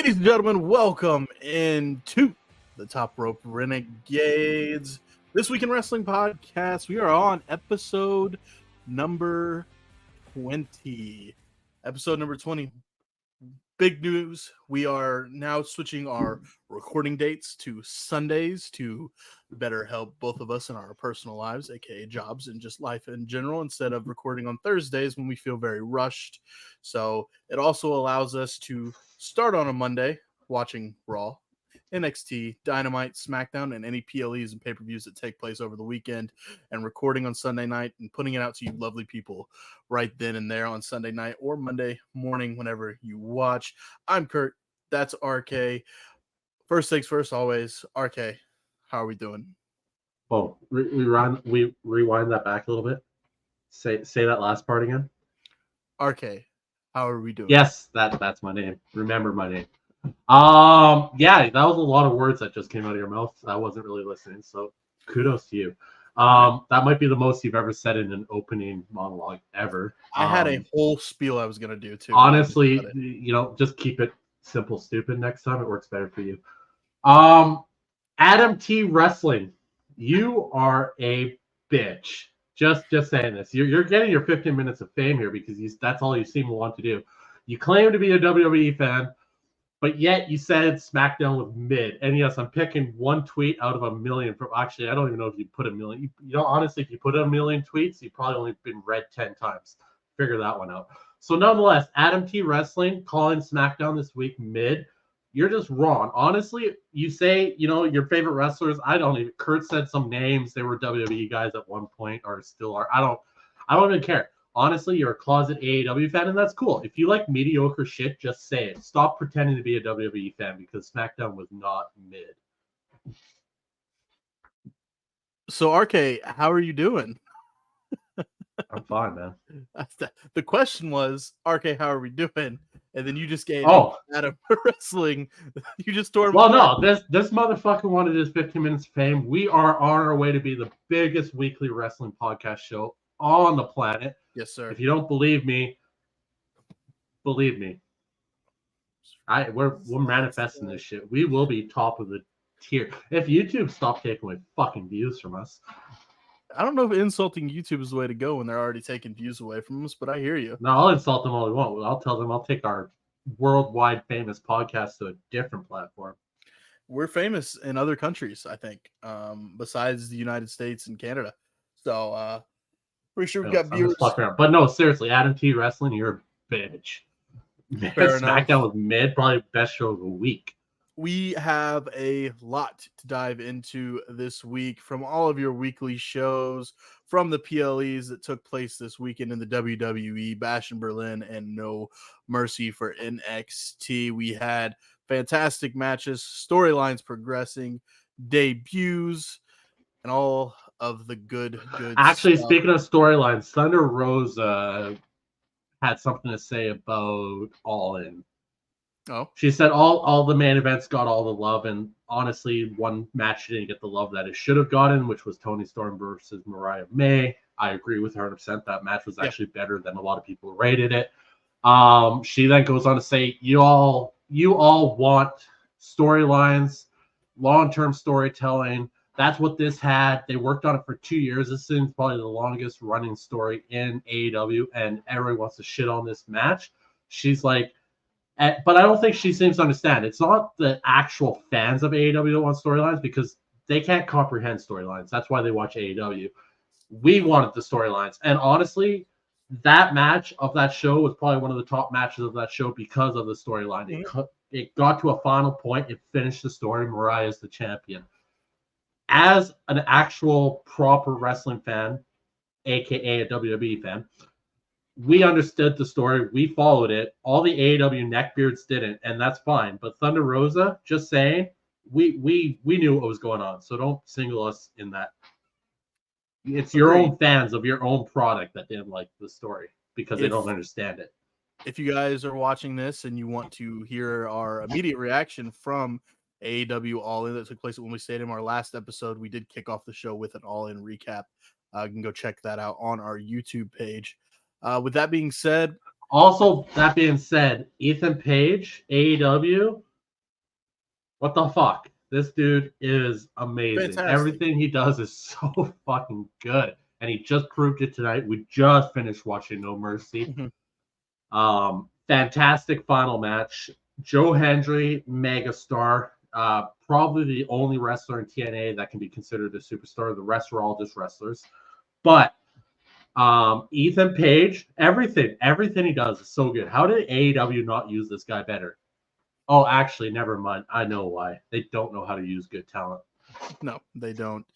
Ladies and gentlemen, welcome into the Top Rope Renegades. This Week in Wrestling podcast, we are on episode number 20. Episode number 20. Big news. We are now switching our recording dates to Sundays to better help both of us in our personal lives, aka jobs and just life in general, instead of recording on Thursdays when we feel very rushed. So it also allows us to start on a Monday watching Raw, NXT, Dynamite, SmackDown, and any PLEs and pay-per-views that take place over the weekend, and recording on Sunday night and putting it out to you lovely people right then and there on Sunday night or Monday morning whenever you watch. I'm Kurt. That's RK. First things first, always. RK, how are we doing? Oh, we rewind that back a little bit. Say that last part again. RK, how are we doing? Yes, that's my name. Remember my name. Yeah, that was a lot of words that just came out of your mouth. I wasn't really listening, so kudos to you. That might be the most you've ever said in an opening monologue ever. I had a whole spiel I was gonna do too. Honestly, just keep it simple, stupid next time. It works better for you. Adam T Wrestling, you are a bitch. Just saying this. You're getting your 15 minutes of fame here because that's all you seem to want to do. You claim to be a WWE fan, but yet you said SmackDown was mid. And yes, I'm picking one tweet out of a million. Actually, I don't even know if you put a million. Honestly, if you put a million tweets, you've probably only been read 10 times. Figure that one out. So nonetheless, Adam T Wrestling calling SmackDown this week mid. You're just wrong. Honestly, you say, your favorite wrestlers. I don't even. Kurt said some names. They were WWE guys at one point or still are. I don't even care. Honestly, you're a closet AEW fan, and that's cool. If you like mediocre shit, just say it. Stop pretending to be a WWE fan because SmackDown was not mid. So, RK, how are you doing? I'm fine, man. The question was, RK, how are we doing? And then you just gave Adam Wrestling. You just tore him apart. No, this motherfucker wanted his 15 minutes of fame. We are on our way to be the biggest weekly wrestling podcast show on the planet. Yes, sir. If you don't believe me, believe me. We're manifesting this shit. We will be top of the tier. If YouTube stopped taking away fucking views from us. I don't know if insulting YouTube is the way to go when they're already taking views away from us, but I hear you. No, I'll insult them all I want. I'll tell them I'll take our worldwide famous podcast to a different platform. We're famous in other countries, I think, besides the United States and Canada. So, pretty sure we've got viewers. But no, seriously, Adam T Wrestling, you're a bitch. SmackDown was mid, probably best show of the week. We have a lot to dive into this week from all of your weekly shows, from the PLEs that took place this weekend in the WWE, Bash in Berlin, and No Mercy for NXT. We had fantastic matches, storylines progressing, debuts, and all of the good Actually, stuff. Speaking of storylines, Thunder Rosa had something to say about All In. Oh, she said all the main events got all the love, and honestly, one match didn't get the love that it should have gotten, which was Toni Storm versus Mariah May. I agree with her 100%. That match was actually better than a lot of people rated it. She then goes on to say, you all want storylines, long-term storytelling. That's what this had. They worked on it for 2 years. This is probably the longest running story in AEW, and everyone wants to shit on this match. She's like, but I don't think she seems to understand. It's not the actual fans of AEW that want storylines because they can't comprehend storylines. That's why they watch AEW. We wanted the storylines. And honestly, that match of that show was probably one of the top matches of that show because of the storyline. Mm-hmm. It got to a final point. It finished the story. Mariah is the champion. As an actual proper wrestling fan, a.k.a. a WWE fan, we understood the story. We followed it. All the AEW neckbeards didn't, and that's fine. But Thunder Rosa, just saying, we knew what was going on. So don't single us in that. It's your own fans of your own product that didn't like the story because they don't understand it. If you guys are watching this and you want to hear our immediate reaction from AEW All In that took place when we stayed in our last episode, we did kick off the show with an All In recap. You can go check that out on our YouTube page. With that being said, Ethan Page, AEW, What the fuck? This dude is amazing. Fantastic. Everything he does is so fucking good. And he just proved it tonight. We just finished watching No Mercy. Mm-hmm. Fantastic final match. Joe Hendry, megastar. Probably the only wrestler in TNA that can be considered a superstar. The rest are all just wrestlers. But Ethan Page, everything he does is so good. How did AEW not use this guy better? Oh, actually, never mind. I know why. They don't know how to use good talent. No, they don't.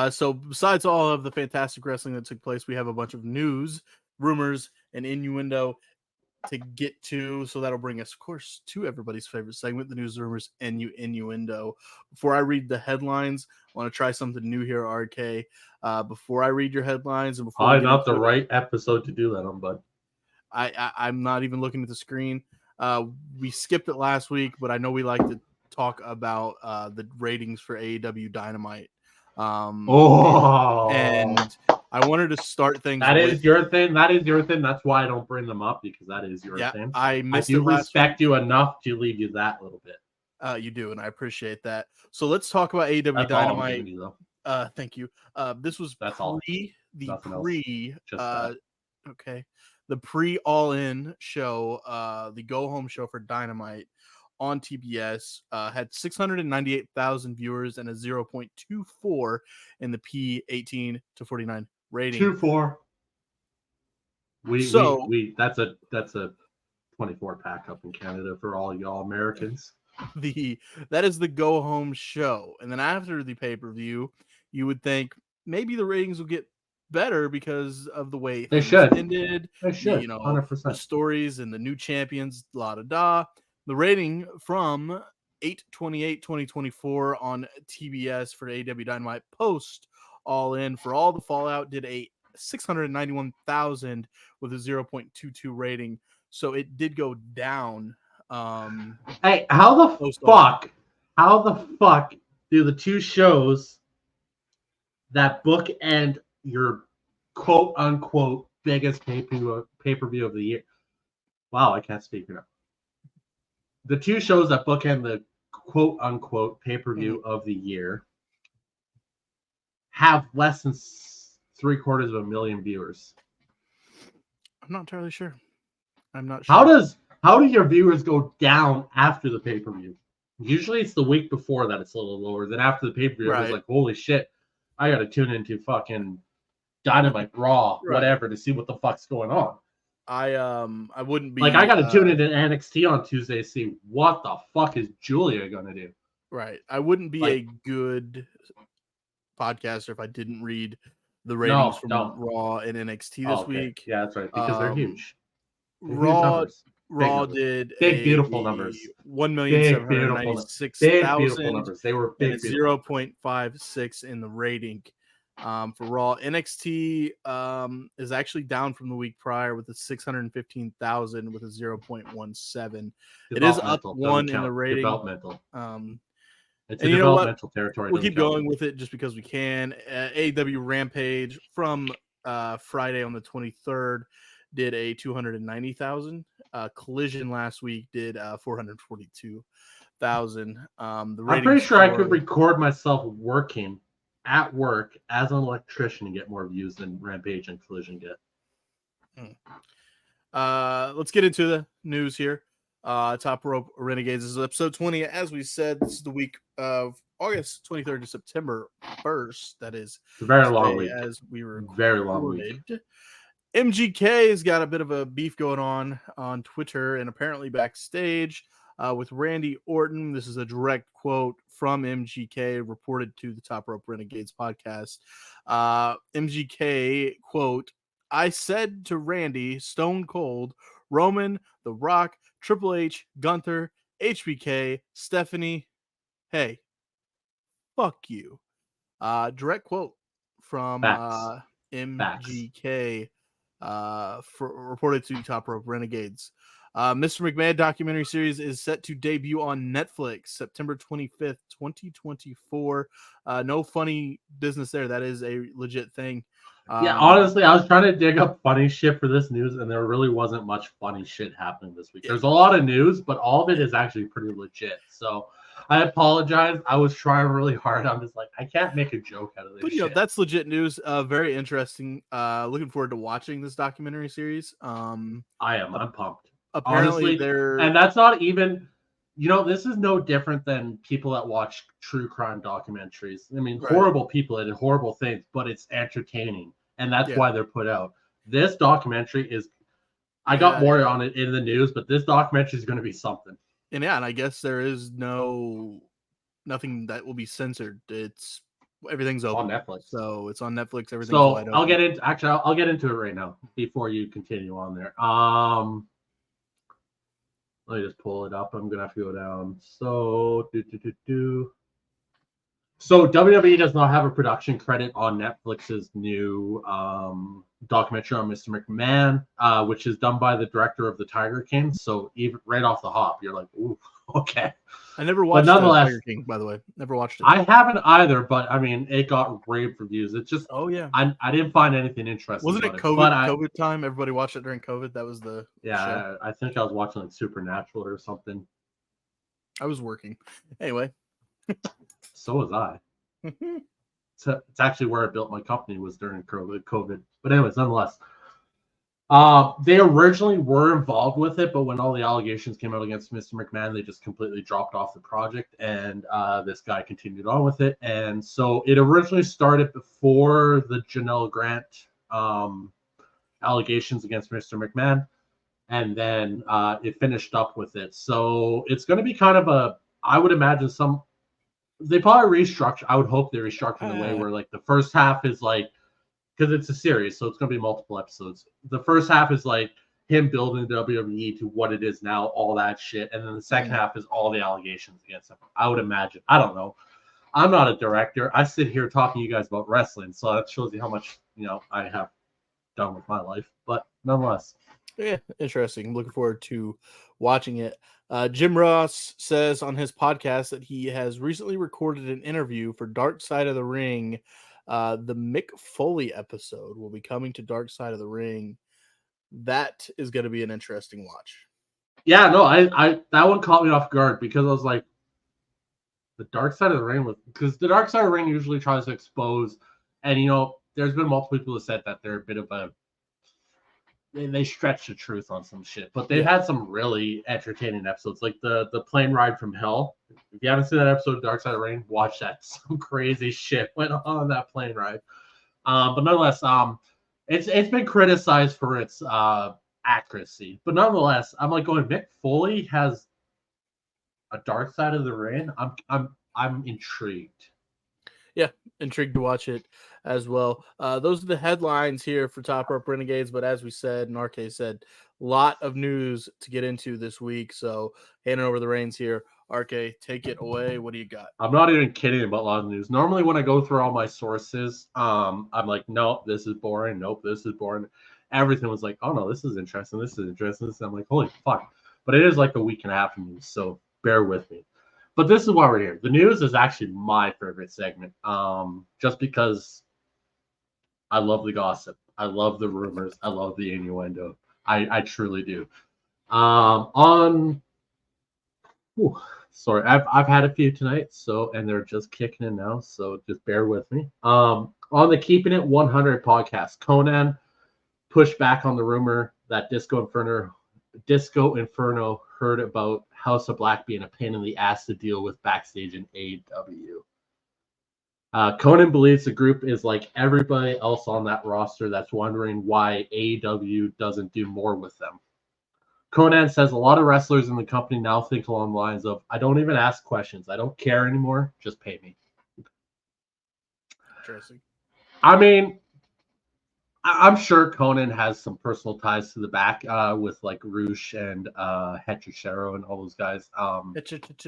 So besides all of the fantastic wrestling that took place, we have a bunch of news, rumors, and innuendo to get to. So that'll bring us, of course, to everybody's favorite segment, the news, rumors, and innuendo. Before I read the headlines, I want to try something new here, RK. Before I read your headlines and before Probably not the right episode to do that on, bud. I'm not even looking at the screen. We skipped it last week, but I know we like to talk about the ratings for AEW Dynamite. And I wanted to start things. That is your thing. That is your thing. That's why I don't bring them up, because that is your thing. I do respect you enough to leave you that little bit. You do, and I appreciate that. So let's talk about AEW Dynamite. Thank you. This was the pre All-In show, the Go Home show for Dynamite on TBS, had 698,000 viewers and a 0.24 in the P18 to 49 rating. 24. That's a 24 pack up in Canada for all y'all Americans. That is the Go Home show, and then after the pay-per-view, you would think maybe the ratings will get better because of the way things ended. They should. 100%. The stories and the new champions, da. The rating from 8/28/2024 on TBS for AEW Dynamite post All In for all the Fallout did a 691,000 with a 0.22 rating. So it did go down. Hey, how the fuck do the two shows that bookend your quote unquote biggest pay-per-view of the year? Wow, I can't speak enough. The two shows that bookend the quote unquote pay-per-view of the year have less than 750,000 viewers. I'm not entirely sure. I'm not sure. How do your viewers go down after the pay-per-view? Usually it's the week before that it's a little lower. Then after the pay-per-view, it's like, holy shit, I got to tune into fucking Dynamite, Raw, whatever, to see what the fuck's going on. I wouldn't be like, I got to tune into NXT on Tuesday to see what the fuck is Julia gonna do. Right. I wouldn't be a good podcaster if I didn't read the ratings from Raw and NXT this week. Yeah, that's right, because they're huge. Raw did big beautiful numbers. 1,796,000 beautiful numbers. They were big, and 0.56 in the rating. For Raw, NXT is actually down from the week prior with a 615,000 with a 0.17. It is up 1 in the rating. Developmental. It's a and developmental territory. We'll keep going with it just because we can. AEW Rampage from Friday on the 23rd did a 290,000. Collision last week did 442,000. I'm pretty sure I could record myself working at work as an electrician and get more views than Rampage and Collision get. Let's get into the news here. Top Rope Renegades. This is episode 20. As we said, this is the week of August 23rd to September 1st. That is a very long week. As we were very long week. MGK has got a bit of a beef going on Twitter and apparently backstage with Randy Orton. This is a direct quote from MGK reported to the Top Rope Renegades podcast. MGK quote, "I said to Randy, Stone Cold, Roman, The Rock, Triple H, Gunther, HBK, Stephanie, hey, fuck you." Direct quote from MGK reported to Top Rope Renegades. Mr. McMahon documentary series is set to debut on Netflix September 25th, 2024. No funny business there. That is a legit thing. Yeah, honestly, I was trying to dig up funny shit for this news, and there really wasn't much funny shit happening this week. There's a lot of news, but all of it is actually pretty legit. So I apologize. I was trying really hard. I'm just like, I can't make a joke out of this But shit. that's legit news. Very interesting. Looking forward to watching this documentary series. I'm pumped. Apparently, Honestly, and that's not even. This is no different than people that watch true crime documentaries. I mean, horrible people that did horrible things, but it's entertaining, and that's why they're put out. This documentary is. I got more on it in the news, but this documentary is going to be something. And I guess there is nothing that will be censored. Everything's open on Netflix, so it's on Netflix. Everything's wide open. I'll get into it right now before you continue on there. Let me just pull it up. I'm gonna have to go down. So So WWE does not have a production credit on Netflix's new documentary on Mr. McMahon, which is done by the director of the Tiger King. So even right off the hop, you're like, ooh, okay. I never watched Tiger King, by the way. Never watched it. I haven't either, but I mean, it got rave reviews. It's just, I didn't find anything interesting. Wasn't it COVID time? Everybody watched it during COVID. That was the show. I think I was watching like Supernatural or something. I was working anyway. So was I. So it's actually where I built my company, was during COVID. But anyways, nonetheless, they originally were involved with it, but when all the allegations came out against Mr. McMahon, they just completely dropped off the project, and this guy continued on with it. And so it originally started before the Janelle Grant allegations against Mr. McMahon, and then it finished up with it. So it's going to be kind of I would imagine they probably restructure. I would hope they restructure in a way where like the first half is like, because it's a series, so it's going to be multiple episodes. The first half is like him building WWE to what it is now, all that shit. And then the second half is all the allegations against him. I would imagine. I don't know. I'm not a director. I sit here talking to you guys about wrestling, so that shows you how much, I have done with my life. But nonetheless. Yeah, interesting. I'm looking forward to watching it. Jim Ross says on his podcast that he has recently recorded an interview for Dark Side of the Ring. The Mick Foley episode will be coming to Dark Side of the Ring. That is going to be an interesting watch. Yeah, no, I that one caught me off guard because I was like, the Dark Side of the Ring, because the Dark Side of the Ring usually tries to expose, and there's been multiple people who said that they're a bit of they stretch the truth on some shit, but they've had some really entertaining episodes, like the plane ride from hell. If you haven't seen that episode of Dark Side of the Ring, watch that. Some crazy shit went on that plane ride. But nonetheless, it's been criticized for its accuracy. But nonetheless, I'm like going, Mick Foley has a Dark Side of the Ring. I'm intrigued. Yeah, intrigued to watch it as well. Those are the headlines here for Top Rope Renegades. But as we said, and RK said, a lot of news to get into this week. So handing over the reins here. RK, take it away. What do you got? I'm not even kidding about a lot of news. Normally when I go through all my sources, I'm like, nope, this is boring. Nope, this is boring. Everything was like, oh no, this is interesting. This is interesting. I'm like, holy fuck. But it is like a week and a half of news, so bear with me. But this is why we're here. The news is actually my favorite segment, just because I love the gossip. I love the rumors. I love the innuendo. I truly do. Sorry, I've had a few tonight, and they're just kicking in now, so just bear with me. On the Keeping It 100 podcast, Conan pushed back on the rumor that Disco Inferno heard about House of Black being a pain in the ass to deal with backstage in AEW. Conan believes the group is like everybody else on that roster that's wondering why AEW doesn't do more with them. Conan says a lot of wrestlers in the company now think along the lines of, I don't even ask questions. I don't care anymore. Just pay me. Interesting. I mean, I'm sure Conan has some personal ties to the back with like Roosh and Hechicero and all those guys.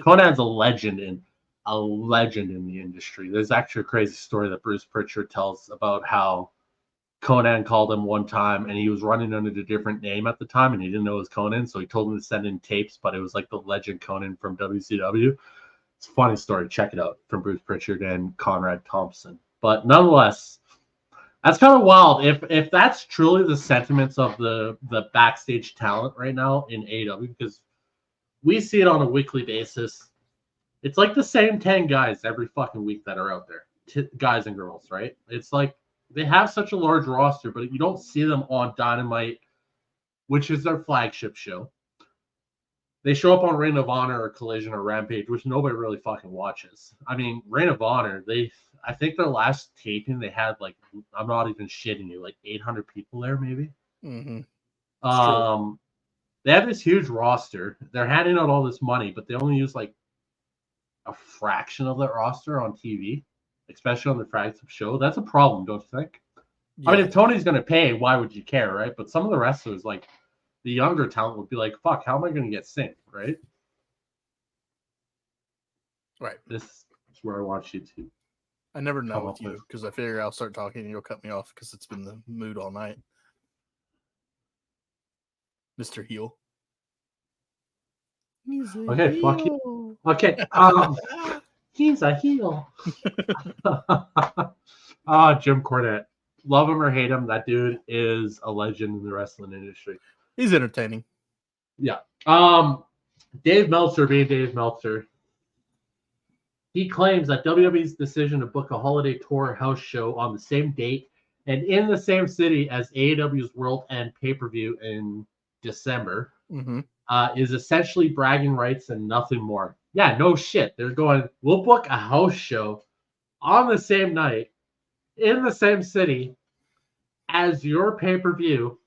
Conan's a legend in the industry. There's actually a crazy story that Bruce Pritchard tells about how Conan called him one time and he was running under a different name at the time and he didn't know it was Conan, so he told him to send in tapes, but it was like the legend Conan from WCW. It's a funny story. Check it out, from Bruce Pritchard and Conrad Thompson. But nonetheless, that's kind of wild. If that's truly the sentiments of the backstage talent right now in AEW, because we see it on a weekly basis. It's like the same 10 guys every fucking week that are out there, guys and girls, right? It's like they have such a large roster, but you don't see them on Dynamite, which is their flagship show. They show up on Ring of Honor or Collision or Rampage, which nobody really fucking watches. I mean, Ring of Honor, I think their last taping, they had like, I'm not even shitting you, like 800 people there, maybe. Mm-hmm. They have this huge roster. They're handing out all this money, but they only use like a fraction of that roster on TV, especially on the flagship show. That's a problem, don't you think? Yeah. I mean, if Tony's going to pay, why would you care, right? But some of the wrestlers, like the younger talent, would be like, fuck, how am I going to get synced, right? Right. This is where I want you to. I never know with you because I figure I'll start talking and you'll cut me off because it's been the mood all night. Mr. Heel. Okay, fuck you. Okay, he's a heel. Jim Cornette. Love him or hate him, that dude is a legend in the wrestling industry. He's entertaining. Yeah. Dave Meltzer being Dave Meltzer. He claims that WWE's decision to book a holiday tour house show on the same date and in the same city as AEW's World End pay-per-view in December is essentially bragging rights and nothing more. Yeah, no shit. They're going, we'll book a house show on the same night in the same city as your pay-per-view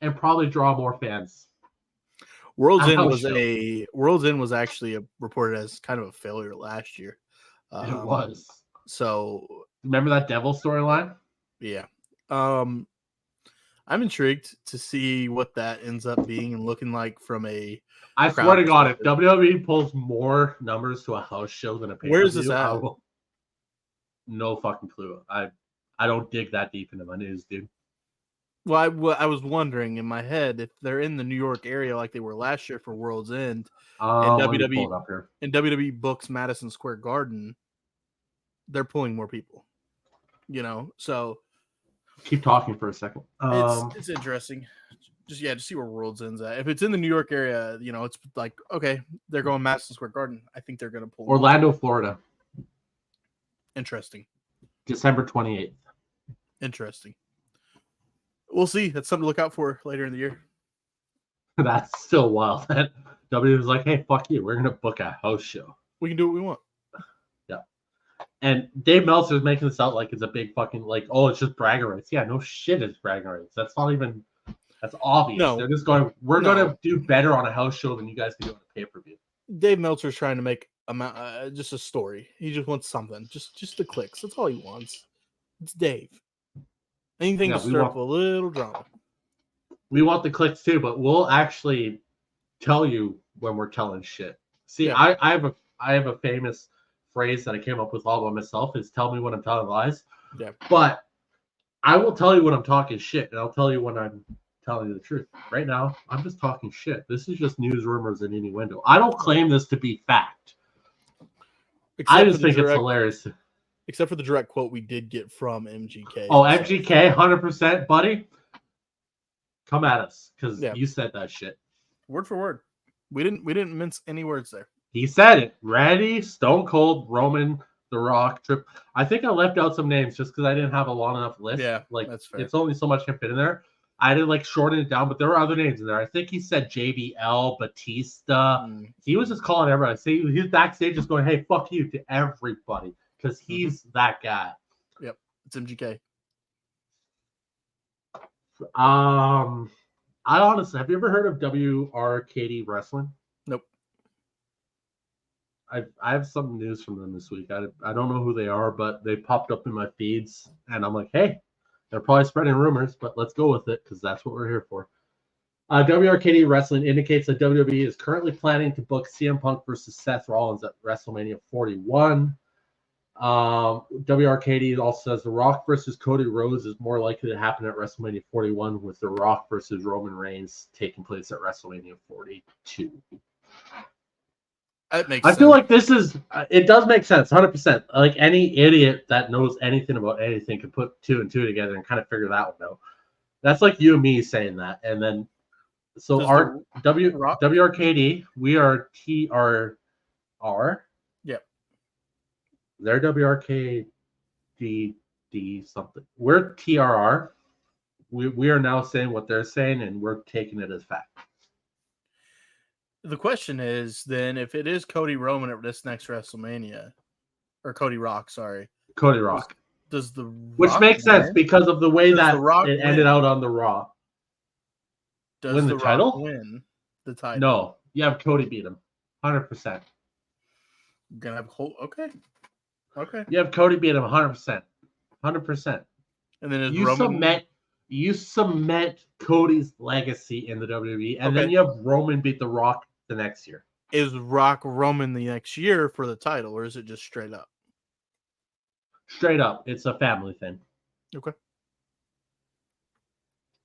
and probably draw more fans. World's End was actually reported as kind of a failure last year. It was. So remember that devil storyline? Yeah. I'm intrigued to see what that ends up being and looking like from a. I swear to God, if WWE pulls more numbers to a house show than a pay-per-view, where is this at? No fucking clue. I don't dig that deep into my news, dude. Well, I was wondering in my head if they're in the New York area like they were last year for World's End, and WWE books Madison Square Garden, they're pulling more people. You know, so keep talking for a second. It's interesting. Just see where World's End's at. If it's in the New York area, you know, it's like okay, they're going Madison Square Garden. I think they're going to pull Orlando, Florida. Interesting. December 28th. Interesting. We'll see. That's something to look out for later in the year. That's still wild. That W was like, hey, fuck you. We're going to book a house show. We can do what we want. Yeah. And Dave Meltzer is making this out like it's a big fucking, like, oh, it's just bragging rights. Yeah, no shit, it's bragging rights. That's not even, that's obvious. No. They're just going, we're going to do better on a house show than you guys can do on a pay-per-view. Dave Meltzer's trying to make just a story. He just wants something. Just the clicks. That's all he wants. It's Dave. Anything to stir up a little drama. We want the clicks too, but we'll actually tell you when we're telling shit. See, yeah. I have a famous phrase that I came up with all by myself is tell me when I'm telling lies. Yeah. But I will tell you when I'm talking shit, and I'll tell you when I'm telling you the truth. Right now, I'm just talking shit. This is just news, rumors, and innuendo. I don't claim this to be fact. I just think it's hilarious. Except for the direct quote we did get from MGK. Oh, MGK, 100%, buddy. Come at us, because you said that shit. Word for word. We didn't mince any words there. He said it. Randy, Stone Cold, Roman, The Rock, Trip. I think I left out some names just because I didn't have a long enough list. Yeah, like that's fair. It's only so much can fit in there. I didn't like shorten it down, but there were other names in there. I think he said JBL, Batista. He was just calling everybody. See, he was backstage just going, "Hey, fuck you" to everybody. Because he's that guy. Yep. It's MGK. I honestly, have you ever heard of WRKD Wrestling? Nope. I have some news from them this week. I don't know who they are, but they popped up in my feeds. And I'm like, hey, they're probably spreading rumors, but let's go with it because that's what we're here for. WRKD Wrestling indicates that WWE is currently planning to book CM Punk versus Seth Rollins at WrestleMania 41. WRKD also says The Rock versus Cody Rhodes is more likely to happen at WrestleMania 41, with The Rock versus Roman Reigns taking place at WrestleMania 42. That makes sense. I feel like this is, it does make sense, 100%. Like any idiot that knows anything about anything can put two and two together and kind of figure that one out. That's like you and me saying that. And then, so our WRKD, we are TRR. Yep. They're WRKDD something. We're TRR. We are now saying what they're saying, and we're taking it as fact. The question is then if it is Cody Roman at this next WrestleMania, or Cody Rock, sorry. Cody Rock. Does the Which Rock makes sense win? because of the way Does that The Rock it ended win? out on the Raw. Does Win the the title? Rock win the title? No, you have Cody beat him, 100%. Gonna have okay. You have Cody beat him 100%, 100%. And then is You Roman cement Cody's legacy in the WWE, and then you have Roman beat The Rock the next year. Is Rock Roman the next year for the title, or is it just straight up? Straight up, it's a family thing. Okay.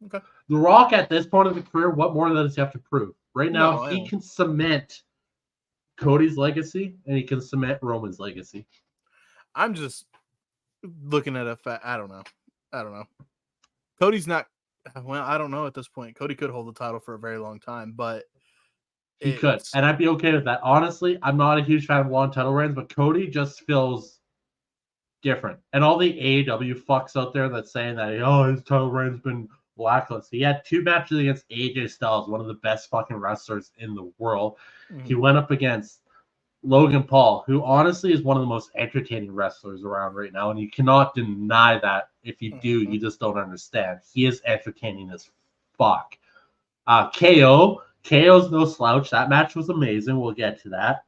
The Rock at this point of the career, what more does he have to prove? Right now, he can cement Cody's legacy, and he can cement Roman's legacy. I'm just looking at I don't know. Cody's not. Well, I don't know at this point. Cody could hold the title for a very long time, but he could, and I'd be okay with that. Honestly, I'm not a huge fan of long title reigns, but Cody just feels different. And all the AEW fucks out there that's saying that, his title reign's been lackluster. He had 2 matches against AJ Styles, one of the best fucking wrestlers in the world. Mm-hmm. He went up against Logan Paul, who honestly is one of the most entertaining wrestlers around right now, and you cannot deny that. If you do, you just don't understand. He is entertaining as fuck. KO's no slouch. That match was amazing. We'll get to that.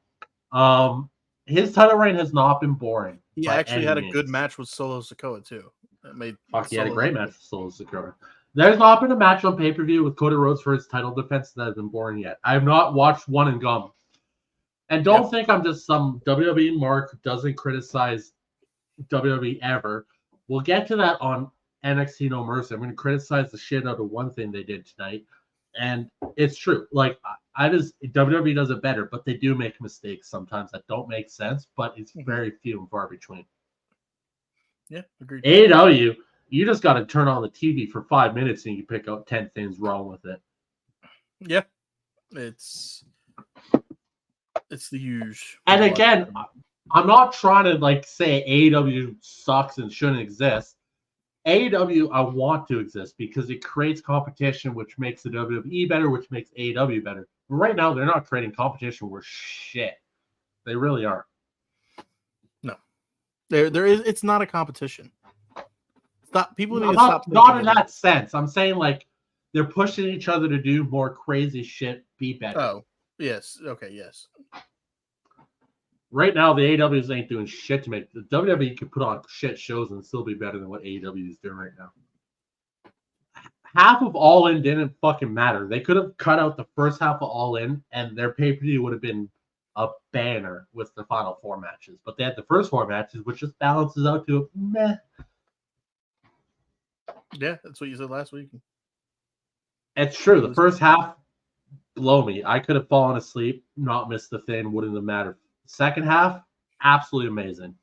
His title reign has not been boring. He actually had a good match with Solo Sikoa, too. He had a great match with Solo Sikoa. There's not been a match on pay-per-view with Cody Rhodes for his title defense that has been boring yet. I have not watched one and gone. And don't think I'm just some WWE mark who doesn't criticize WWE ever. We'll get to that on NXT No Mercy. I'm going to criticize the shit out of one thing they did tonight. And it's true. Like, WWE does it better, but they do make mistakes sometimes that don't make sense, but it's very few and far between. Yeah, agreed. AEW, you just got to turn on the TV for 5 minutes and you pick out 10 things wrong with it. Yeah. It's the huge. And again, I'm not trying to say AEW sucks and shouldn't exist. AEW, I want to exist because it creates competition, which makes the WWE better, which makes AEW better. But right now, they're not creating competition. We're shit. They really aren't. No, there is. It's not a competition. Stop. People need to stop. Not in that sense. I'm saying they're pushing each other to do more crazy shit. Be better. Oh, yes. Okay. Yes. Right now, the AEWs ain't doing shit to make the WWE could put on shit shows and still be better than what AEW is doing right now. Half of All In didn't fucking matter. They could have cut out the first half of All In, and their pay-per-view would have been a banner with the final 4 matches. But they had the first 4 matches, which just balances out to a meh. Yeah, that's what you said last week. It's true. The first half, blow me. I could have fallen asleep, not missed the thing, wouldn't have mattered. Second half, absolutely amazing.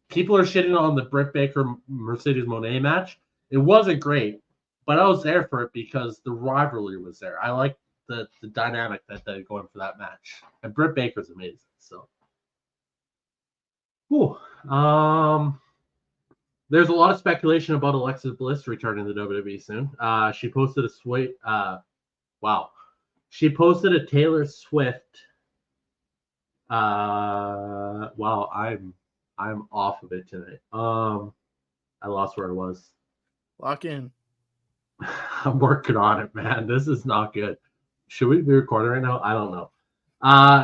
People are shitting on the Britt Baker Mercedes Moné match. It wasn't great, but I was there for it because the rivalry was there. I like the dynamic that they're going for that match, and Britt Baker's amazing. So, there's a lot of speculation about Alexa Bliss returning to the WWE soon. She posted She posted a Taylor Swift. Wow, I'm off of it tonight. I lost where it was. Lock in. I'm working on it, man. This is not good. Should we be recording right now? I don't know.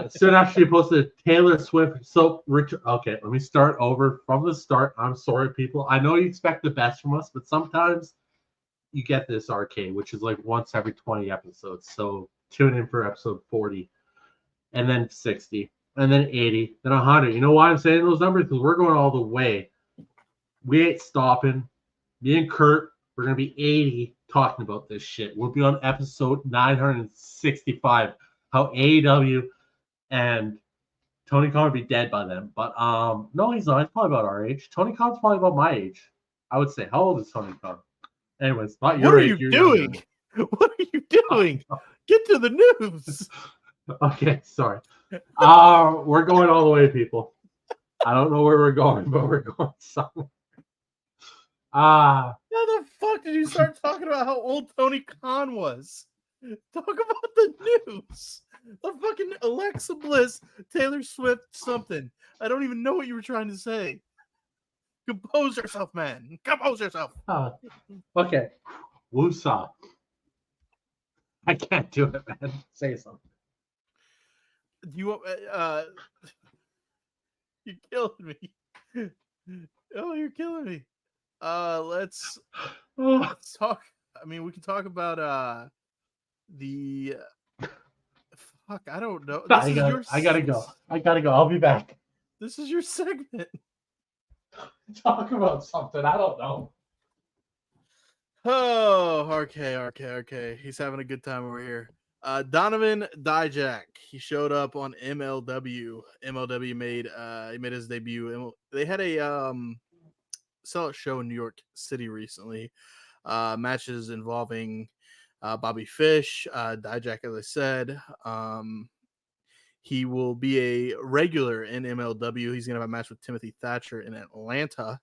Soon after she posted Taylor Swift. So, okay, let me start over from the start. I'm sorry, people. I know you expect the best from us, but sometimes you get this arcade, which is once every 20 episodes. So tune in for episode 40, and then 60, and then 80, then 100. You know why I'm saying those numbers? Because we're going all the way. We ain't stopping. Me and Kurt, we're going to be 80 talking about this shit. We'll be on episode 965. How AEW and Tony Khan will be dead by then. But no, he's not. He's probably about our age. Tony Khan's probably about my age, I would say. How old is Tony Khan? Anyways, not your age. What are you doing? What are you doing? Get to the news. Okay, sorry. We're going all the way, people. I don't know where we're going, but we're going somewhere. How the fuck did you start talking about how old Tony Khan was? Talk about the news. The fucking Alexa Bliss, Taylor Swift, something. I don't even know what you were trying to say. Compose yourself, man. Compose yourself. Okay. Woosah. I can't do it, man. Say something. Do you want? You're killing me. Oh, you're killing me. Let's talk. I mean, we can talk about the fuck. I don't know. I gotta go. I'll be back. This is your segment. Talk about something. I don't know. Oh, okay. He's having a good time over here. Donovan Dijak. He showed up on MLW. MLW made his debut. They had a sellout show in New York City recently. Matches involving Bobby Fish, Dijak, as I said. He will be a regular in MLW. He's gonna have a match with Timothy Thatcher in Atlanta.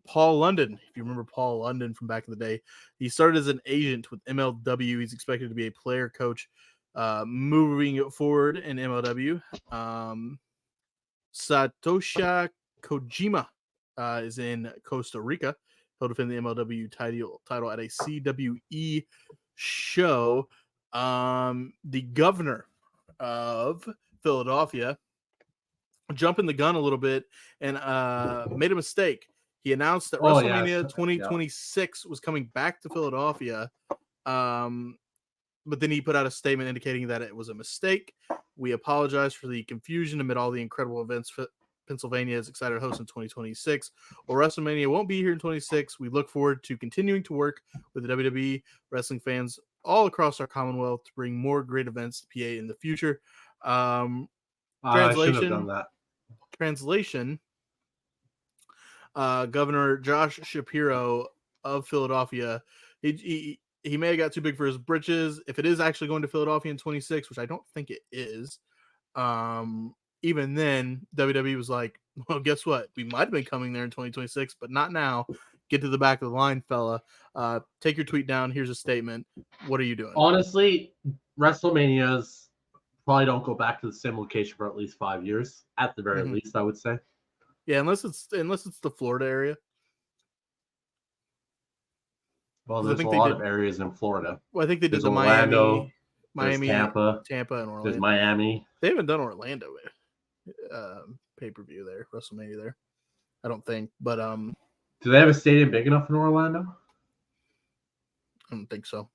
Paul London, if you remember Paul London from back in the day, he started as an agent with MLW. He's expected to be a player coach moving forward in MLW. Satoshi Kojima is in Costa Rica. He'll defend the MLW title at a CWE show. The governor of Philadelphia jumping the gun a little bit and made a mistake. He announced that WrestleMania 2026 was coming back to Philadelphia, but then he put out a statement indicating that it was a mistake. We apologize for the confusion amid all the incredible events Pennsylvania is excited to host in 2026. Well, WrestleMania won't be here in 2026. We look forward to continuing to work with the WWE wrestling fans all across our Commonwealth to bring more great events to PA in the future. I should have done that. Translation. Governor Josh Shapiro of Philadelphia, he may have got too big for his britches. If it is actually going to Philadelphia in 26, which I don't think it is, even then, WWE was like, well, guess what? We might have been coming there in 2026, but not now. Get to the back of the line, fella. Take your tweet down. Here's a statement. What are you doing? Honestly, WrestleManias probably don't go back to the same location for at least 5 years, at the very least, I would say. Yeah, unless it's the Florida area. Well, there's a lot of areas in Florida. Well, I think they did the Orlando, Miami, Tampa, and Orlando. There's Miami. They haven't done Orlando pay-per-view there, WrestleMania there. I don't think, but do they have a stadium big enough in Orlando? I don't think so.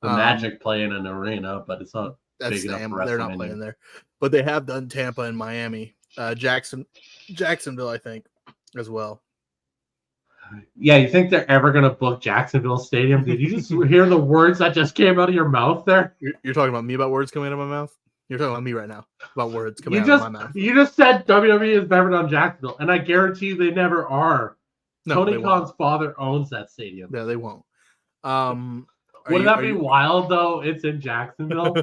The Magic play in an arena, but it's not big enough for WrestleMania. They're not playing there, but they have done Tampa and Miami, Jacksonville, I think, as well. Yeah, you think they're ever going to book Jacksonville Stadium? Did you just hear the words that just came out of your mouth there? You're talking about me about words coming out of my mouth? You're talking about me right now about words coming out of my mouth. You just said WWE has never done Jacksonville, and I guarantee you they never are. No, Tony Khan's father owns that stadium. Yeah, they won't. Wouldn't that be wild, though? It's in Jacksonville.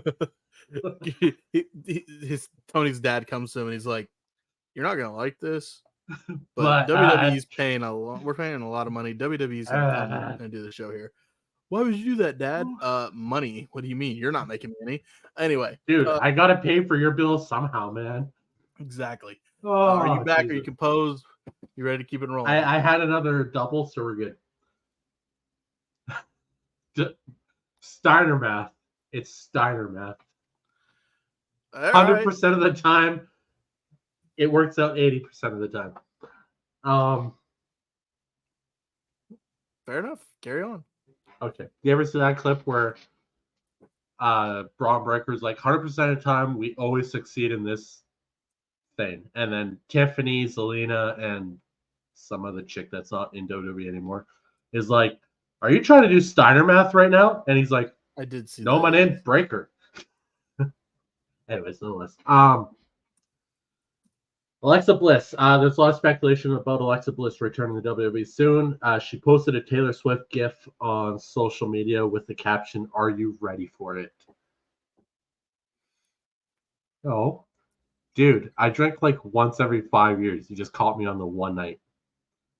Tony's dad comes to him and he's like, "You're not gonna like this, but WWE's paying a lot. We're paying a lot of money. WWE's gonna come and do the show here." Why would you do that, Dad? Money. What do you mean? You're not making me any. Anyway, dude, I gotta pay for your bills somehow, man. Exactly. Are you back? Jesus. Are you composed? You ready to keep it rolling? I had another double, so we're good. Steiner math. It's Steiner math. 100% of the time, it works out 80% of the time. Fair enough. Carry on. Okay. You ever see that clip where Braun Breaker's like 100% of the time we always succeed in this thing, and then Tiffany, Zelina, and some other chick that's not in WWE anymore is like, "Are you trying to do Steiner math right now?" And he's like, "I did see." No, my name's Breaker. Anyways, nonetheless. Alexa Bliss. There's a lot of speculation about Alexa Bliss returning to WWE soon. She posted a Taylor Swift GIF on social media with the caption, "Are you ready for it?" No. Dude, I drink like once every 5 years. You just caught me on the one night.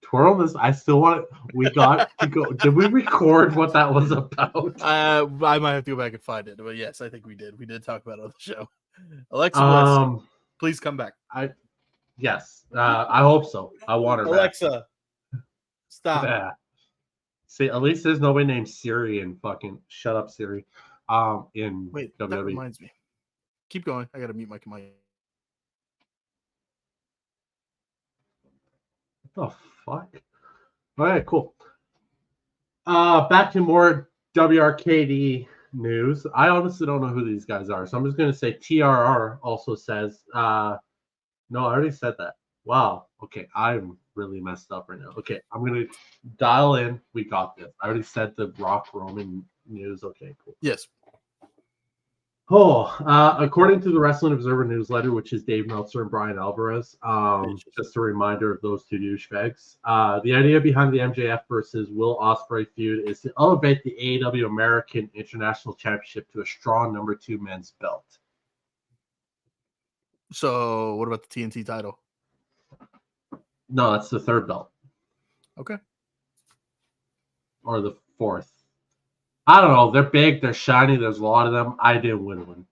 Twirl this. I still want it. We got to go. Did we record what that was about? I might have to go back and find it, but yes, I think we did. We did talk about it on the show. Alexa Bliss, please come back. Yes. I hope so. I want her Alexa, back. stop. Yeah. See, at least there's nobody named Siri and fucking shut up, Siri. In Wait, WWE. that reminds me. Keep going. I gotta mute my mic. What the fuck? All right, cool. Back to more WRKD news. I honestly don't know who these guys are, so I'm just gonna say TRR also says. No, I already said that. Wow. Okay, I'm really messed up right now. Okay, I'm gonna dial in. We got this. I already said the Rock Roman news. Okay, cool. Yes. According to the Wrestling Observer newsletter, which is Dave Meltzer and Brian Alvarez, just a reminder of those two douchebags. The idea behind the MJF versus Will Ospreay feud is to elevate the AEW American International Championship to a strong number 2 men's belt. So, what about the TNT title? No, that's the 3rd belt. Okay. Or the 4th. I don't know. They're big. They're shiny. There's a lot of them. I didn't win one.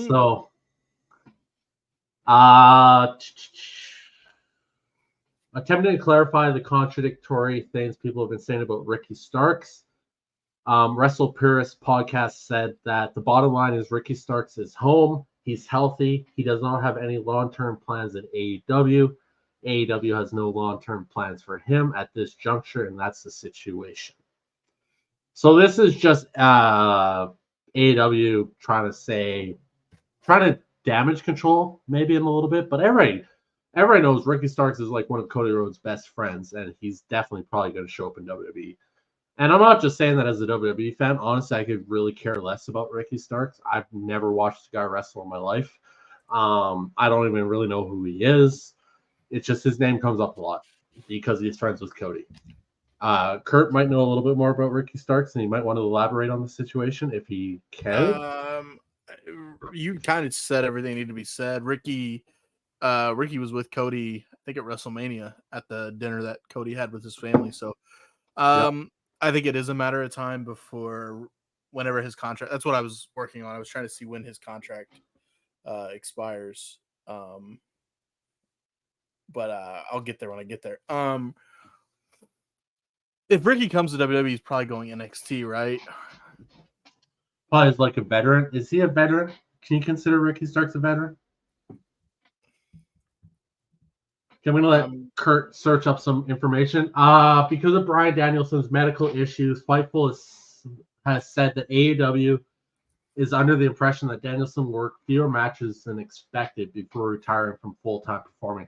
So, attempting to clarify the contradictory things people have been saying about Ricky Starks, Wrestle Purist podcast said that the bottom line is Ricky Starks is home. He's healthy. He does not have any long-term plans at AEW. AEW has no long-term plans for him at this juncture, and that's the situation. So this is just AEW trying to damage control maybe in a little bit, but everybody knows Ricky Starks is like one of Cody Rhodes' best friends, and he's definitely probably going to show up in WWE. And I'm not just saying that as a WWE fan. Honestly, I could really care less about Ricky Starks. I've never watched a guy wrestle in my life. I don't even really know who he is. It's just his name comes up a lot because he's friends with Cody. Kurt might know a little bit more about Ricky Starks, and he might want to elaborate on the situation if he can. You kind of said everything needed to be said. Ricky was with Cody, I think at WrestleMania at the dinner that Cody had with his family. So, I think it is a matter of time before whenever his contract. That's what I was working on. I was trying to see when his contract expires. But I'll get there when I get there. If Ricky comes to WWE, he's probably going NXT, right? Probably like a veteran. Is he a veteran? Can you consider Ricky Starks a veteran? I'm going to let Kurt search up some information. Because of Bryan Danielson's medical issues, Fightful has said that AEW is under the impression that Danielson worked fewer matches than expected before retiring from full-time performing.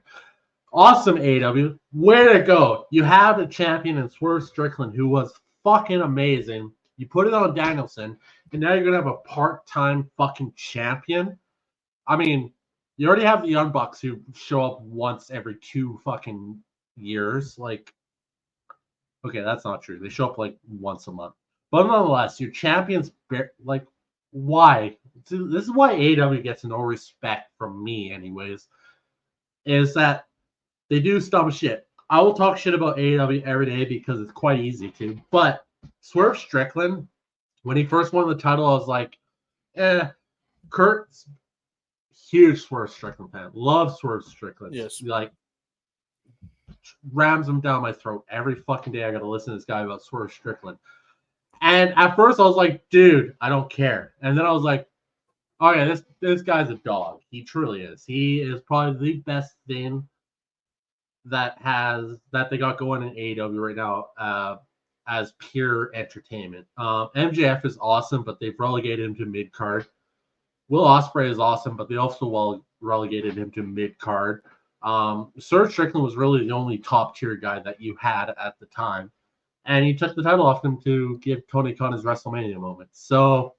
Awesome, AEW. Way to go. You have a champion in Swerve Strickland who was fucking amazing. You put it on Danielson, and now you're going to have a part-time fucking champion. I mean, you already have the Young Bucks who show up once every 2 fucking years. Like, okay, that's not true. They show up like once a month. But nonetheless, your champions, like, why? This is why AEW gets no respect from me, anyways, is that they do dumb shit. I will talk shit about AEW every day because it's quite easy to. But Swerve Strickland, when he first won the title, I was like, Kurt's huge Swerve Strickland fan. Love Swerve Strickland. Yes. Like, rams him down my throat every fucking day. I got to listen to this guy about Swerve Strickland. And at first I was like, dude, I don't care. And then I was like, oh yeah, this guy's a dog. He truly is. He is probably the best thing that they got going in AEW right now as pure entertainment. MJF is awesome, but they've relegated him to mid-card. Will Ospreay is awesome, but they also relegated him to mid-card. Swerve Strickland was really the only top-tier guy that you had at the time. And he took the title off him to give Tony Khan his WrestleMania moment. So,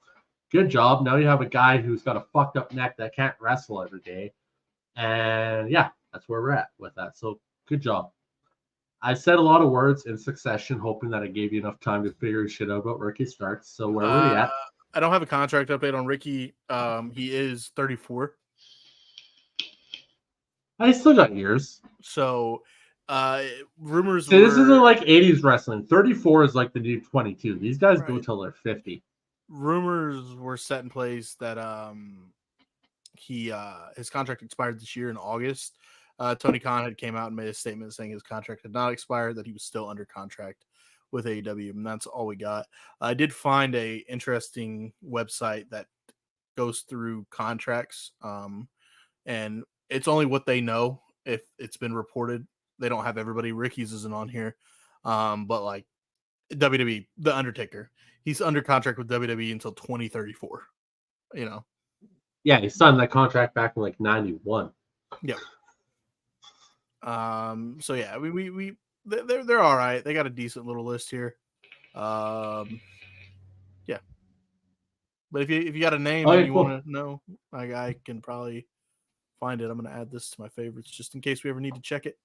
good job. Now you have a guy who's got a fucked up neck that can't wrestle every day. And, yeah, that's where we're at with that. So, good job. I said a lot of words in succession, hoping that I gave you enough time to figure shit out about Ricky Starks. So, where were we at? I don't have a contract update on Ricky. He is 34. I still got years. So, rumors See, this isn't were like 80s wrestling. 34 is like the new 22. These guys go right. till they're 50. Rumors were set in place that his contract expired this year in August. Tony Khan had came out and made a statement saying his contract had not expired, that he was still under contract with AEW, and that's all we got. I did find a interesting website that goes through contracts, and it's only what they know if it's been reported. They don't have everybody. Ricky's isn't on here, but like WWE, The Undertaker, he's under contract with WWE until 2034. You know, Yeah, he signed that contract back in like 91. yep. So yeah, they're all right. They got a decent little list here. Yeah. But if you got a name and Okay, you cool. want to know, I can probably find it. I'm gonna add this to my favorites just in case we ever need to check it.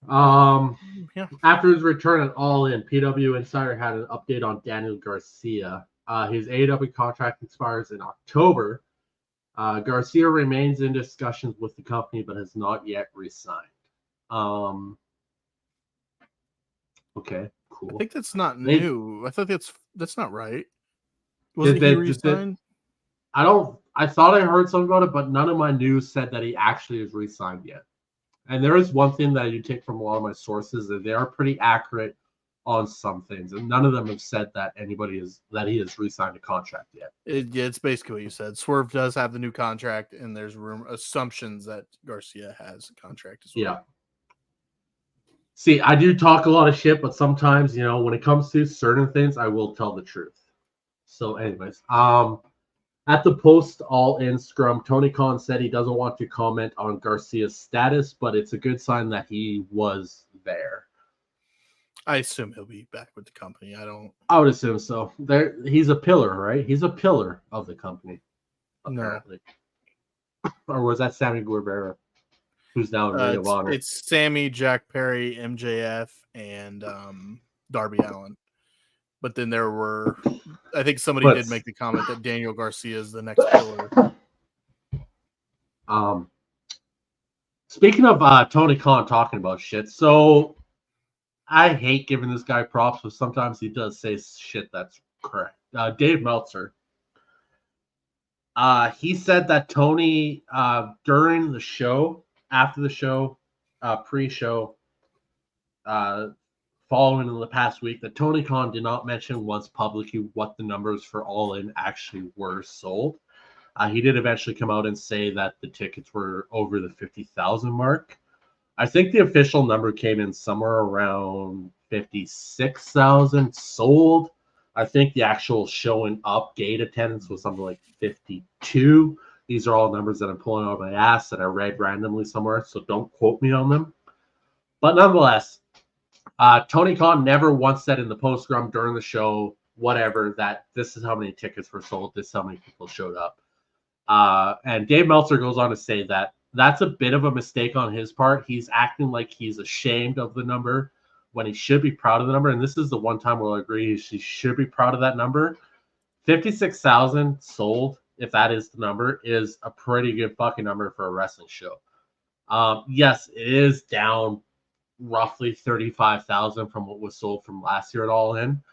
Yeah. After his return at All In, PW Insider had an update on Daniel Garcia. His AEW contract expires in October. Garcia remains in discussions with the company, but has not yet resigned. Okay, cool. I think that's not new. I thought that's not right. Wasn't he re-signed? I thought I heard something about it, but none of my news said that he actually is re-signed yet. And there is one thing that I do take from a lot of my sources, that they are pretty accurate on some things, and none of them have said that he has re-signed a contract yet. It's basically what you said. Swerve does have the new contract, and there's assumptions that Garcia has a contract as well. Yeah. See, I do talk a lot of shit, but sometimes, when it comes to certain things, I will tell the truth. So, anyways, at the post All In scrum, Tony Khan said he doesn't want to comment on Garcia's status, but it's a good sign that he was there. I assume he'll be back with the company. I would assume so. He's a pillar, right? He's a pillar of the company, apparently. No. Or was that Sammy Guevara, who's now in Ring of Honor? It's Sammy, Jack Perry, MJF, and Darby Allin. But then there were, I think somebody did make the comment that Daniel Garcia is the next pillar. Speaking of Tony Khan talking about shit, so I hate giving this guy props, but sometimes he does say shit that's correct. Dave Meltzer, he said that Tony, during the show, after the show, pre-show, following in the past week, that Tony Khan did not mention once publicly what the numbers for All In actually were sold. He did eventually come out and say that the tickets were over the 50,000 mark. I think the official number came in somewhere around 56,000 sold. I think the actual showing up gate attendance was something like 52. These are all numbers that I'm pulling out of my ass that I read randomly somewhere, so don't quote me on them. But nonetheless, Tony Khan never once said in the post-scrum during the show, whatever, that this is how many tickets were sold, this is how many people showed up. And Dave Meltzer goes on to say that that's a bit of a mistake on his part. He's acting like he's ashamed of the number when he should be proud of the number. And this is the one time we'll agree he should be proud of that number. 56,000 sold, if that is the number, is a pretty good fucking number for a wrestling show. Yes, it is down roughly 35,000 from what was sold from last year at All In.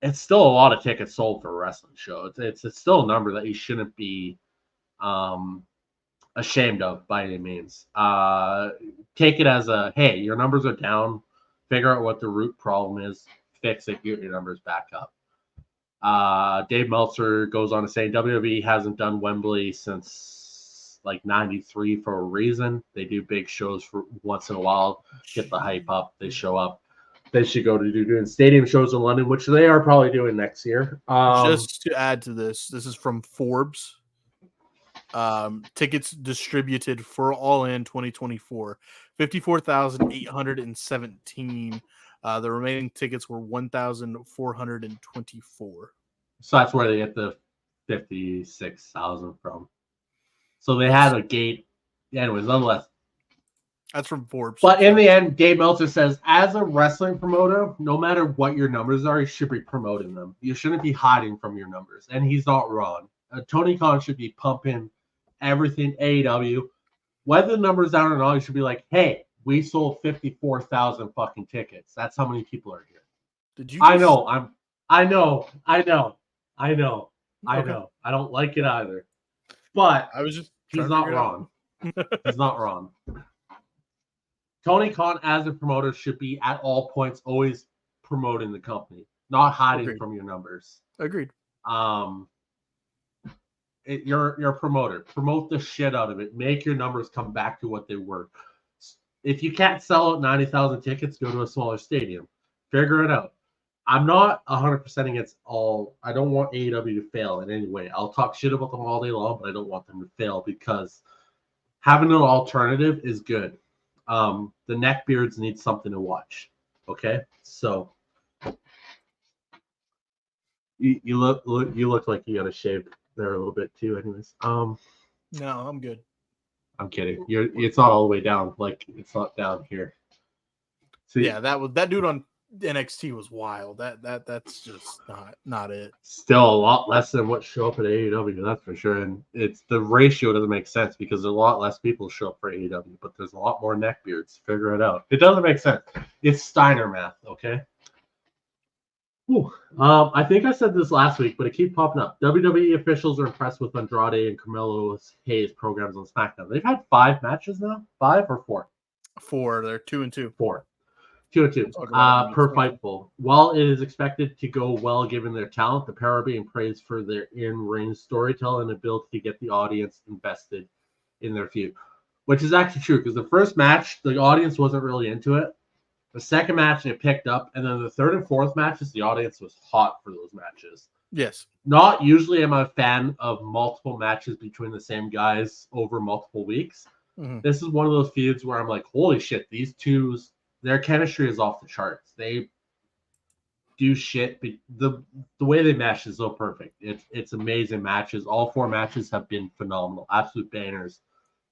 It's still a lot of tickets sold for a wrestling show. It's still a number that you shouldn't be ashamed of by any means. Take it as hey, your numbers are down. Figure out what the root problem is. Fix it. Get your numbers back up. Dave Meltzer goes on to say WWE hasn't done Wembley since like 93 for a reason. They do big shows for once in a while, get the hype up. They show up. They should go to doing stadium shows in London, which they are probably doing next year. Just to add to this is from Forbes. Tickets distributed for All In 2024, 54,817. The remaining tickets were 1,424. So that's where they get the 56,000 from. So they had a gate. Anyways, nonetheless. That's from Forbes. But in the end, Dave Meltzer says, as a wrestling promoter, no matter what your numbers are, you should be promoting them. You shouldn't be hiding from your numbers. And he's not wrong. Tony Khan should be pumping everything AEW. Whether the number's down or not, you should be like, hey, we sold 54,000 fucking tickets. That's how many people are here. Did you? I know. I know. I don't like it either. But I was just. He's not wrong. He's not wrong. Tony Khan, as a promoter, should be at all points always promoting the company, not hiding from your numbers. Agreed. You're a promoter. Promote the shit out of it. Make your numbers come back to what they were. If you can't sell out 90,000 tickets, go to a smaller stadium. Figure it out. I'm not 100% against all. I don't want AEW to fail in any way. I'll talk shit about them all day long, but I don't want them to fail because having an alternative is good. The neckbeards need something to watch. Okay, so you look like you got a shave there a little bit too. Anyways, no, I'm good. I'm kidding. It's not all the way down. Like it's not down here. So yeah, that dude on NXT was wild. That's just not it. Still a lot less than what show up at AEW, that's for sure. And it's the ratio doesn't make sense because there's a lot less people show up for AEW, but there's a lot more neckbeards. Figure it out. It doesn't make sense. It's Steiner math, okay? I think I said this last week, but it keeps popping up. WWE officials are impressed with Andrade and Carmelo Hayes programs on SmackDown. They've had 5 matches now? 5 or 4? 4. They're 2-2. 4. 2-2 per Fightful. While it is expected to go well given their talent, the pair are being praised for their in-ring storytelling and ability to get the audience invested in their feud, which is actually true because the first match, the audience wasn't really into it. The second match, it picked up, and then the third and fourth matches, the audience was hot for those matches. Yes. Not usually am I a fan of multiple matches between the same guys over multiple weeks. Mm-hmm. This is one of those feuds where I'm like, holy shit, these two's their chemistry is off the charts. They do shit. The way they mesh is so perfect. It's amazing matches. All 4 matches have been phenomenal. Absolute bangers.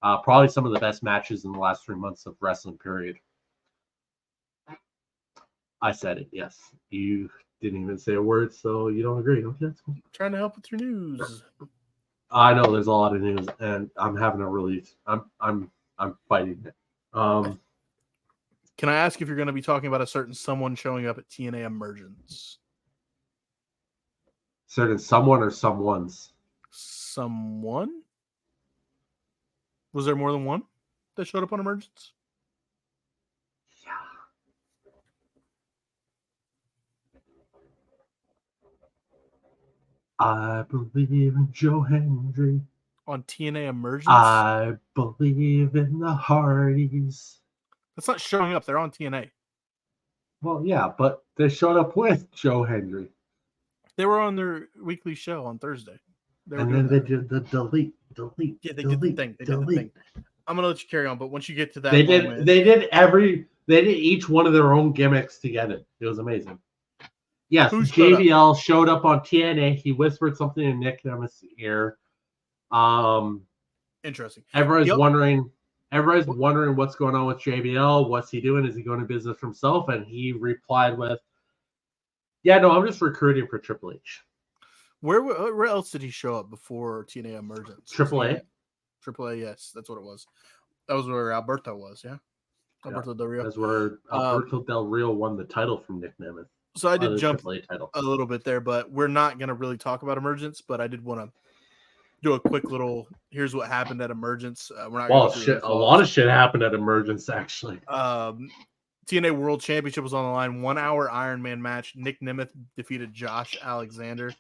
Probably some of the best matches in the last 3 months of wrestling, period. I said it, yes. You didn't even say a word, so you don't agree. Okay, that's cool. Trying to help with your news. I know there's a lot of news, and I'm having a release. I'm fighting it. Can I ask if you're going to be talking about a certain someone showing up at TNA Emergence? Certain someone or someones? Someone? Was there more than one that showed up on Emergence? Yeah. I believe in Joe Hendry. On TNA Emergence? I believe in the Hardys. That's not showing up. They're on TNA. Well, yeah, but they showed up with Joe Hendry. They were on their weekly show on Thursday. And then they did the delete. Yeah, they did the thing. They did the thing. I'm gonna let you carry on, but once you get to that, they did each one of their own gimmicks together. It was amazing. Yes, JBL showed up on TNA. He whispered something in Nick Nemeth's ear. Interesting. Everyone's wondering what's going on with JBL. What's he doing? Is he going to business for himself? And he replied with, "Yeah, no, I'm just recruiting for Triple H." Where else did he show up before TNA Emergence? AAA. AAA, yes, that's what it was. That was where Alberto was, yeah. Alberto Del Rio. That's where Alberto Del Rio won the title from Nick Nemeth. So I did jump a little bit there, but we're not going to really talk about Emergence. But I did want to do a quick little. Here's what happened at Emergence. We're not. A lot of shit happened at Emergence actually. TNA World Championship was on the line. 1 hour Iron Man match. Nick Nemeth defeated Josh Alexander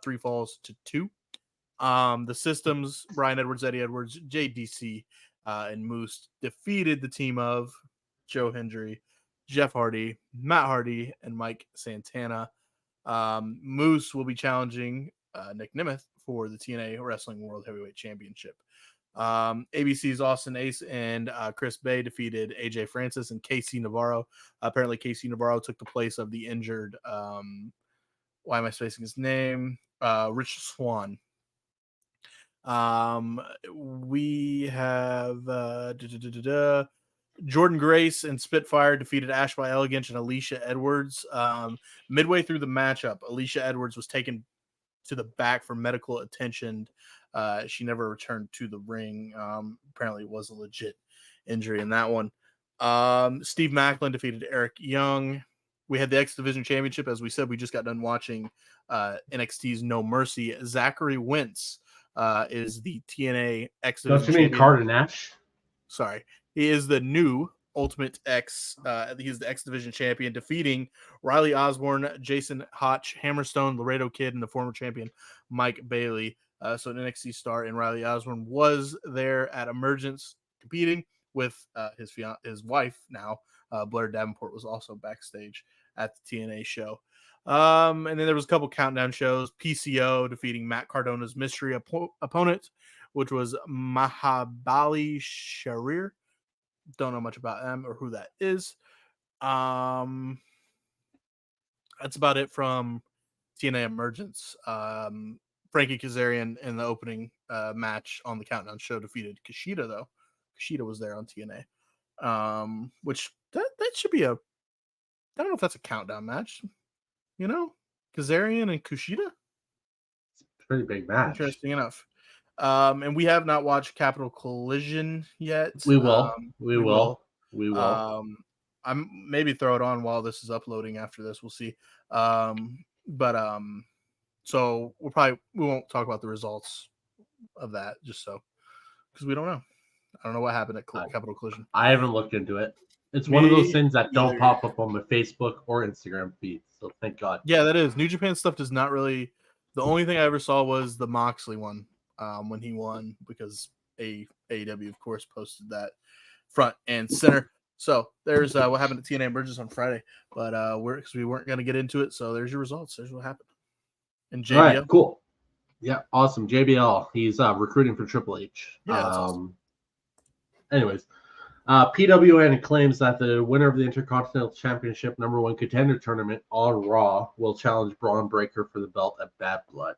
3 falls to 2. The Systems, Brian Edwards, Eddie Edwards, JDC, and Moose defeated the team of Joe Hendry, Jeff Hardy, Matt Hardy, and Mike Santana. Moose will be challenging Nick Nemeth for the TNA Wrestling World Heavyweight Championship. ABC's Austin Ace and Chris Bay defeated AJ Francis and KC Navarro. Apparently, KC Navarro took the place of the injured. Why am I spacing his name? Rich Swann. We have Jordan Grace and Spitfire defeated Ash by Elegance and Alicia Edwards. Midway through the matchup, Alicia Edwards was taken to the back for medical attention She never returned to the ring. Apparently, it was a legit injury in that one. Steve Macklin defeated Eric Young. We had the X Division Championship. As we said, we just got done watching NXT's No Mercy. Zachary Wentz is the TNA X Division Don't you mean champion. Carter Nash? Sorry. He is the new Ultimate X. He's the X Division champion, defeating Riley Osborne, Jason Hotch, Hammerstone, Laredo Kid, and the former champion Mike Bailey. So an NXT star and Riley Osborne was there at Emergence competing with his wife now. Blair Davenport was also backstage at the TNA show. And then there was a couple countdown shows. PCO defeating Matt Cardona's mystery opponent, which was Mahabali Sharir. Don't know much about them or who that is. That's about it from TNA Emergence. Frankie Kazarian in the opening match on the countdown show defeated Kushida, though. Kushida was there on TNA. Which that should be I don't know if that's a countdown match. Kazarian and Kushida? It's a pretty big match. Interesting enough. And we have not watched Capital Collision yet. We will. We will. I'm maybe throw it on while this is uploading after this. We'll see. So we won't talk about the results of that just so because we don't know. I don't know what happened at Capital Collision. I haven't looked into it. It's one of those things that don't pop up on my Facebook or Instagram feed. So thank God. Yeah, that is. New Japan stuff does not really. The only thing I ever saw was the Moxley one when he won because AEW, of course, posted that front and center. So there's what happened at TNA Emergence on Friday, but we weren't going to get into it. So there's your results. There's what happened. And JBL, all right, cool. Yeah, awesome. JBL, he's recruiting for Triple H. Yeah, that's awesome. Anyways, PWN claims that the winner of the Intercontinental Championship #1 contender tournament on Raw will challenge Braun Breaker for the belt at Bad Blood.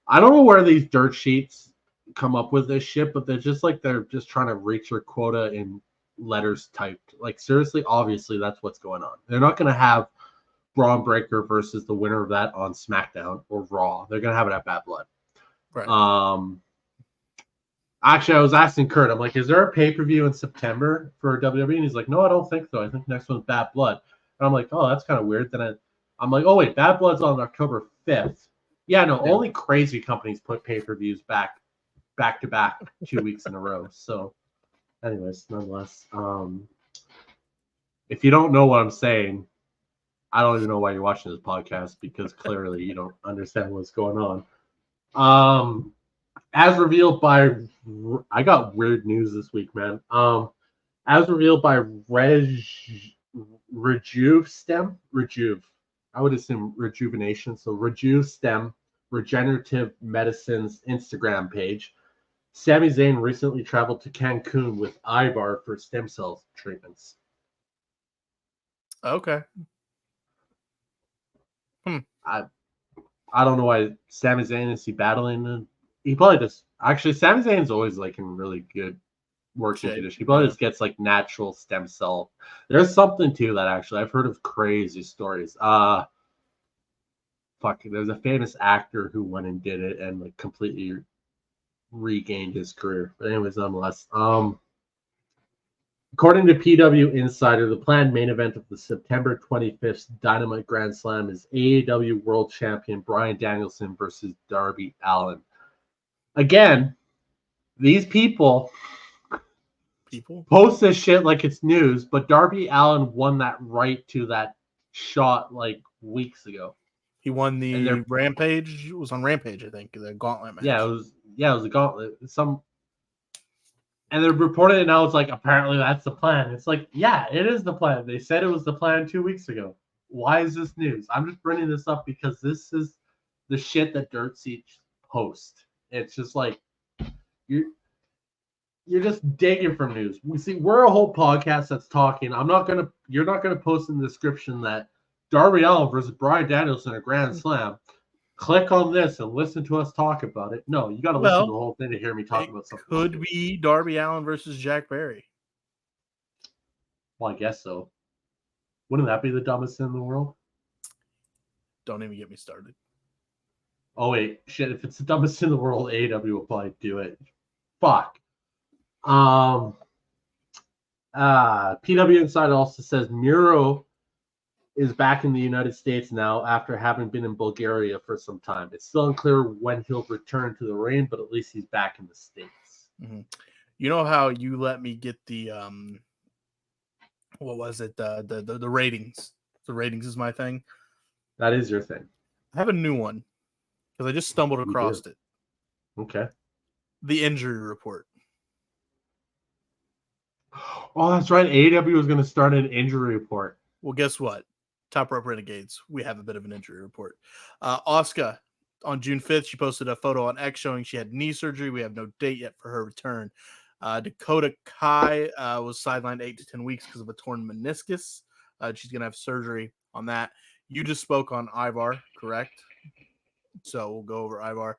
I don't know where these dirt sheets come up with this shit, but they're just trying to reach their quota in letters typed. Like, seriously, obviously, that's what's going on. They're not going to have Braun Breaker versus the winner of that on SmackDown or Raw. They're going to have it at Bad Blood. Right. Actually, I was asking Kurt, I'm like, is there a pay-per-view in September for WWE? And he's like, no, I don't think so. I think next one's Bad Blood. And I'm like, oh, that's kind of weird. Then I'm like, oh, wait, Bad Blood's on October 5th. Yeah, no, only crazy companies put pay-per-views back to back 2 weeks in a row. So, anyways, nonetheless, if you don't know what I'm saying, I don't even know why you're watching this podcast because clearly you don't understand what's going on. As revealed by, I got weird news this week, man. As revealed by Rejuve, I would assume Rejuvenation. So Rejuve Stem, Regenerative Medicine's Instagram page. Sami Zayn recently traveled to Cancun with Ivar for stem cell treatments. Okay. I don't know why Sami Zayn is he battling. He probably just actually Sami Zayn's always like in really good working condition. He probably just gets like natural stem cell. There's something to that actually. I've heard of crazy stories. There's a famous actor who went and did it and like completely regained his career. But anyways, nonetheless, according to PW Insider, the planned main event of the September 25th Dynamite Grand Slam is AEW World Champion Bryan Danielson versus Darby Allin. Again, these people post this shit like it's news, but Darby Allin won that right to that shot like weeks ago. He won the Rampage. It was on Rampage, I think, the Gauntlet match. Yeah, it was a Gauntlet. And they're reporting it now. It's like apparently that's the plan. It's like, yeah, it is the plan. They said it was the plan 2 weeks ago. Why is this news? I'm just bringing this up because this is the shit that Dirt Sheets post. It's just like you're just digging from news. We're a whole podcast that's talking. You're not gonna post in the description that Darby Allin versus Bryan Danielson at Grand Slam. Click on this and listen to us talk about it. No, you got to listen to the whole thing to hear me talk about something. Could be Darby Allin versus Jack Barry. Well, I guess so. Wouldn't that be the dumbest thing in the world? Don't even get me started. Oh wait, shit! If it's the dumbest in the world, AEW will probably do it. Fuck. PW Inside also says Miro is back in the United States now after having been in Bulgaria for some time. It's still unclear when he'll return to the ring, but at least he's back in the States. Mm-hmm. You know how you let me get the what was it? The ratings. The ratings is my thing. That is your thing. I have a new one because I just stumbled across it. Okay. The injury report. Oh, that's right. AEW was going to start an injury report. Well, guess what? Top Rope Renegades, we have a bit of an injury report. Asuka, on June 5th, she posted a photo on X showing she had knee surgery. We have no date yet for her return. Dakota Kai was sidelined 8 to 10 weeks because of a torn meniscus. She's going to have surgery on that. You just spoke on Ivar, correct? So we'll go over Ivar.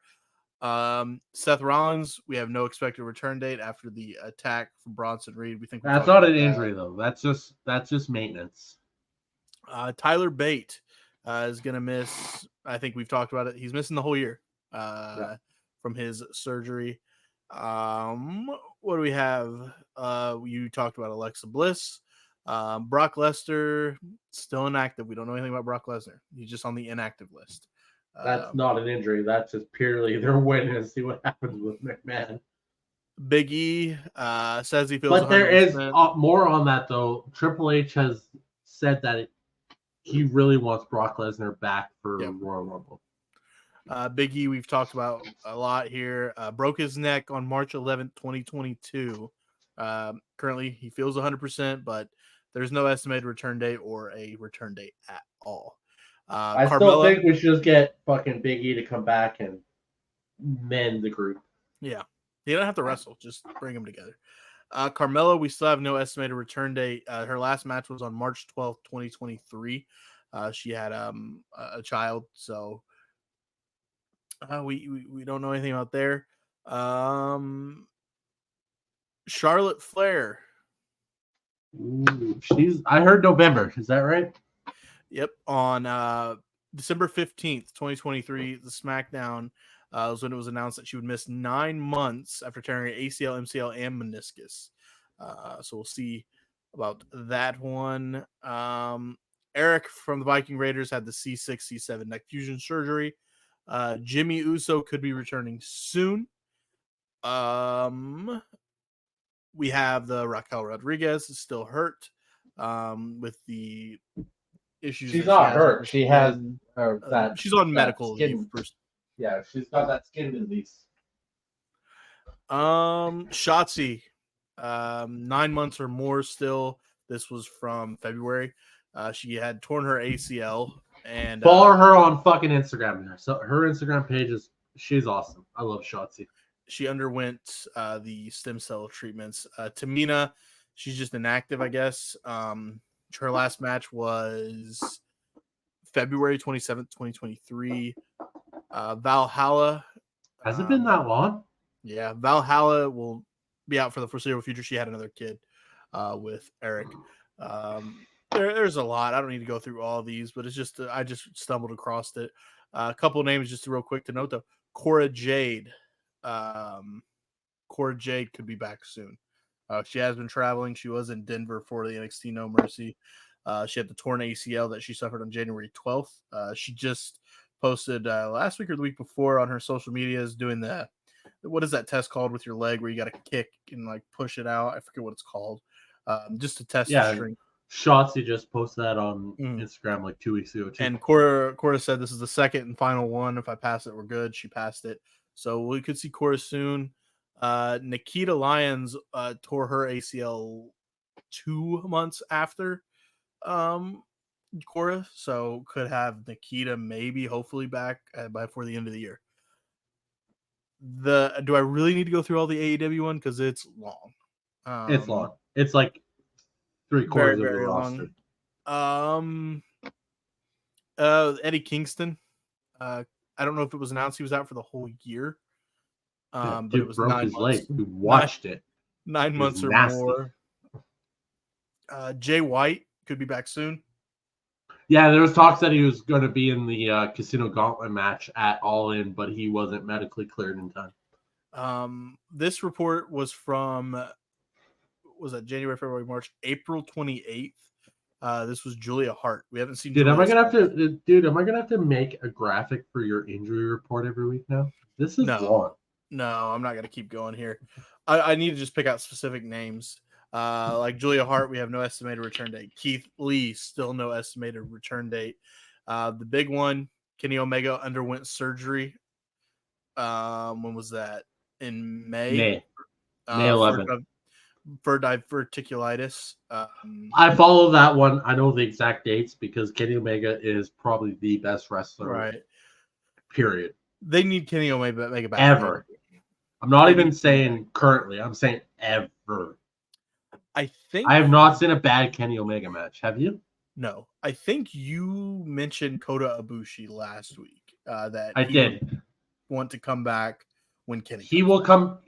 Seth Rollins, we have no expected return date after the attack from Bronson Reed. We think that's not an injury though. That's just maintenance. Tyler Bate is going to miss. I think we've talked about it. He's missing the whole year from his surgery. What do we have? You talked about Alexa Bliss. Brock Lesnar, still inactive. We don't know anything about Brock Lesnar. He's just on the inactive list. That's not an injury. That's just purely they're waiting to see what happens with McMahon. Big E says he feels. But there is more on that though. Triple H has said that he really wants Brock Lesnar back for Royal Rumble. Big E, we've talked about a lot here. Broke his neck on March 11th, 2022. Currently, he feels 100%, but there's no estimated return date or a return date at all. I still think we should just get fucking Big E to come back and mend the group. Yeah. He don't have to wrestle. Just bring them together. Carmella, we still have no estimated return date. Her last match was on March 12th, 2023. She had a child, so we don't know anything about there. Charlotte Flair. Ooh, I heard November. Is that right? Yep. On December 15th, 2023, the SmackDown was when it was announced that she would miss 9 months after tearing her ACL, MCL, and meniscus. So we'll see about that one. Eric from the Viking Raiders had the C6, C7 neck fusion surgery. Jimmy Uso could be returning soon. We have the Raquel Rodriguez is still hurt with the issues. She's not hurt. She has that. She's on medical leave. Yeah, she's got that skin disease. Shotzi, 9 months or more still. This was from February. She had torn her ACL and follow her on fucking Instagram. So her Instagram page she's awesome. I love Shotzi. She underwent the stem cell treatments. Tamina, she's just inactive, I guess. Her last match was February 27th, 2023. Valhalla. Has it been that long? Yeah, Valhalla will be out for the foreseeable future. She had another kid with Eric. There's a lot. I don't need to go through all these, but it's just I just stumbled across it. A couple names just real quick to note though. Cora Jade. Cora Jade could be back soon. She has been traveling. She was in Denver for the NXT No Mercy. She had the torn ACL that she suffered on January 12th. She just posted last week or the week before on her social medias doing what is that test called with your leg where you got to kick and like push it out? I forget what it's called. Just to test the strength. Shotzi just posted that on Instagram like 2 weeks ago too. And Cora said this is the second and final one. If I pass it, we're good. She passed it. So we could see Cora soon. Nikita Lyons tore her ACL 2 months after Cora, so could have Nikita maybe hopefully back before the end of the year. Do I really need to go through all the AEW one because it's long? It's long. It's like 3/4 of the roster. Eddie Kingston. I don't know if it was announced he was out for the whole year. But it was broke 9 his months. leg. We watched it. 9 months or more. Jay White could be back soon. Yeah, there was talks that he was going to be in the Casino Gauntlet match at All In, but he wasn't medically cleared in time. This report was from was that January, February, March, April 28th. This was Julia Hart. We haven't seen Dude, Julia. am I gonna have to make a graphic for your injury report every week now? This is long. No, I'm not gonna keep going here. I need to just pick out specific names. Like Julia Hart, we have no estimated return date. Keith Lee, still no estimated return date. The big one, Kenny Omega underwent surgery. When was that? In May. May 11th. For diverticulitis. I follow that one. I know the exact dates because Kenny Omega is probably the best wrestler. Right. Period. They need Kenny Omega back. Ever. I'm not even saying currently. I'm saying ever. I have not seen a bad Kenny Omega match. Have you? No. I think you mentioned Kota Ibushi last week. That I did want to come back when Kenny. He will come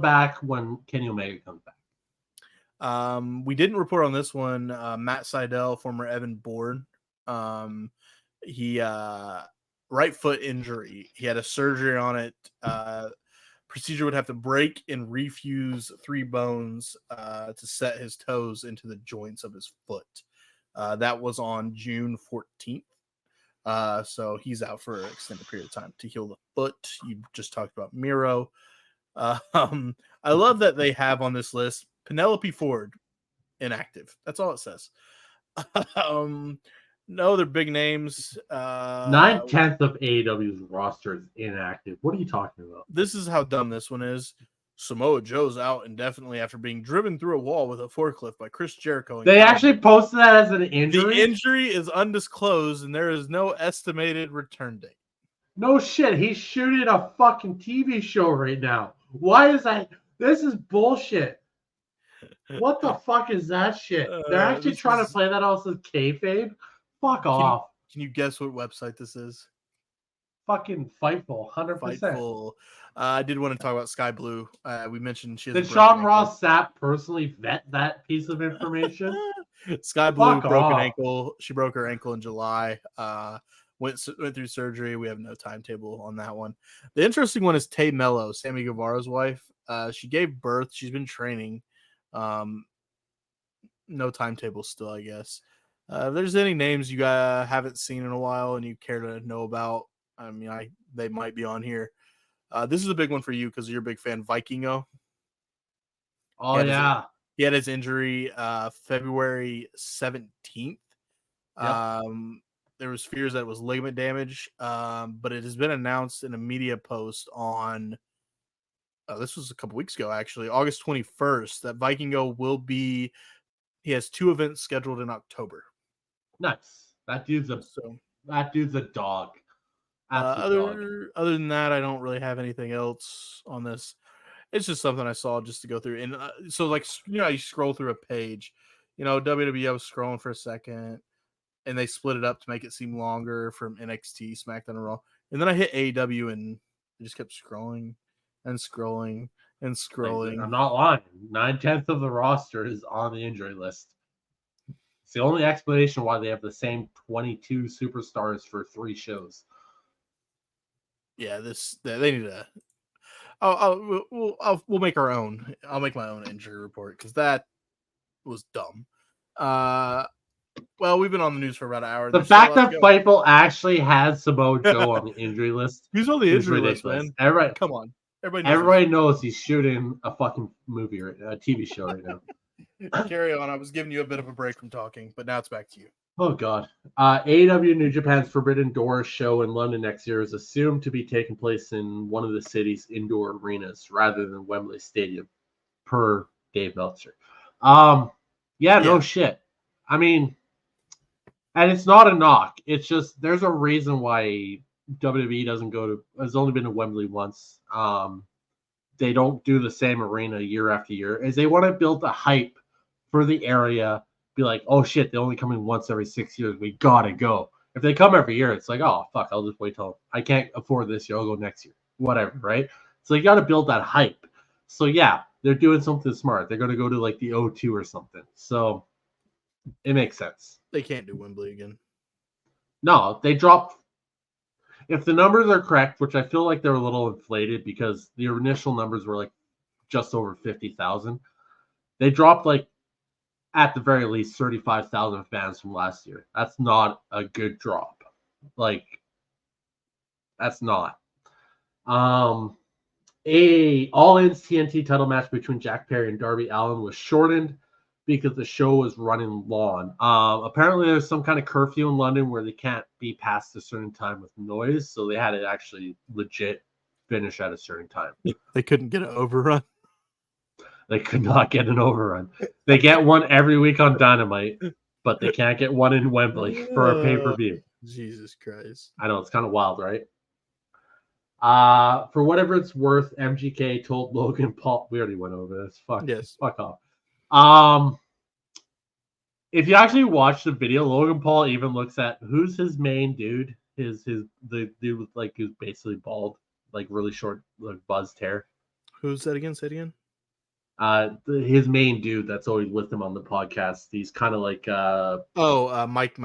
back when Kenny Omega comes back. We didn't report on this one. Matt Sydal, former Evan Bourne. He right foot injury. He had a surgery on it. Procedure would have to break and refuse 3 bones to set his toes into the joints of his foot. That was on June 14th. So he's out for an extended period of time to heal the foot. You just talked about Miro. I love that they have on this list Penelope Ford inactive. That's all it says. No other big names. 9/10 of AEW's roster is inactive. What are you talking about? This is how dumb this one is. Samoa Joe's out indefinitely after being driven through a wall with a forklift by Chris Jericho. They actually posted that as an injury? The injury is undisclosed and there is no estimated return date. No shit. He's shooting a fucking TV show right now. Why is that? This is bullshit. What the fuck is that shit? They're actually trying to play that off as kayfabe? Fuck off. Can you guess what website this is? Fucking Fightful, 100%. Fightful. I did want to talk about Sky Blue. We mentioned she has. Did Sean Ross Sapp personally vet that piece of information? Sky Blue broke an ankle. She broke her ankle in July. Went through surgery. We have no timetable on that one. The interesting one is Tay Mello, Sammy Guevara's wife. She gave birth. She's been training. No timetable still, I guess. If there's any names you haven't seen in a while and you care to know about, I mean, they might be on here. This is a big one for you because you're a big fan. Vikingo. Oh, yeah. He had his injury February 17th. Yep. There was fears that it was ligament damage, but it has been announced in a media post on this was a couple weeks ago, actually, August 21st, that Vikingo will be. He has 2 events scheduled in October. Nice. That dude's a dog. Other than that, I don't really have anything else on this. It's just something I saw just to go through. And so, like, you scroll through a page. WWE, I was scrolling for a second, and they split it up to make it seem longer from NXT, SmackDown, and Raw. And then I hit AEW, and I just kept scrolling and scrolling and scrolling. I'm not lying. 9/10 of the roster is on the injury list. It's the only explanation why they have the same 22 superstars for 3 shows. Yeah, they need to. We'll make our own. I'll make my own injury report because that was dumb. Well, we've been on the news for about an hour. The fact that Fightful actually has Samoa Joe on the injury list. He's on the injury list, man. Everybody, come on. Everybody knows he's shooting a fucking movie or a TV show right now. Carry on. I was giving you a bit of a break from talking, but now it's back to you. Oh, God. AEW New Japan's Forbidden Door show in London next year is assumed to be taking place in one of the city's indoor arenas rather than Wembley Stadium, per Dave Meltzer. No shit. I mean, and it's not a knock. It's just there's a reason why WWE has only been to Wembley once. They don't do the same arena year after year, is they want to build the hype for the area. Be like, oh shit, they're only coming once every 6 years. We gotta go. If they come every year, it's like, oh fuck, I'll just wait till I can't afford this year. I'll go next year. Whatever, right? So you got to build that hype. So yeah, they're doing something smart. They're gonna go to like the O2 or something. So it makes sense. They can't do Wembley again. No, they dropped. If the numbers are correct, which I feel like they're a little inflated because the initial numbers were like just over 50,000, they dropped like at the very least 35,000 fans from last year. That's not a good drop. Like, that's not. A All-In TNT title match between Jack Perry and Darby Allin was shortened because the show was running long. Apparently, there's some kind of curfew in London where they can't be past a certain time with noise, so they had to actually legit finish at a certain time. They couldn't get an overrun. They could not get an overrun. They get one every week on Dynamite, but they can't get one in Wembley for a pay-per-view. Jesus Christ. I know, it's kind of wild, right? For whatever it's worth, MGK told Logan Paul. We already went over this. Fuck off. If you actually watch the video, Logan Paul even looks at who's his main dude. The dude with like who's basically bald, like really short, like buzzed hair. Who's that again? Say it again. His main dude that's always with him on the podcast. He's kind of like Mike,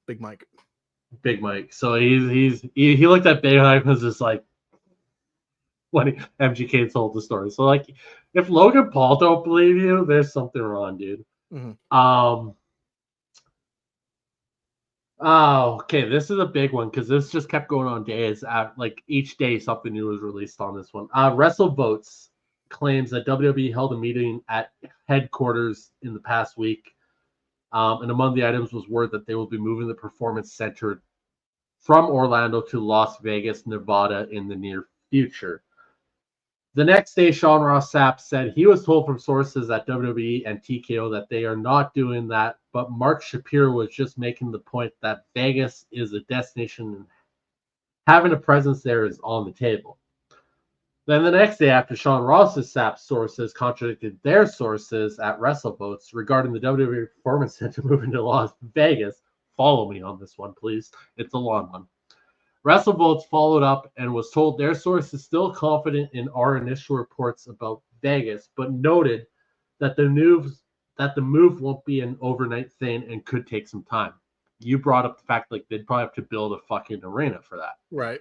Big Mike. Big Mike. So he looked at Big Mike and was just like when MGK told the story. So like if Logan Paul don't believe you, there's something wrong, dude. Mm-hmm. Oh, okay. This is a big one because this just kept going on days. Like each day, something new was released on this one. WrestleVotes claims that WWE held a meeting at headquarters in the past week. And among the items was word that they will be moving the Performance Center from Orlando to Las Vegas, Nevada in the near future. The next day, Sean Ross Sapp said he was told from sources at WWE and TKO that they are not doing that, but Mark Shapiro was just making the point that Vegas is a destination and having a presence there is on the table. Then the next day, after Sean Ross's Sapp sources contradicted their sources at WrestleVotes regarding the WWE Performance Center moving to Las Vegas, follow me on this one, please. It's a long one. WrestleVotes followed up and was told their source is still confident in our initial reports about Vegas, but noted that the move won't be an overnight thing and could take some time. You brought up the fact like they'd probably have to build a fucking arena for that. Right.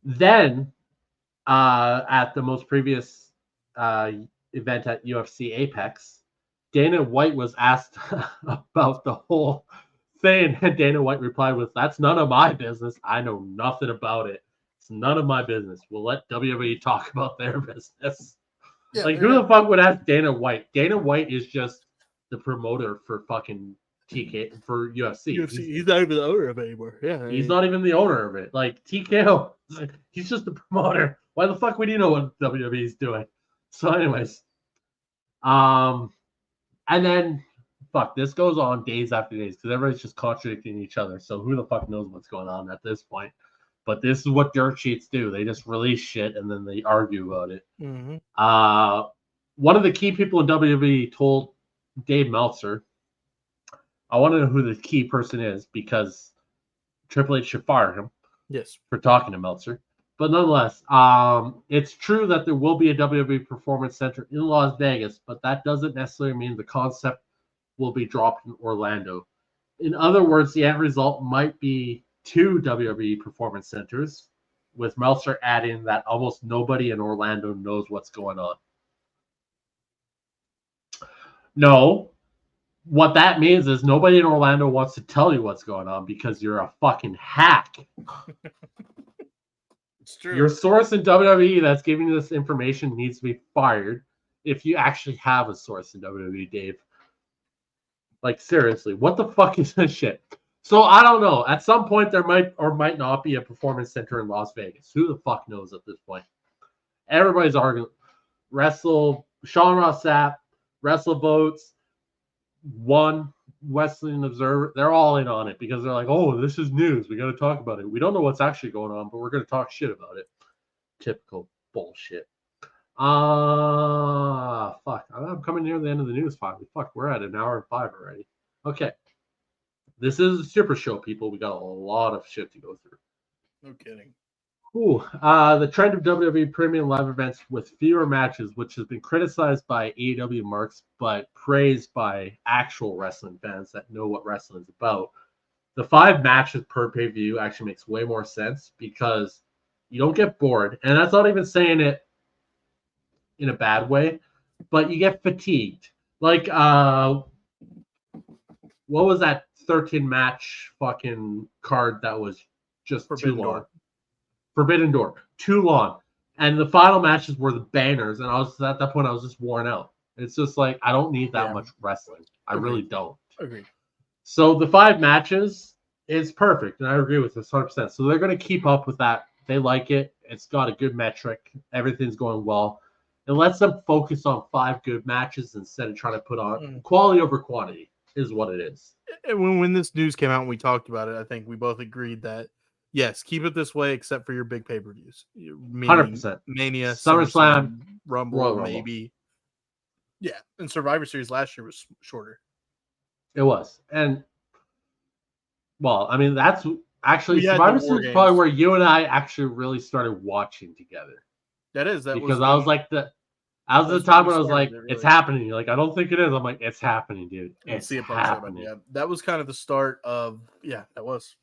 Then at the most previous event at UFC Apex, Dana White was asked about the whole thing, and Dana White replied with, "That's none of my business. I know nothing about it. It's none of my business. We'll let WWE talk about their business." Yeah, like, who the fuck would ask Dana White? Dana White is just the promoter for fucking TK for UFC. He's not even the owner of it anymore. Yeah, he's not even the owner of it. Like TKO, he's just the promoter. Why the fuck would you know what WWE is doing? So, anyways, and then. Fuck, this goes on days after days because everybody's just contradicting each other. So who the fuck knows what's going on at this point? But this is what dirt sheets do. They just release shit and then they argue about it. Mm-hmm. One of the key people in WWE told Dave Meltzer, I want to know who the key person is because Triple H should fire him. Yes. For talking to Meltzer. But nonetheless, it's true that there will be a WWE Performance Center in Las Vegas, but that doesn't necessarily mean the concept will be dropped in Orlando. In other words, the end result might be 2 WWE Performance Centers, with Meltzer adding that almost nobody in Orlando knows what's going on. No, what that means is nobody in Orlando wants to tell you what's going on because you're a fucking hack. It's true. Your source in WWE that's giving you this information needs to be fired if you actually have a source in WWE, Dave. Like, seriously, what the fuck is this shit? So, I don't know. At some point, there might or might not be a performance center in Las Vegas. Who the fuck knows at this point? Everybody's arguing. Sean Ross Sapp, WrestleVotes, One, Wrestling Observer. They're all in on it because they're like, oh, this is news. We got to talk about it. We don't know what's actually going on, but we're going to talk shit about it. Typical bullshit. Fuck. I'm coming near the end of the news finally. Fuck, we're at 1 hour and 5 already. Okay. This is a super show, people. We got a lot of shit to go through. No kidding. The trend of WWE premium live events with fewer matches, which has been criticized by AEW marks, but praised by actual wrestling fans that know what wrestling is about. The 5 matches per pay-per-view actually makes way more sense because you don't get bored. And that's not even saying it in a bad way, but you get fatigued. Like, what was that 13 match fucking card that was just too Forbidden long? Door. Forbidden Door, too long. And the final matches were the bangers, and I was at that point I was just worn out. It's just like I don't need that much wrestling. I really don't. Agreed. So the 5 matches is perfect, and I agree with this 100%. So they're going to keep up with that. They like it. It's got a good metric. Everything's going well. It lets them focus on 5 good matches instead of trying to put on quality over quantity is what it is. And when this news came out and we talked about it, I think we both agreed that yes, keep it this way except for your big pay-per-views. 100%. Mania, SummerSlam, Rumble, Royal Rumble. maybe. Yeah, and Survivor Series last year was shorter. It was. And well, I mean, that's actually Survivor Series is probably where you and I actually really started watching together. That is because I was like the time when I was like, it's happening. You're like, I don't think it is. I'm like, it's happening, dude. It's happening. Yeah, that was kind of the start of that was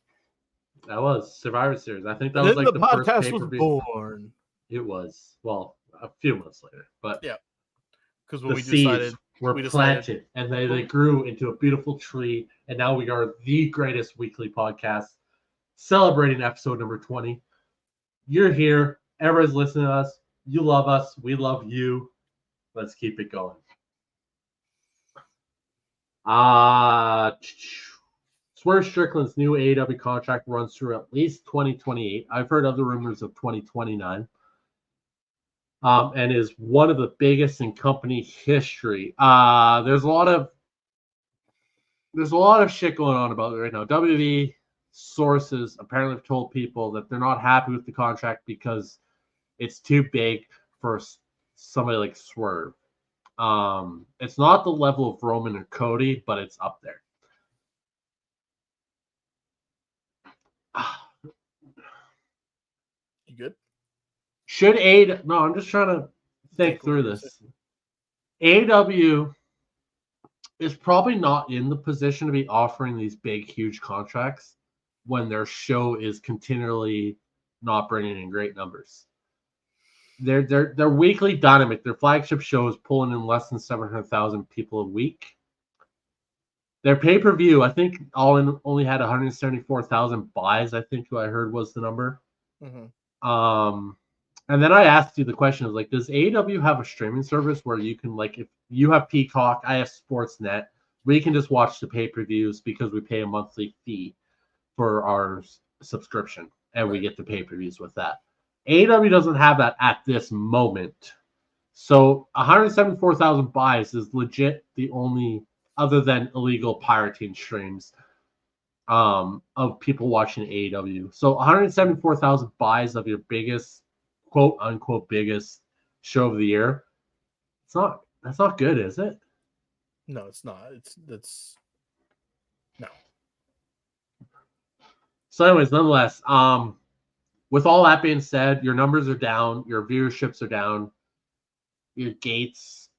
Survivor Series. I think that was like the first podcast was born. It was a few months later, but yeah, because when we decided were planted and they grew into a beautiful tree, and now we are the greatest weekly podcast, celebrating episode number 20. You're here. Everyone's listening to us. You love us. We love you. Let's keep it going. Swerve Strickland's new AEW contract runs through at least 2028. I've heard other rumors of 2029. And is one of the biggest in company history. There's a lot of shit going on about it right now. WWE sources apparently have told people that they're not happy with the contract because it's too big for somebody like Swerve. It's not the level of Roman or Cody, but it's up there. You good? No, I'm just trying to think through this. AEW is probably not in the position to be offering these big, huge contracts when their show is continually not bringing in great numbers. Their weekly dynamic, their flagship show is pulling in less than 700,000 people a week. Their pay-per-view, I think, all in only had 174,000 buys. I think who I heard was the number. Mm-hmm. And then I asked you the question of like, does AEW have a streaming service where you can like, if you have Peacock, I have Sportsnet, we can just watch the pay-per-views because we pay a monthly fee for our subscription and we get the pay-per-views with that. AEW doesn't have that at this moment. So 174,000 buys is legit the only, other than illegal pirating streams, of people watching AEW. So 174,000 buys of your biggest, quote unquote, biggest show of the year. That's not good, is it? No, it's not. No. So anyways, nonetheless, with all that being said, your numbers are down, your viewerships are down, your gates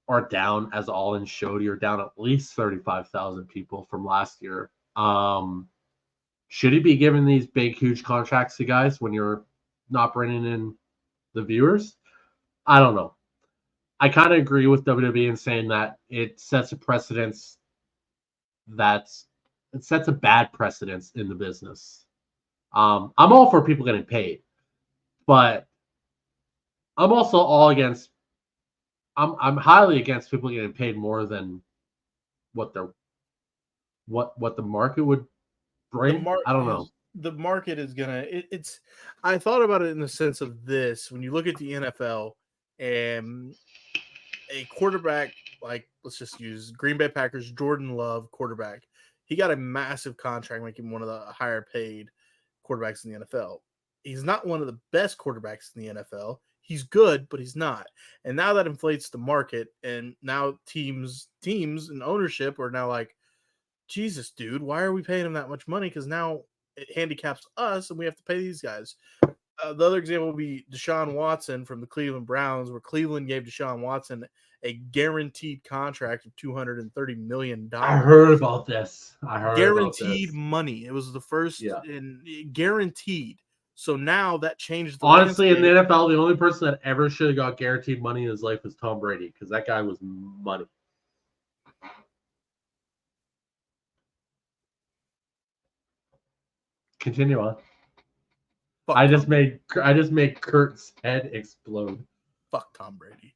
are down, as All In showed. You're down at least 35,000 people from last year. Should he be giving these big, huge contracts to guys when you're not bringing in the viewers? I don't know. I kind of agree with WWE in saying that it sets a precedence it sets a bad precedence in the business. I'm all for people getting paid, but I'm also all against. I'm highly against people getting paid more than what the market would bring. I don't know. The market is gonna. It's. I thought about it in the sense of this: when you look at the NFL and a quarterback, like let's just use Green Bay Packers, Jordan Love, quarterback. He got a massive contract, making him one of the higher paid quarterbacks in the NFL. He's not one of the best quarterbacks in the NFL. He's good, but he's not. And now that inflates the market, and now teams and ownership are now like, Jesus, dude, why are we paying him that much money? Because now it handicaps us, and we have to pay these guys. The other example would be Deshaun Watson from the Cleveland Browns, where Cleveland gave Deshaun Watson a guaranteed contract of $230 million. I heard about this. Guaranteed money. It was the first Yeah. in guaranteed. So now that changed the Honestly, landscape. in the NFL, the only person that ever should have got guaranteed money in his life was Tom Brady, because that guy was money. Continue on. Fuck I Tom just made Kurt's head explode. Fuck Tom Brady.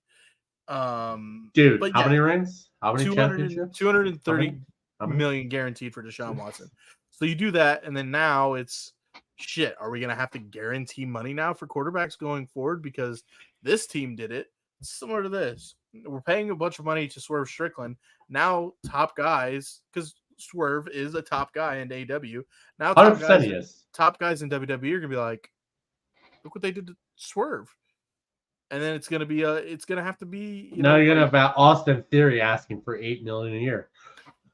Dude, but how yeah, many rings? How many championships? 230 How many? million guaranteed for Deshaun Watson. So you do that, and then now it's shit. Are we gonna have to guarantee money now for quarterbacks going forward? Because this team did it. It's similar to this. We're paying a bunch of money to Swerve Strickland. Now top guys, because Swerve is a top guy in AEW. Now top 100% he is. Top guys in WWE are gonna be like, look what they did to Swerve. And then it's gonna have to be you're gonna have Austin Theory asking for $8 million a year.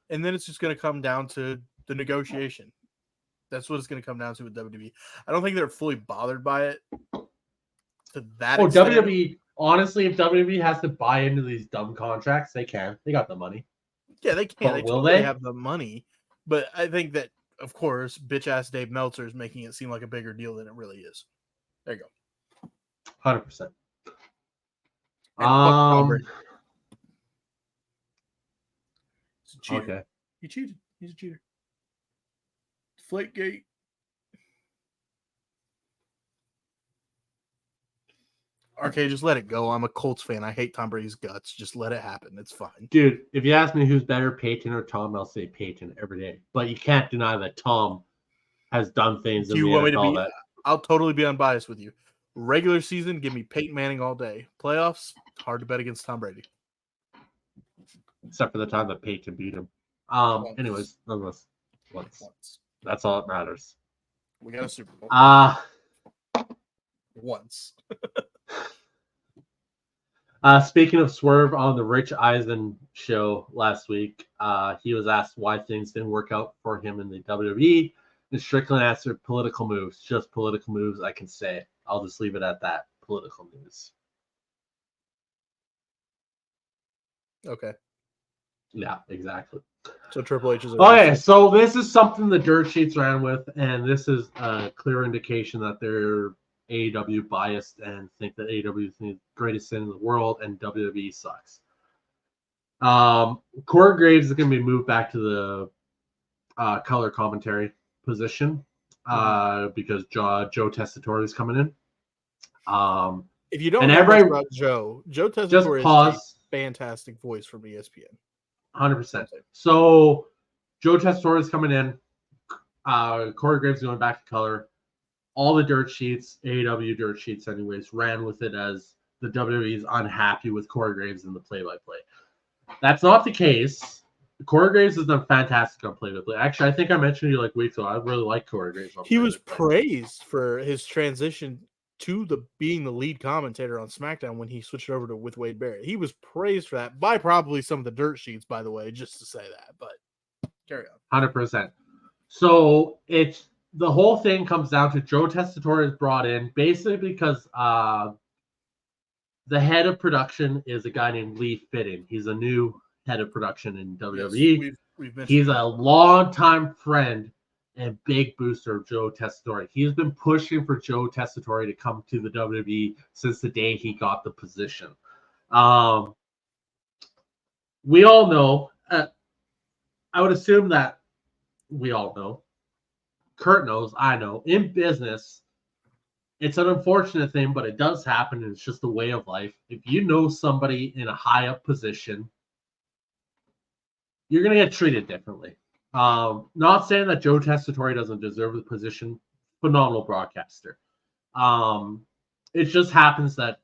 And then it's just gonna come down to the negotiation. That's what it's gonna come down to with WWE. I don't think they're fully bothered by it to that extent. WWE, honestly, if WWE has to buy into these dumb contracts, they can. They got the money. Yeah, they can. But will they have the money? But I think that, of course, bitch ass Dave Meltzer is making it seem like a bigger deal than it really is. There you go. 100%. He's a cheater. Okay. He cheated. He's a cheater. Deflategate. RK, just let it go. I'm a Colts fan. I hate Tom Brady's guts. Just let it happen. It's fine. Dude, if you ask me who's better, Peyton or Tom, I'll say Peyton every day. But you can't deny that Tom has done things in the NFL. I'll totally be unbiased with you. Regular season, give me Peyton Manning all day. Playoffs, hard to bet against Tom Brady. Except for the time that Peyton beat him. Anyways, nonetheless, once. That's all that matters. We got a Super Bowl. Once. Speaking of Swerve, on the Rich Eisen show last week, he was asked why things didn't work out for him in the WWE. And Strickland answered, political moves. Just political moves, I can say. I'll just leave it at that. Political news. Okay. Yeah, exactly. So Triple H is okay. So this is something the dirt sheets ran with, and this is a clear indication that they're AEW biased and think that AEW is the greatest thing in the world, and WWE sucks. Corey Graves is going to be moved back to the color commentary position because Joe Tessitore is coming in. If you don't know about Joe Tessitore is a fantastic voice from ESPN. 100%. So Joe Tessitore is coming in. Corey Graves going back to color. All the dirt sheets, AEW dirt sheets anyways, ran with it as the WWE is unhappy with Corey Graves in the play-by-play. That's not the case. Corey Graves has done fantastic on play-by-play. Actually, I think I mentioned you like weeks ago. I really like Corey Graves. He was praised for his transition to being the lead commentator on SmackDown when he switched over to with Wade Barrett. He was praised for that by probably some of the dirt sheets, by the way, just to say that. But carry on. 100%. So it's the whole thing comes down to Joe Tessitore is brought in basically because the head of production is a guy named Lee Fitting. He's a new head of production in WWE. Yes, he's a longtime friend and big booster of Joe Tessitore. He's been pushing for Joe Tessitore to come to the WWE since the day he got the position. We all know, I would assume that we all know, Kurt knows, I know, in business, it's an unfortunate thing, but it does happen, and it's just a way of life. If you know somebody in a high up position, you're going to get treated differently. Not saying that Joe Tessitore doesn't deserve the position. Phenomenal broadcaster. It just happens that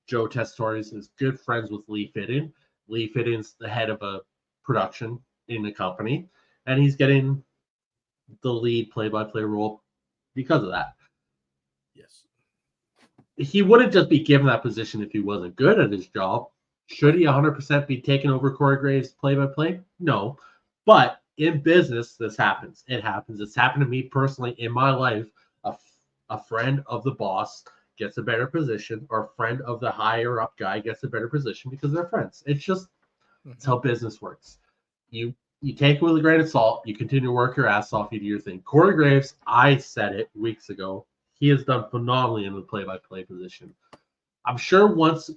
Joe Tessitore is good friends with Lee Fitting. Lee Fitting's the head of a production in the company, and he's getting the lead play-by-play role because of that. Yes. He wouldn't just be given that position if he wasn't good at his job. Should he 100% be taking over Corey Graves' play-by-play? No. But in business, this happens. It happens. It's happened to me personally in my life a friend of the boss gets a better position, or a friend of the higher up guy gets a better position because they're friends. It's how business works. You take it with a grain of salt. You continue to work your ass off. You do your thing. Corey Graves, I said it weeks ago. He has done phenomenally in the play-by-play position. I'm sure once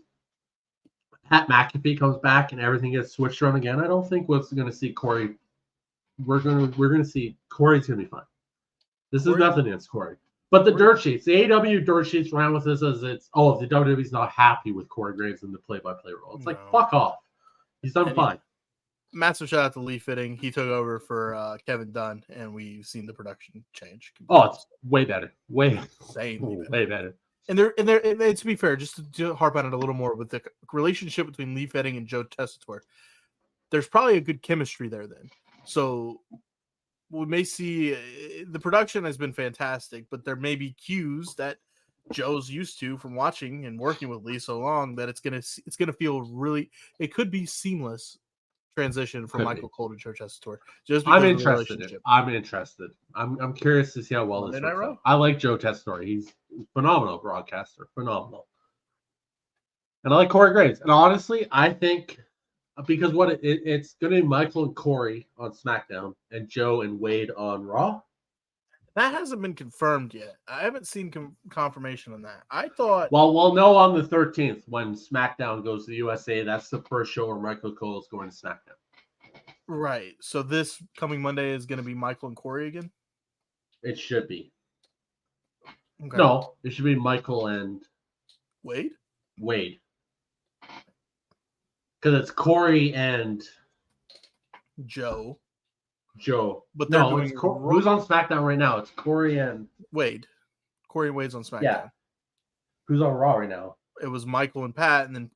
Pat McAfee comes back and everything gets switched around again, I don't think we're going to see Corey. We're going to see Corey's going to be fine. This is nothing against Corey. But the dirt sheets, the AEW dirt sheets ran with this as the WWE's not happy with Corey Graves in the play-by-play role. It's like, fuck off. He's done fine. Massive shout out to Lee Fitting. He took over for Kevin Dunn, and we've seen the production change. Oh, it's way better. Way better. And to be fair, just to harp on it a little more, with the relationship between Lee Fitting and Joe Tessitore, there's probably a good chemistry there then. So we may see the production has been fantastic, but there may be cues that Joe's used to from watching and working with Lee so long that it's gonna feel really. It could be seamless transition from Michael Cole to Joe Tessitore. Just because I'm interested. I'm curious to see how well this works out. I like Joe Tessitore. He's a phenomenal broadcaster. Phenomenal. And I like Corey Graves. And honestly, I think because it's going to be Michael and Corey on SmackDown and Joe and Wade on Raw. That hasn't been confirmed yet. I haven't seen confirmation on that. I thought. Well, we'll know on the 13th when SmackDown goes to the USA. That's the first show where Michael Cole is going to SmackDown. Right. So this coming Monday is going to be Michael and Corey again? It should be. Okay. No, it should be Michael and Wade. Because it's Corey and Joe. But no, it's who's on SmackDown right now? It's Corey and Wade. Corey and Wade's on SmackDown. Yeah. Who's on Raw right now? It was Michael and Pat, and then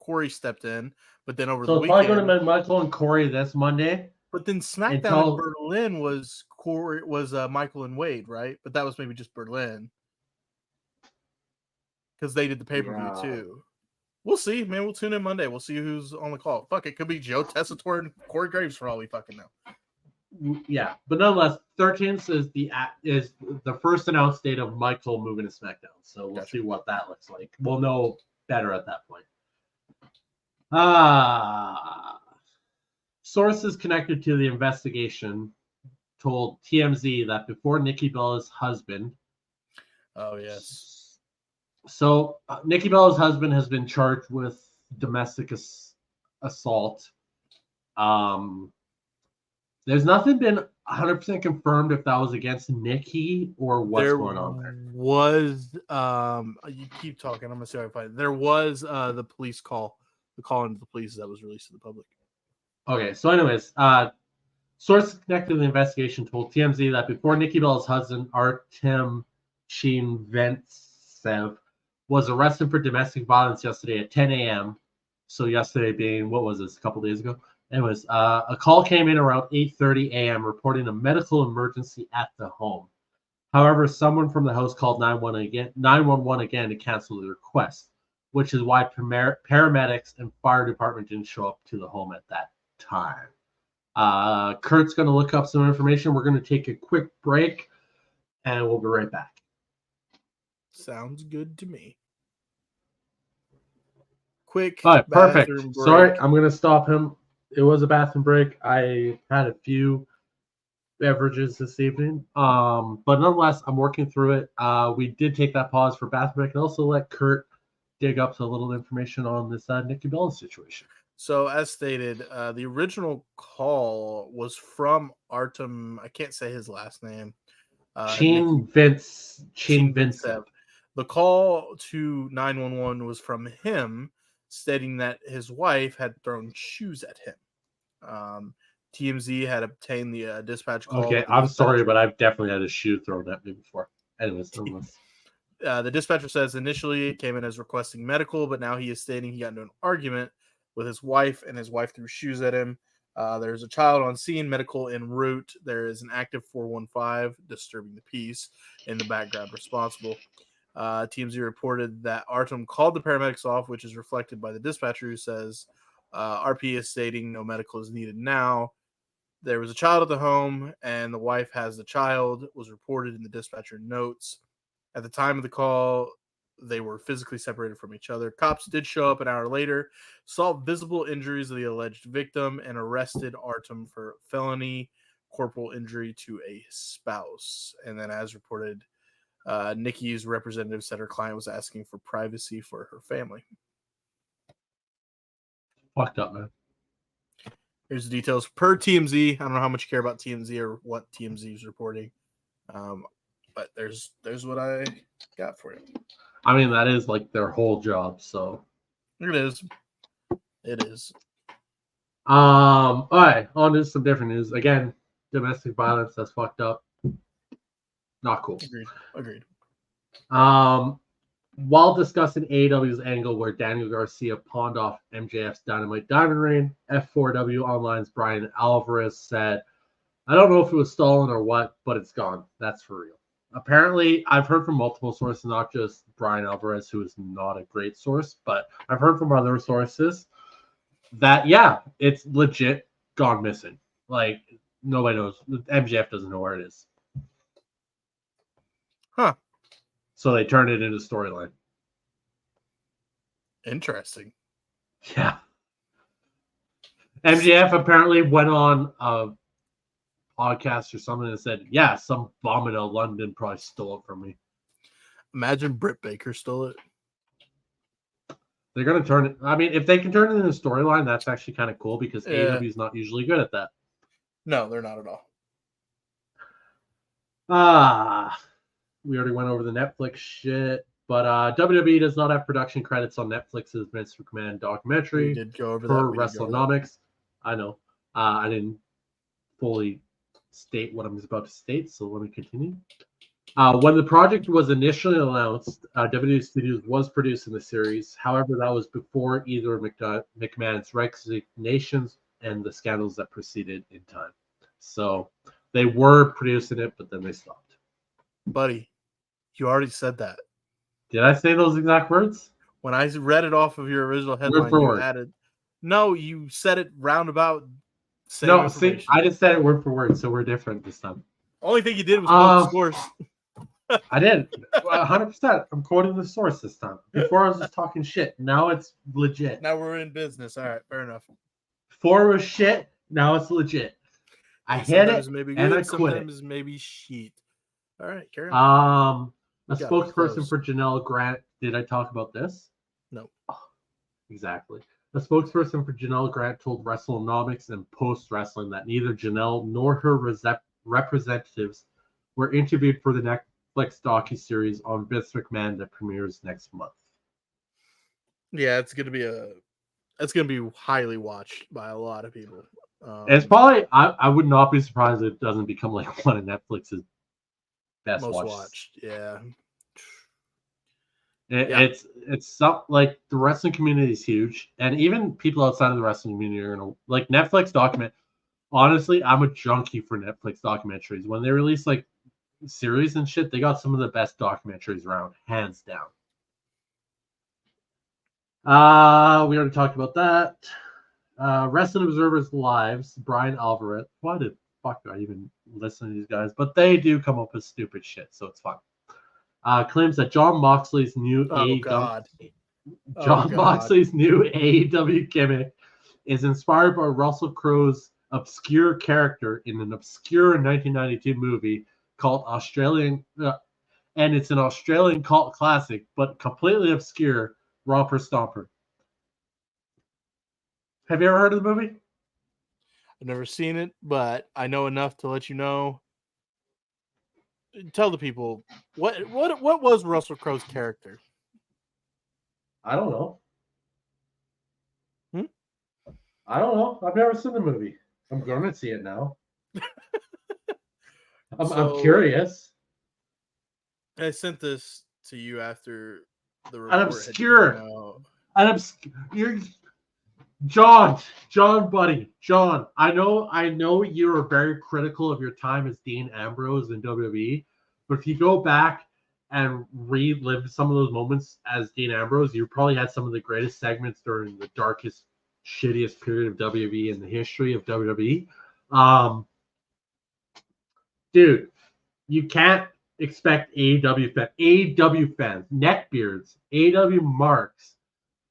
Corey stepped in. But then over the weekend, probably going to be Michael and Corey this Monday. But then SmackDown in Berlin was Michael and Wade, right? But that was maybe just Berlin because they did the pay-per-view too. We'll see, man. We'll tune in Monday. We'll see who's on the call. Fuck, it could be Joe Tessitore and Corey Graves for all we fucking know. Yeah, but nonetheless, 13th is the first announced date of Michael moving to SmackDown. So we'll see what that looks like. We'll know better at that point. Sources connected to the investigation told TMZ that before Nikki Bella's husband. Oh, yes. So Nikki Bella's husband has been charged with domestic assault. There's nothing been 100% confirmed if that was against Nikki or what's going on there. You keep talking. I'm going to see if I can find it. There was the police call. The call into the police that was released to the public. Okay, so anyways, sources connected to the investigation told TMZ that before Nikki Bella's husband, Artem Shinventsev, was arrested for domestic violence yesterday at 10 a.m. So yesterday being, what was this, a couple days ago? Anyways, a call came in around 8:30 a.m. reporting a medical emergency at the home. However, someone from the house called 911 again to cancel the request, which is why paramedics and fire department didn't show up to the home at that time. Kurt's going to look up some information. We're going to take a quick break, and we'll be right back. Sounds good to me. Quick. All right, perfect. Sorry, I'm going to stop him. It was a bathroom break. I had a few beverages this evening, but nonetheless, I'm working through it. We did take that pause for bathroom break and also let Kurt dig up a little information on this Nikki Bella situation. So, as stated, the original call was from Artem. I can't say his last name. Shinventsev. The call to 911 was from him, stating that his wife had thrown shoes at him. TMZ had obtained the dispatch call. Okay, I'm sorry, but I've definitely had a shoe thrown at me before. Anyways, the dispatcher says initially it came in as requesting medical, but now he is stating he got into an argument with his wife, and his wife threw shoes at him. There's a child on scene, medical en route. There is an active 415 disturbing the peace in the background responsible. TMZ reported that Artem called the paramedics off, which is reflected by the dispatcher who says RP is stating no medical is needed now. There was a child at the home, and the wife has the child, was reported in the dispatcher notes. At the time of the call, they were physically separated from each other. Cops did show up an hour later, saw visible injuries of the alleged victim, and arrested Artem for felony corporal injury to a spouse. And then, as reported, Nikki's representative said her client was asking for privacy for her family. Fucked up, man. Here's the details per TMZ. I don't know how much you care about TMZ or what TMZ is reporting, but there's what I got for you. I mean, that is like their whole job, so It is. It is. All right, on to some different news. Again, domestic violence, that's fucked up. Not cool. Agreed. While discussing AEW's angle where Daniel Garcia pawned off MJF's Dynamite Diamond Ring, F4W Online's Brian Alvarez said, I don't know if it was stolen or what, but it's gone. That's for real. Apparently, I've heard from multiple sources, not just Brian Alvarez, who is not a great source, but I've heard from other sources that, yeah, it's legit gone missing. Like, nobody knows. MJF doesn't know where it is. Huh. So they turned it into storyline. Interesting. Yeah. MJF apparently went on a podcast or something and said, yeah, some bum in London probably stole it from me. Imagine Britt Baker stole it. They're going to turn it. I mean, if they can turn it into a storyline, that's actually kind of cool because AEW is not usually good at that. No, they're not at all. We already went over the Netflix shit, but WWE does not have production credits on Netflix's Vince McMahon documentary. We did go over per WrestleNomics. I know. I didn't fully state what I'm about to state, so let me continue. When the project was initially announced, WWE Studios was producing the series. However, that was before either of McMahon's resignations and the scandals that preceded in time. So they were producing it, but then they stopped. Buddy, you already said that. Did I say those exact words? When I read it off of your original headline, you added. No, you said it roundabout. No, see, I just said it word for word, so we're different this time. Only thing you did was quote the source. I did. 100%. I'm quoting the source this time. Before I was just talking shit. Now it's legit. Now we're in business. All right, fair enough. Before it was shit. Now it's legit. I hit it maybe good, and I quit sometimes it. Maybe shit. All right, carry on. A spokesperson for Janelle Grant. Did I talk about this? No. Oh, exactly. A spokesperson for Janelle Grant told WrestleNomics and Post Wrestling that neither Janelle nor her representatives were interviewed for the Netflix docuseries on Vince McMahon that premieres next month. Yeah, it's gonna be highly watched by a lot of people. It's probably I would not be surprised if it doesn't become like one of Netflix's best watched. Yeah. It's something like the wrestling community is huge, and even people outside of the wrestling community are gonna like Netflix document. Honestly, I'm a junkie for Netflix documentaries. When they release like series and shit, they got some of the best documentaries around, hands down. We already talked about that. Wrestling Observer's Lives, Brian Alvarez. Why the fuck do I even listen to these guys? But they do come up with stupid shit, so it's fun. Claims that Jon Moxley's new Moxley's new AEW gimmick is inspired by Russell Crowe's obscure character in an obscure 1992 movie called Australian, and it's an Australian cult classic, but completely obscure, Romper Stomper. Have you ever heard of the movie? I've never seen it, but I know enough to let you know. Tell the people what was Russell Crowe's character? I don't know. I don't know. I've never seen the movie. I'm going to see it now. I'm curious. I sent this to you after the report. An obscure. John, buddy, John. I know you are very critical of your time as Dean Ambrose in WWE, but if you go back and relive some of those moments as Dean Ambrose, you probably had some of the greatest segments during the darkest, shittiest period of WWE in the history of WWE. Dude, you can't expect AEW fans, neckbeards, AEW marks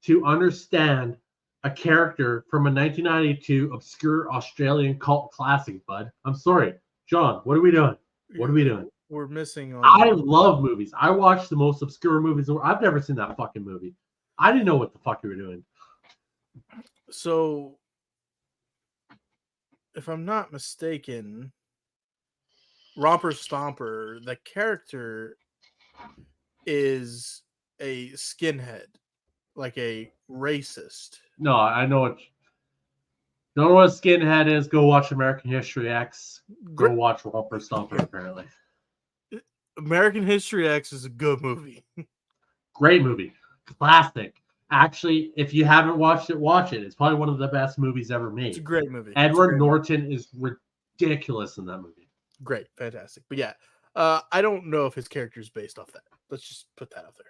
to understand a character from a 1992 obscure Australian cult classic, bud. I'm sorry. John, what are we doing? What are we doing? We're missing on. I love movies. I watch the most obscure movies. I've never seen that fucking movie. I didn't know what the fuck you were doing. So, if I'm not mistaken, Romper Stomper, the character is a skinhead, like a racist. No, I know what. Don't know what skinhead is. Go watch American History X. Go watch Romper Stomper. Apparently, American History X is a good movie. Great movie, classic. Actually, if you haven't watched it, watch it. It's probably one of the best movies ever made. It's a great movie. Edward Norton is ridiculous in that movie. Great, fantastic. But yeah, I don't know if his character is based off that. Let's just put that out there.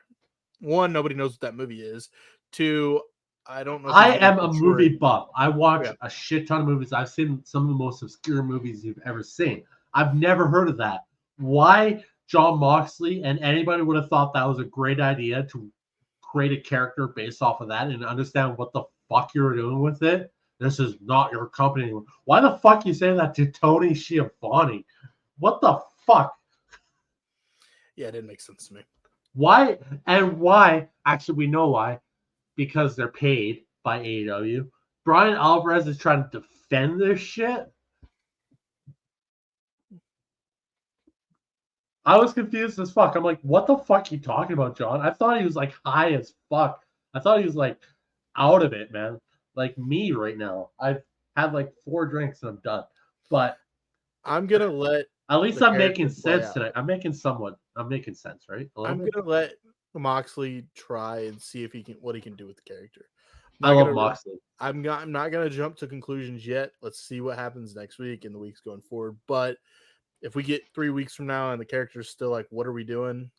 One, nobody knows what that movie is. Two, I don't know. I am a movie buff. I watch a shit ton of movies. I've seen some of the most obscure movies you've ever seen. I've never heard of that. Why John Moxley and anybody would have thought that was a great idea to create a character based off of that and understand what the fuck you were doing with it? This is not your company anymore. Why the fuck you say that to Tony Schiavone? What the fuck? Yeah, it didn't make sense to me. Why? And why? Actually, we know why. Because they're paid by AEW. Brian Alvarez is trying to defend this shit. I was confused as fuck. I'm like, what the fuck are you talking about, John? I thought he was like high as fuck. I thought he was like out of it, man. Like me right now. I've had like 4 drinks and I'm done. But I'm gonna let at least I'm making sense tonight. I'm making sense, right? I'm gonna let Moxley try and see if what he can do with the character. I love Moxley. I'm not gonna jump to conclusions yet. Let's see what happens next week and the weeks going forward. But if we get 3 weeks from now and the character's still like, what are we doing?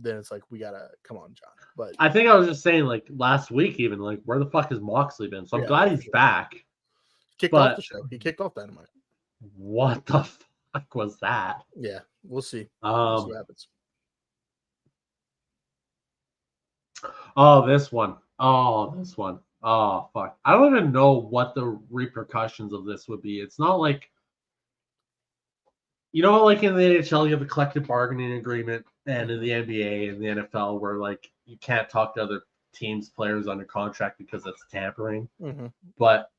Then it's like, we gotta come on, John. But I think I was just saying, like last week, even like, where the fuck has Moxley been? So I'm glad he's back. Kicked off the show. He kicked off Dynamite. What the fuck was that? Yeah, we'll see. We'll see what happens. Oh, this one. Oh, fuck. I don't even know what the repercussions of this would be. It's not like, you know, like in the NHL, you have a collective bargaining agreement, and in the NBA and the NFL, where like you can't talk to other teams' players under contract because that's tampering. Mm-hmm. But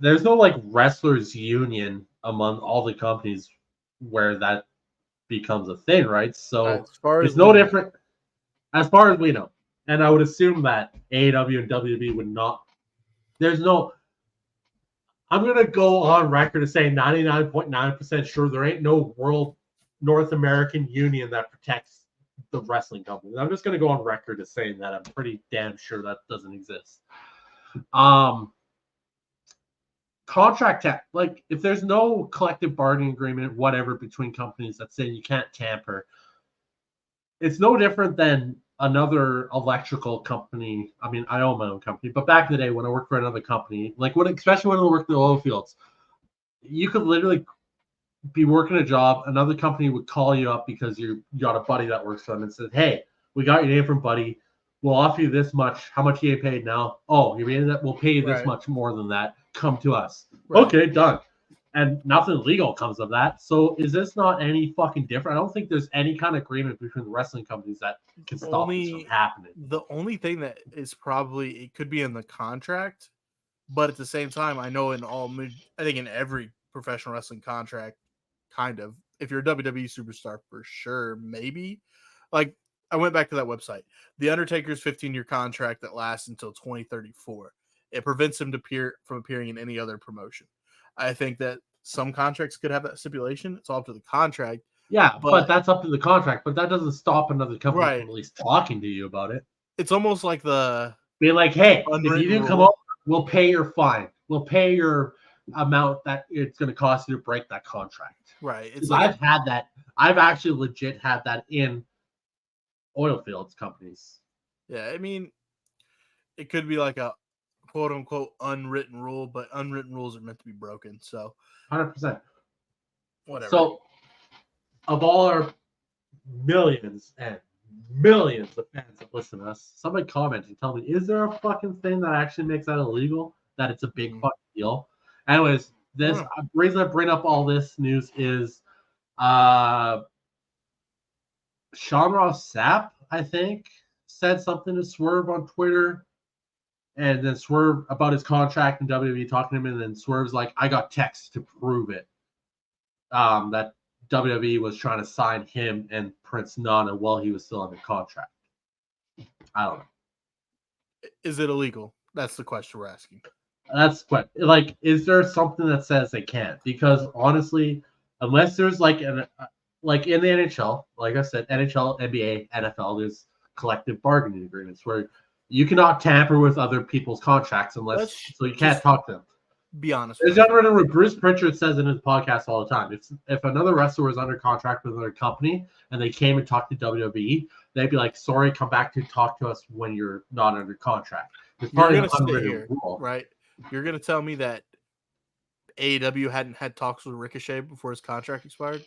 there's no like wrestlers union among all the companies where that becomes a thing, right? So it's no different as far as we know. And I would assume that AEW and WWE would not. There's no. I'm going to go on record to say 99.9% sure there ain't no World North American Union that protects the wrestling companies. I'm just going to go on record as saying that. I'm pretty damn sure that doesn't exist. Contract, like if there's no collective bargaining agreement, whatever, between companies that say you can't tamper, it's no different than another electrical company. I mean, I own my own company, but back in the day when I worked for another company, like especially when I worked in the oil fields, you could literally be working a job. Another company would call you up because you got a buddy that works for them and said, "Hey, we got your name from buddy. We'll offer you this much. How much are you paid now? Oh, you're paying that. We'll pay you this much more than that. Come to us." Right. Okay, done. And nothing legal comes of that. So is this not any fucking different? I don't think there's any kind of agreement between the wrestling companies that can stop this from happening. The only thing that is probably, it could be in the contract, but at the same time, I know I think in every professional wrestling contract, kind of, if you're a WWE superstar, for sure, maybe. Like, I went back to that website. The Undertaker's 15-year contract that lasts until 2034. It prevents him from appearing in any other promotion. I think that some contracts could have that stipulation. It's all up to the contract. Yeah, but that's up to the contract. But that doesn't stop another company from at least talking to you about it. It's almost like being like, hey, if you do come over, we'll pay your fine. We'll pay your amount that it's going to cost you to break that contract. Right. It's like I've had that. I've actually legit had that in oil fields companies. Yeah, I mean, it could be like a quote unquote unwritten rule, but unwritten rules are meant to be broken. So 100%. Whatever. So of all our millions and millions of fans that listen to us, somebody comment and tell me, is there a fucking thing that actually makes that illegal? That it's a big fucking deal? Anyways, this reason I bring up all this news is Sean Ross Sapp, I think, said something to Swerve on Twitter. And then Swerve about his contract in WWE talking to him, and then Swerve's like, I got texts to prove it. That WWE was trying to sign him and Prince Nana while he was still under contract. I don't know. Is it illegal? That's the question we're asking. That's what, like, is there something that says they can't? Because honestly, unless there's like in the NHL, like I said, NHL, NBA, NFL, there's collective bargaining agreements where you cannot tamper with other people's contracts so you can't talk to them. Be honest. There's gotten what Bruce Pritchard says in his podcast all the time. If another wrestler was under contract with another company and they came and talked to WWE, they'd be like, sorry, come back to talk to us when you're not under contract. You're going to sit here, right? You're going to tell me that AEW hadn't had talks with Ricochet before his contract expired?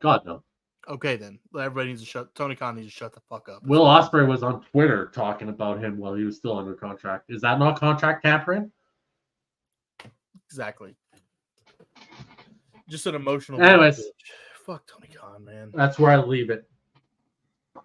God, no. Okay, then. Everybody needs to Tony Khan needs to shut the fuck up. Will Ospreay was on Twitter talking about him while he was still under contract. Is that not contract tampering? Exactly. Just an emotional. Anyways, fuck Tony Khan, man. That's where I leave it.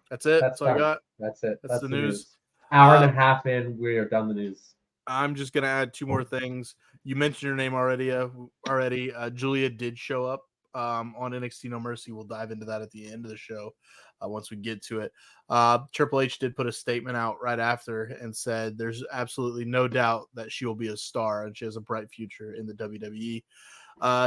That's it. That's all I got. That's it. That's the news. Hour and a half in, we are done the news. I'm just gonna add two more things. You mentioned your name already. Julia did show up on NXT No Mercy. We'll dive into that at the end of the show once we get to it. Triple H did put a statement out right after and said there's absolutely no doubt that she will be a star and she has a bright future in the WWE.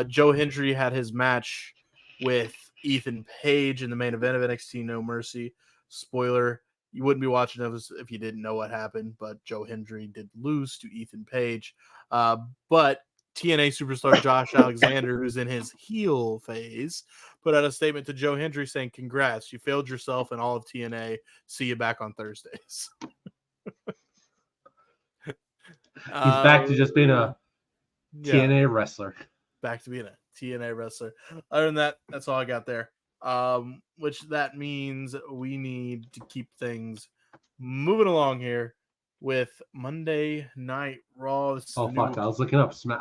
Joe Hendry had his match with Ethan Page in the main event of NXT No Mercy. Spoiler, you wouldn't be watching this if you didn't know what happened, but Joe Hendry did lose to Ethan Page. But TNA superstar Josh Alexander, who's in his heel phase, put out a statement to Joe Hendry saying, congrats, you failed yourself and all of TNA. See you back on Thursdays. He's back to just being a TNA wrestler. Back to being a TNA wrestler. Other than that, that's all I got there. Which that means we need to keep things moving along here with Monday Night Raw. Fuck! I was looking up my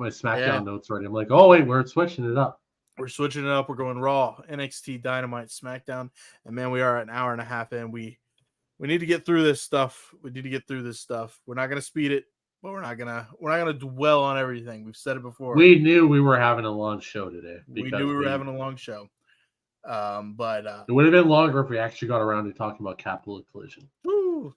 SmackDown notes already. I'm like, oh wait, we're switching it up. We're switching it up. We're going Raw, NXT, Dynamite, SmackDown, and man, we are an hour and a half in. We need to get through this stuff. We're not gonna speed it, but we're not gonna dwell on everything. We've said it before. We knew we were having a long show today. We knew we were having a long show. But it would have been longer if we actually got around to talking about Capital Collision. Woo.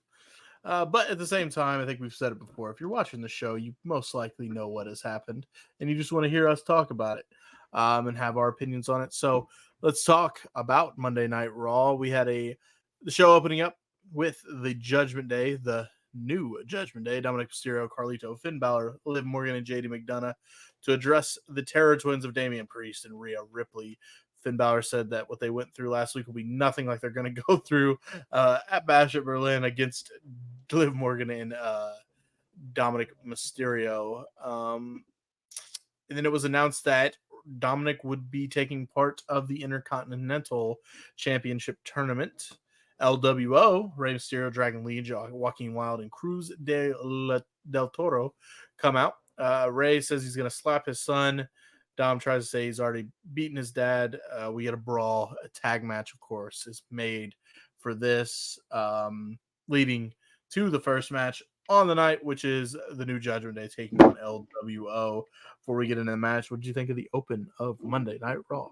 But at the same time, I think we've said it before. If you're watching the show, you most likely know what has happened, and you just want to hear us talk about it and have our opinions on it. So let's talk about Monday Night Raw. We had the show opening up with the Judgment Day, the new Judgment Day, Dominic Mysterio, Carlito, Finn Balor, Liv Morgan, and JD McDonough to address the Terror Twins of Damian Priest and Rhea Ripley. Finn Balor said that what they went through last week will be nothing like they're going to go through at Bash at Berlin against Liv Morgan and Dominic Mysterio. And then it was announced that Dominic would be taking part of the Intercontinental Championship Tournament. LWO, Rey Mysterio, Dragon Lee, Joaquin Wilde, and Cruz del Toro come out. Rey says he's going to slap his son. Dom tries to say he's already beaten his dad. We get a brawl. A tag match, of course, is made for this, leading to the first match on the night, which is the new Judgment Day taking on LWO. Before we get into the match, what did you think of the open of Monday Night Raw?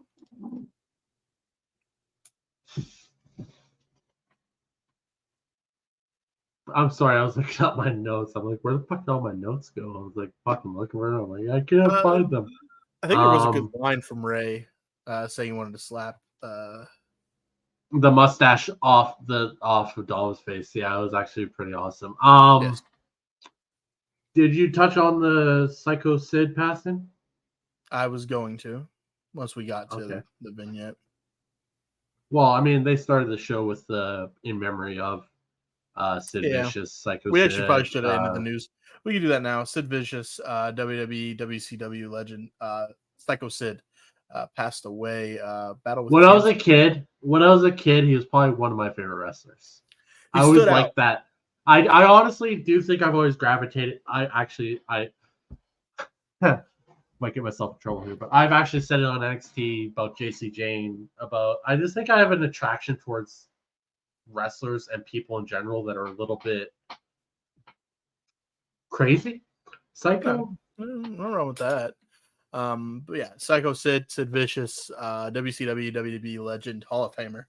I'm sorry, I was looking up my notes. I'm like, where the fuck did all my notes go? I was like, fucking looking around. I'm like, I can't find them. I think there was a good line from Rey saying he wanted to slap the mustache off of Dom's face. Yeah, it was actually pretty awesome. Yes. Did you touch on the Psycho Sid passing? I was going to once we got to the vignette. Well, I mean, they started the show with in memory of Sid Vicious, Psycho Sid. We actually probably should have ended the news. We can do that now. Sid Vicious, WWE, WCW legend, Psycho Sid, passed away. Battle with When I was cancer. a kid, he was probably one of my favorite wrestlers. He I always stood out. liked that. I honestly do think I've always gravitated. I might get myself in trouble here, but I've actually said it on NXT about JC Jane. About I just think I have an attraction towards wrestlers and people in general that are a little bit crazy, psycho. Nothing wrong with that. But yeah, Psycho Sid Vicious, WCW, WWE legend, Hall of Famer,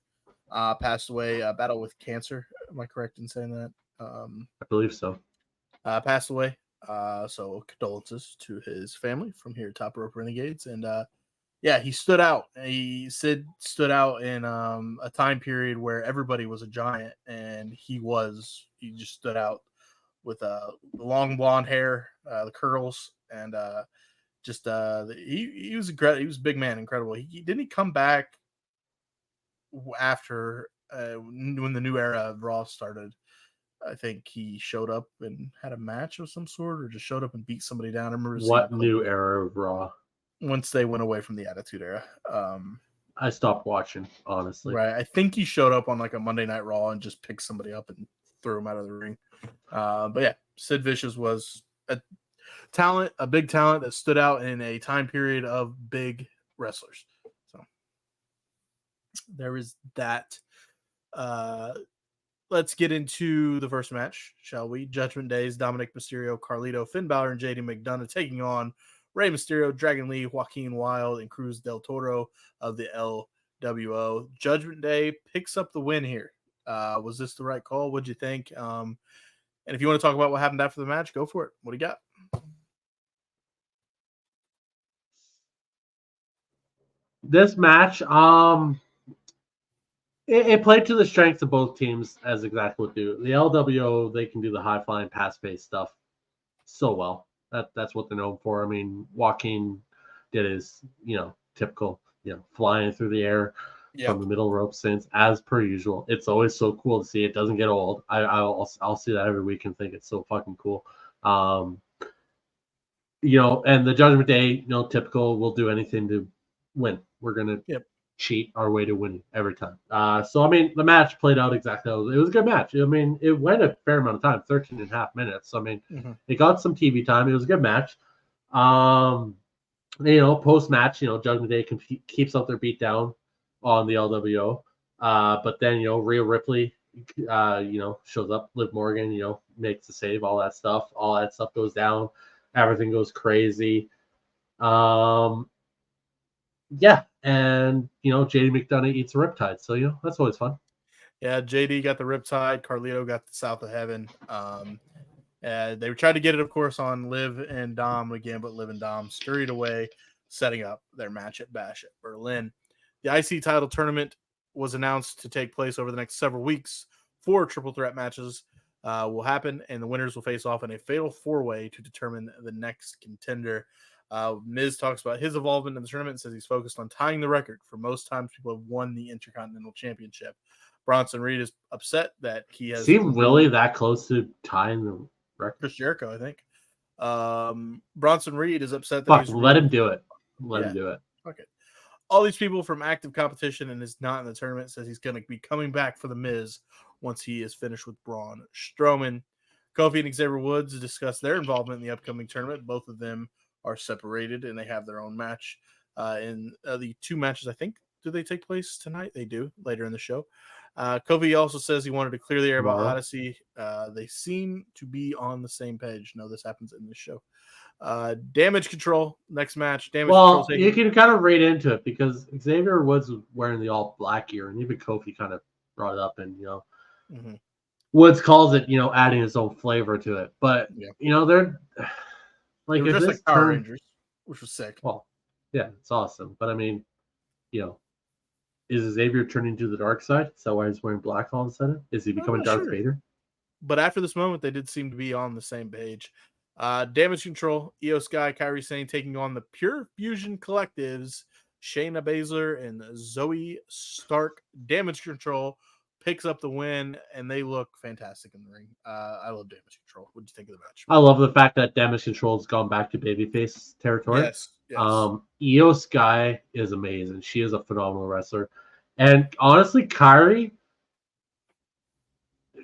passed away. Battle with cancer. Am I correct in saying that? I believe so. Passed away. So condolences to his family from here, Top Rope Renegades, and yeah, he stood out. Sid stood out in a time period where everybody was a giant, and he just stood out with the long blonde hair, the curls, and he was incredible. He was a big man, incredible. Didn't he come back after when the new era of Raw started? I think he showed up and had a match of some sort, or just showed up and beat somebody down. I remember seeing What new era of Raw? once they went away from the Attitude Era. I stopped watching, honestly. Right, I think he showed up on like a Monday Night Raw and just picked somebody up and threw him out of the ring. But yeah, Sid Vicious was a big talent that stood out in a time period of big wrestlers. So there is that. Let's get into the first match, shall we? Judgment Day's Dominic Mysterio, Carlito, Finn Balor, and JD McDonough taking on Rey Mysterio, Dragon Lee, Joaquin Wilde, and Cruz del Toro of the LWO. Judgment Day picks up the win here. Was this the right call? What'd you think? And if you want to talk about what happened after the match, go for it. What do you got? This match, it played to the strengths of both teams as exactly what do. The LWO, they can do the high flying pass pace stuff so well. That's what they're known for. I mean, Joaquin did his, typical, flying through the air from the middle rope since, as per usual. It's always so cool to see. It doesn't get old. I'll see that every week and think it's so fucking cool. And the Judgment Day, typical. We'll do anything to win. We're gonna cheat our way to winning every time. So I mean, the match played out exactly how it was a good match. I mean, it went a fair amount of time, 13 and a half minutes. I mean, it got some TV time. It was a good match. Post match, Judgment Day keeps up their beat down on the LWO. But then, Rhea Ripley, shows up. Liv Morgan, makes the save, all that stuff. All that stuff goes down. Everything goes crazy. Yeah, and JD McDonough eats a riptide, so that's always fun. Yeah, JD got the riptide, Carlito got the South of Heaven. They tried to get it, of course, on Liv and Dom again, but Liv and Dom scurried away, setting up their match at Bash at Berlin. The IC title tournament was announced to take place over the next several weeks. 4 triple threat matches will happen, and the winners will face off in a fatal 4-way to determine the next contender. Miz talks about his involvement in the tournament and says he's focused on tying the record for most times people have won the Intercontinental Championship. Bronson Reed is upset that he has... Is he really that close to tying the record? Chris Jericho, I think. Bronson Reed is upset that let him do it. Let him do it. Okay. All these people from active competition and is not in the tournament, says he's going to be coming back for the Miz once he is finished with Braun Strowman. Kofi and Xavier Woods discuss their involvement in the upcoming tournament. Both of them are separated and they have their own match. In the 2 matches, I think, do they take place tonight? They do later in the show. Kofi also says he wanted to clear the air about Odyssey. They seem to be on the same page. No, this happens in this show. Damage Control, next match. Control. You can kind of read into it because Xavier Woods was wearing the all black gear, and even Kofi kind of brought it up, and Woods calls it, adding his own flavor to it. But they're like, they were just like Power Rangers, which was sick. Well, yeah, it's awesome. But I mean, is Xavier turning to the dark side? Is that why he's wearing black all of a sudden? Is he becoming Darth Vader? But after this moment, they did seem to be on the same page. Damage Control, Io Sky, Kairi Sane taking on the Pure Fusion Collectives, Shayna Baszler and Zoe Stark. Damage Control picks up the win, and they look fantastic in the ring. I love Damage Control. What do you think of the match? I love the fact that Damage Control has gone back to babyface territory. Yes. Io Sky is amazing. She is a phenomenal wrestler. And honestly, Kyrie,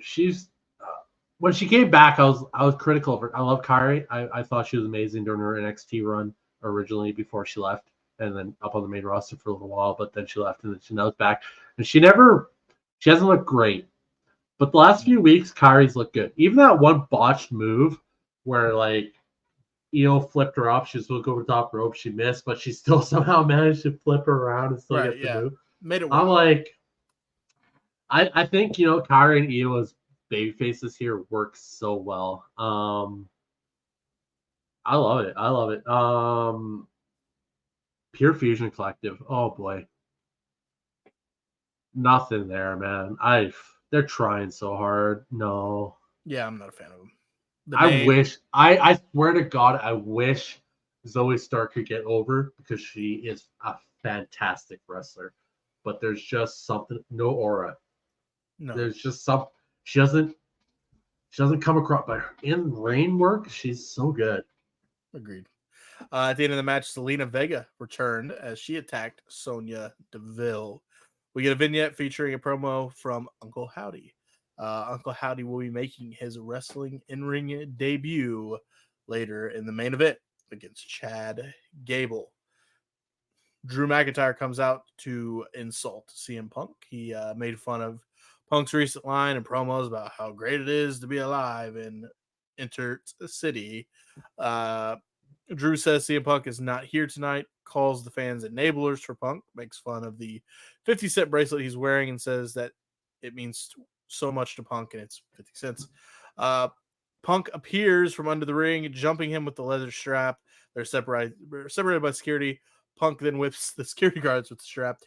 she's when she came back, I was critical of her. I love Kyrie. I thought she was amazing during her NXT run originally before she left, and then up on the main roster for a little while. But then she left, and then she now is back, and she hasn't looked great. But the last few weeks, Kyrie's looked good. Even that one botched move where like Io flipped her up, she was supposed to go over the top rope, she missed, but she still somehow managed to flip her around and still get the move. Made it work. I'm like, I think Kyrie and Io as baby faces here work so well. I love it. I love it. Pure Fusion Collective. Oh boy. Nothing there, man. They're trying so hard. No. Yeah, I'm not a fan of them. I swear to God, I wish Zoe Stark could get over because she is a fantastic wrestler. But there's just something, no aura. No. There's just some she doesn't come across, but in ring work, she's so good. Agreed. At the end of the match, Zelina Vega returned as she attacked Sonya Deville. We get a vignette featuring a promo from Uncle Howdy. Uncle Howdy will be making his wrestling in-ring debut later in the main event against Chad Gable. Drew McIntyre comes out to insult CM Punk. He made fun of Punk's recent line and promos about how great it is to be alive in Inter City. Drew says CM Punk is not here tonight, calls the fans enablers for Punk, makes fun of the 50-cent bracelet he's wearing, and says that it means so much to Punk and it's 50 cents. Punk appears from under the ring, jumping him with the leather strap. They're separated by security. Punk then whips the security guards with the strap.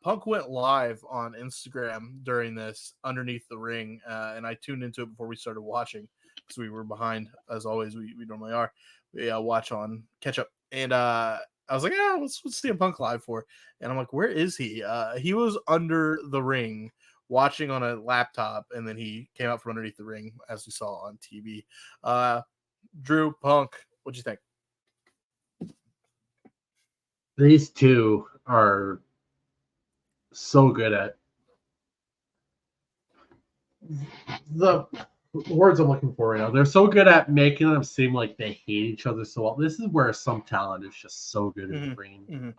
Punk went live on Instagram during this underneath the ring, and I tuned into it before we started watching because we were behind, as always, we normally are. We watch on catch up, and I was like, "Yeah, what's CM Punk live for?" And I'm like, "Where is he?" He was under the ring watching on a laptop, and then he came out from underneath the ring as we saw on TV. Drew, Punk, what'd you think? These two are so good at the words I'm looking for right now. They're so good at making them seem like they hate each other so well. This is where some talent is just so good in the ring.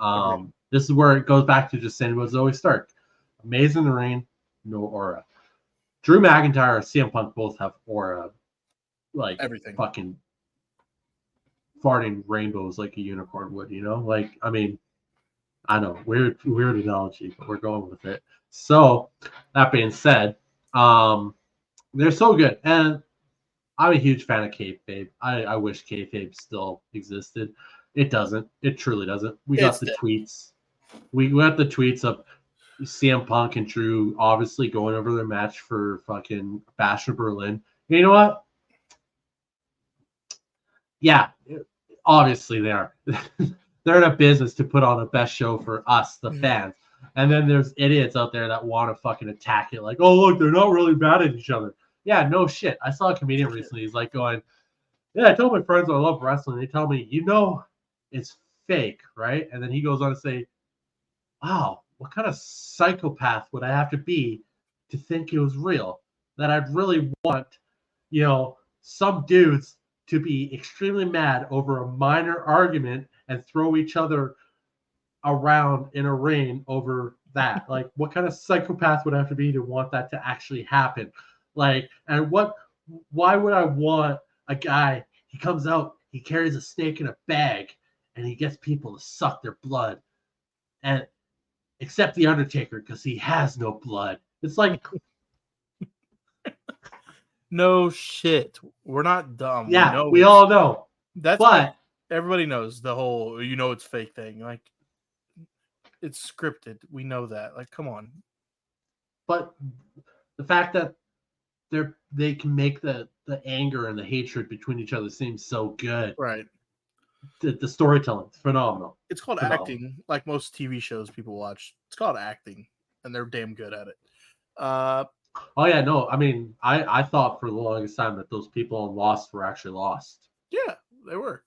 This is where it goes back to just saying what Zoe Stark. Amazing in the ring, no aura. Drew McIntyre and CM Punk both have aura, like everything. Fucking farting rainbows like a unicorn would, Like, I mean, I know, weird analogy, but we're going with it. So, that being said, they're so good, and I'm a huge fan of kayfabe. I wish kayfabe still existed. It doesn't. It truly doesn't. We got the tweets. We got the tweets of CM Punk and Drew obviously going over their match for fucking Bash of Berlin. And you know what? Yeah, obviously they are. They're in a business to put on the best show for us, the fans. And then there's idiots out there that want to fucking attack it like, oh, look, they're not really bad at each other. Yeah, no shit. I saw a comedian recently. He's like going, yeah, I told my friends I love wrestling. They tell me, it's fake, right? And then he goes on to say, wow, what kind of psychopath would I have to be to think it was real? That I'd really want, some dudes to be extremely mad over a minor argument and throw each other around in a ring over that. Like, what kind of psychopath would I have to be to want that to actually happen? Like, and why would I want a guy, he comes out, he carries a snake in a bag, and he gets people to suck their blood, and except the Undertaker, because he has no blood. It's like, no shit. We're not dumb. Yeah, we all know. That's what everybody knows. The whole it's fake thing. Like, it's scripted. We know that. Like, come on. But the fact that they can make the anger and the hatred between each other seem so good. Right. The storytelling is phenomenal. It's called acting, like most TV shows people watch. It's called acting, and they're damn good at it. Oh yeah, no, I mean, I thought for the longest time that those people on Lost were actually lost. Yeah, they were.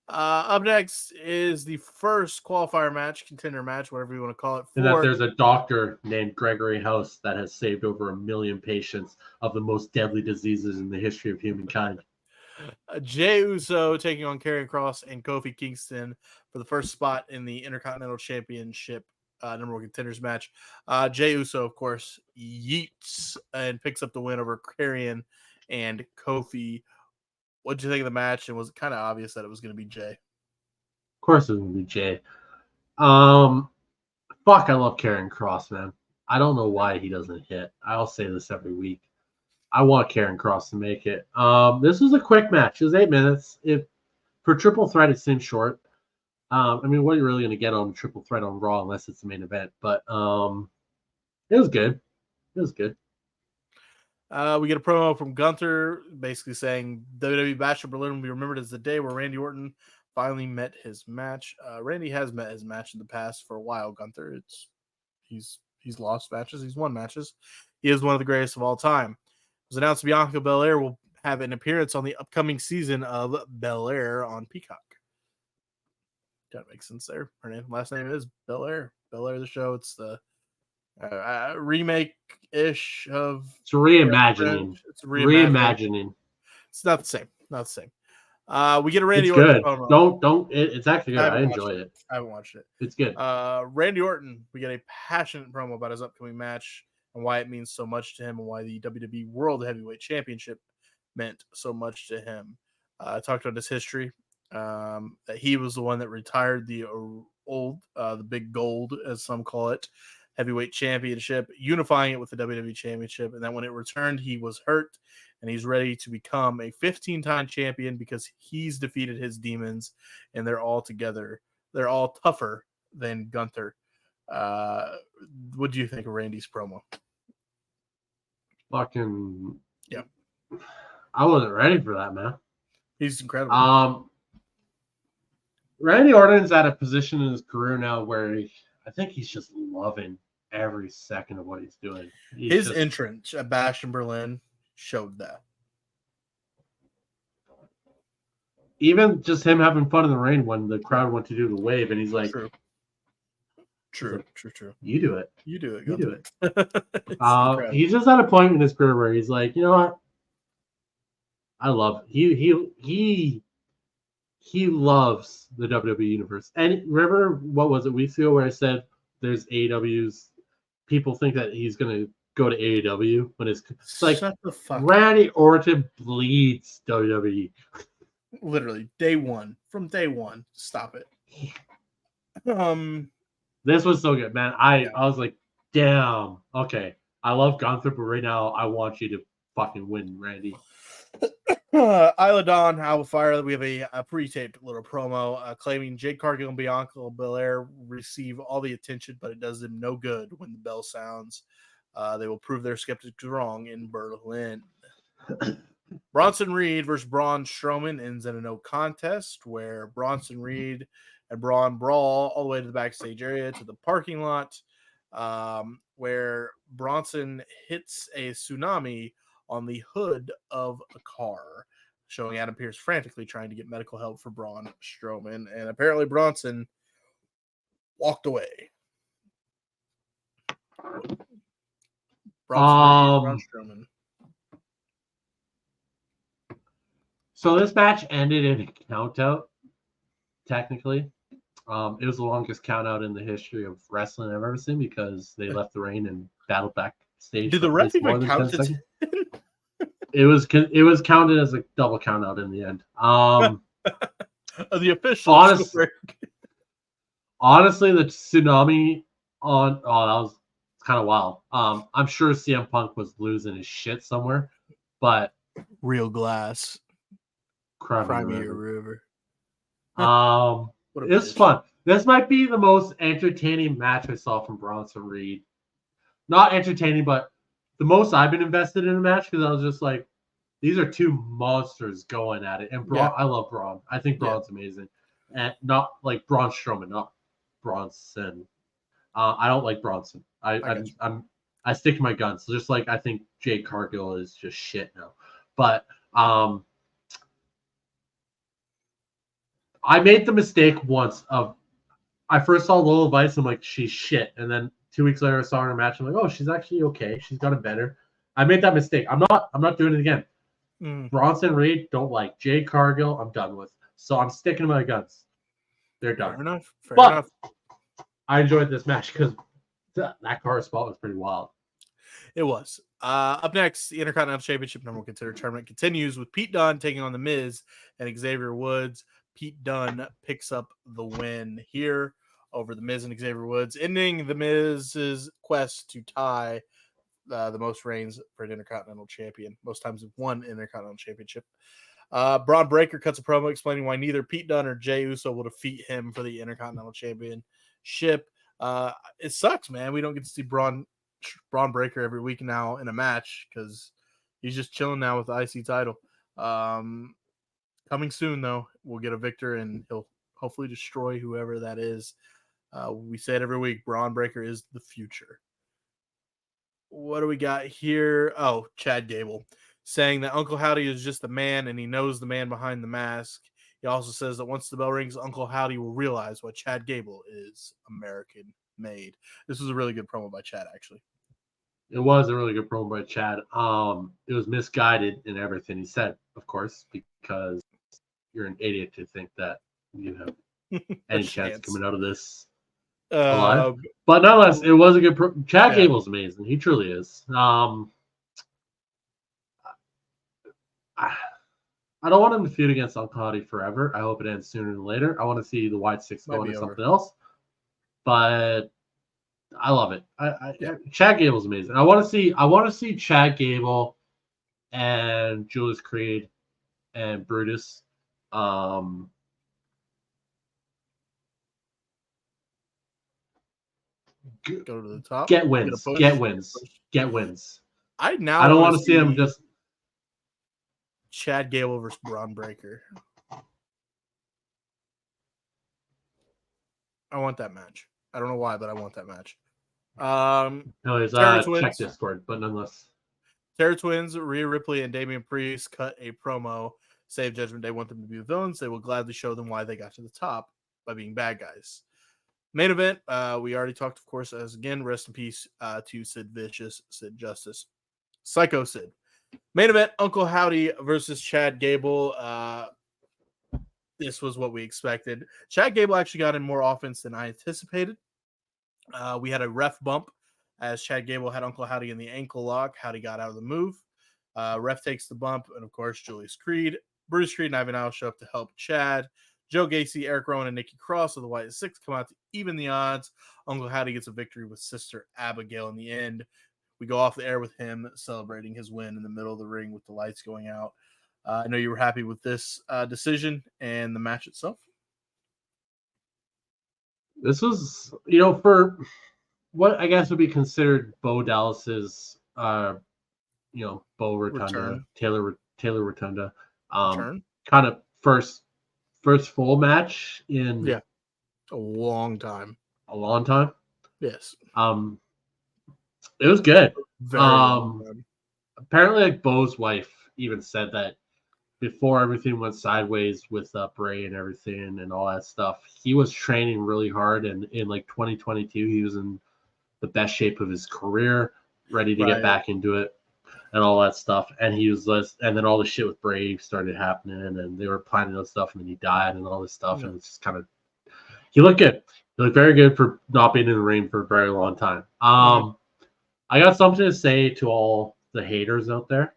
Up next is the first qualifier match, contender match, whatever you want to call it. And that there's a doctor named Gregory House that has saved over 1 million patients of the most deadly diseases in the history of humankind. Jey Uso taking on Karrion Kross and Kofi Kingston for the first spot in the Intercontinental Championship number one contenders match. Jey Uso, of course, yeets and picks up the win over Karrion and Kofi. What did you think of the match? And was it kind of obvious that it was going to be Jey? Of course, it was going to be Jey. Fuck, I love Karrion Kross, man. I don't know why he doesn't hit. I'll say this every week. I want Karrion Kross to make it. This was a quick match. It was 8 minutes. For triple threat, it seemed short. I mean, what are you really going to get on triple threat on Raw unless it's the main event? But it was good. It was good. We get a promo from Gunther basically saying WWE Bash of Berlin will be remembered as the day where Randy Orton finally met his match. Randy has met his match in the past for a while, Gunther. He's lost matches. He's won matches. He is one of the greatest of all time. It was announced Bianca Belair will have an appearance on the upcoming season of Belair on Peacock. That makes sense there. Her last name is Belair. Belair the show. It's the remake-ish of... It's reimagining. It's reimagining. It's not the same. We get a Randy Orton promo. Don't. It's actually good. I enjoy it. I haven't watched it. It's good. Randy Orton, we get a passionate promo about his upcoming match and why it means so much to him and why the WWE World Heavyweight Championship meant so much to him. Talked about his history, that he was the one that retired the big gold, as some call it, heavyweight championship, unifying it with the WWE Championship, and that when it returned, he was hurt, and he's ready to become a 15-time champion because he's defeated his demons, and they're all together. They're all tougher than Gunther. What do you think of Randy's promo? Fucking yeah. I wasn't ready for that, man. He's incredible. Randy Orton's at a position in his career now where I think he's just loving every second of what he's doing. His entrance at Bash in Berlin showed that. Even just him having fun in the rain when the crowd went to do the wave, and he's like, True. You do it. You do it. You do it. He's just at a point in his career where he's like, you know what? I love he loves the WWE universe. And remember, what was it, weeks ago, where I said there's AEW's people think that he's gonna go to AEW when it's like Randy Orton bleeds WWE. Literally from day one. Stop it. This was so good, man. I was like, damn. Okay, I love Gunther, but right now I want you to fucking win, Randy. Isla Dawn, Alpha Fire. We have a pre-taped little promo claiming Jade Cargill and Bianca Belair receive all the attention, but it does them no good when the bell sounds. They will prove their skeptics wrong in Berlin. Bronson Reed versus Braun Strowman ends in a no contest where Bronson Reed and Braun brawl all the way to the backstage area to the parking lot, where Bronson hits a tsunami on the hood of a car, showing Adam Pearce frantically trying to get medical help for Braun Strowman, and apparently Bronson walked away. Braun Strowman. So this match ended in a count out, technically. It was the longest count out in the history of wrestling I've ever seen because they left the ring and battled backstage. Did the ref even count it? It was counted as a double count out in the end. The official. Honestly, the tsunami that was kind of wild. I'm sure CM Punk was losing his shit somewhere, but real glass. Crimea River. It's fun. This might be the most entertaining match I saw from Bronson Reed. Not entertaining, but the most I've been invested in a match because I was just like, these are two monsters going at it. And Braun, I love Braun. I think Braun's amazing. And not like Braun Strowman, not Bronson. I don't like Bronson. I stick to my guns. Just like I think Jade Cargill is just shit now. But I made the mistake once of I first saw Lola Vice. I'm like, she's shit, and then 2 weeks later I saw her in a match. I'm like, oh, she's actually okay. She's gotten better. I made that mistake. I'm not doing it again. Bronson Reed, don't like. Jay Cargill, I'm done with. So I'm sticking to my guns. They're done. Fair enough. Fair But enough. I enjoyed this match because that car spot was pretty wild. It was. Up next, the Intercontinental Championship number one considered tournament continues with Pete Dunne taking on The Miz and Xavier Woods. Pete Dunne picks up the win here over The Miz and Xavier Woods, ending The Miz's quest to tie the most reigns for an Intercontinental Champion. Most times with one Intercontinental Championship. Braun Breaker cuts a promo explaining why neither Pete Dunne or Jey Uso will defeat him for the Intercontinental Championship. It sucks, man. We don't get to see Braun Breaker every week now in a match because he's just chilling now with the IC title. Coming soon, though, we'll get a victor and he'll hopefully destroy whoever that is. We say it every week. Braun Breaker is the future. What do we got here? Oh, Chad Gable saying that Uncle Howdy is just a man and he knows the man behind the mask. He also says that once the bell rings, Uncle Howdy will realize why Chad Gable is American made. This was a really good promo by Chad, actually. It was a really good promo by Chad. It was misguided in everything he said, of course, because you're an idiot to think that you have any chance coming out of this alive. But nonetheless, it was a good Chad Gable's amazing. He truly is. I don't want him to feud against Uncle Howdy forever. I hope it ends sooner than later. I want to see the White Six go into something else. But I love it. Chad Gable's amazing. I want to see Chad Gable and Julius Creed and Brutus. Go to the top. Get wins. Get wins. I don't want to see him just Chad Gable versus Braun Breaker. I want that match. I don't know why, but I want that match. No, it's check Discord, but nonetheless. Terror Twins, Rhea Ripley, and Damian Priest cut a promo. Save Judgment Day want them to be the villains. They will gladly show them why they got to the top by being bad guys. Main event, we already talked, of course, as again, rest in peace to Sid Vicious, Sid Justice, Psycho Sid. Main event, Uncle Howdy versus Chad Gable. This was what we expected. Chad Gable actually got in more offense than I anticipated. We had a ref bump as Chad Gable had Uncle Howdy in the ankle lock. Howdy got out of the move. Ref takes the bump, and of course, Julius Creed, Bruce Creed, and Ivan Al show up to help Chad. Joe Gacy, Eric Rowan, and Nikki Cross of the White Six come out to even the odds. Uncle Howdy gets a victory with Sister Abigail in the end. We go off the air with him celebrating his win in the middle of the ring with the lights going out. I know you were happy with this decision and the match itself. This was, for what I guess would be considered Bo Dallas's, Bo Rotunda, Taylor Rotunda, kind of first full match in a long time. Yes. It was good. Very long time. Apparently, like Bo's wife even said that before everything went sideways with Bray and everything and all that stuff, he was training really hard, and in like 2022, he was in the best shape of his career, ready to get back into it and all that stuff. And he was and then all the shit with Bray started happening, and they were planning on stuff, and then he died and all this stuff, and it's just kind of he looked good. He looked very good for not being in the ring for a very long time. I got something to say to all the haters out there.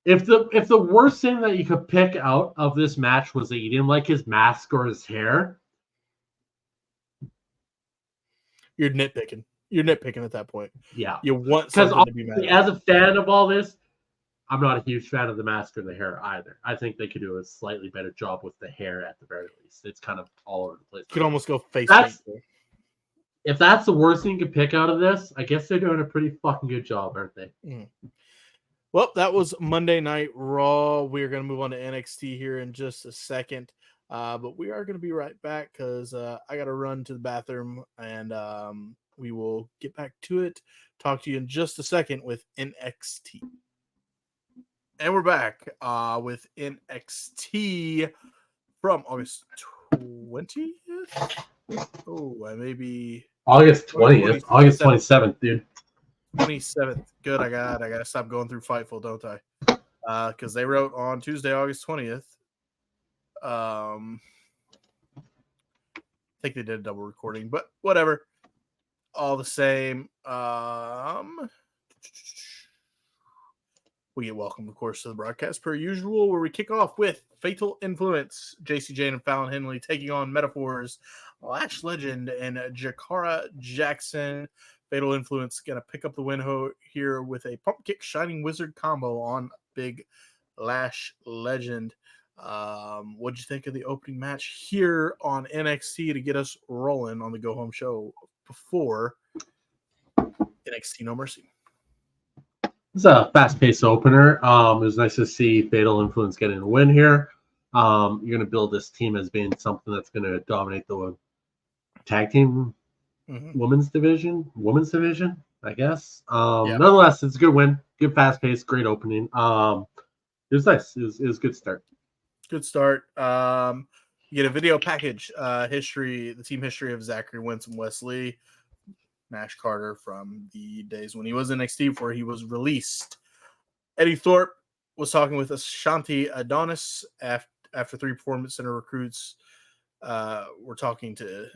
If the worst thing that you could pick out of this match was that you didn't like his mask or his hair, you're nitpicking. You're nitpicking at that point. Yeah, you want something to be mad at. As a fan of all this, I'm not a huge fan of the mask or the hair either. I think they could do a slightly better job with the hair at the very least. It's kind of all over the place. You could almost go face. If that's the worst thing you could pick out of this, I guess they're doing a pretty fucking good job, aren't they? Well, that was Monday Night Raw. We're going to move on to NXT here in just a second. But we are going to be right back because I got to run to the bathroom, and we will get back to it. Talk to you in just a second with NXT. And we're back with NXT from August 20th. Oh, maybe August 20th, August 27th, dude. 27th. Good. I gotta stop going through Fightful, don't I? Because they wrote on Tuesday, August 20th. I think they did a double recording, but whatever. All the same. We get welcome, of course, to the broadcast per usual, where we kick off with Fatal Influence, JC Jane and Fallon Henley taking on Metaphors, Lash Legend, and Jakara Jackson. Fatal Influence going to pick up the win here with a Pump Kick Shining Wizard combo on Big Lash Legend. What'd you think of the opening match here on NXT to get us rolling on the Go Home show before NXT No Mercy? It's a fast-paced opener. It was nice to see Fatal Influence getting a win here. You're going to build this team as being something that's going to dominate the tag team women's division, I guess. Nonetheless, it's a good win. Good fast-paced, great opening. It was nice. It was a good start. Good start. You get a video package, the team history of Zachary Wentz and Wesley Nash Carter from the days when he was in NXT before he was released. Eddie Thorpe was talking with Ashanti Adonis after 3 Performance Center recruits. We're talking to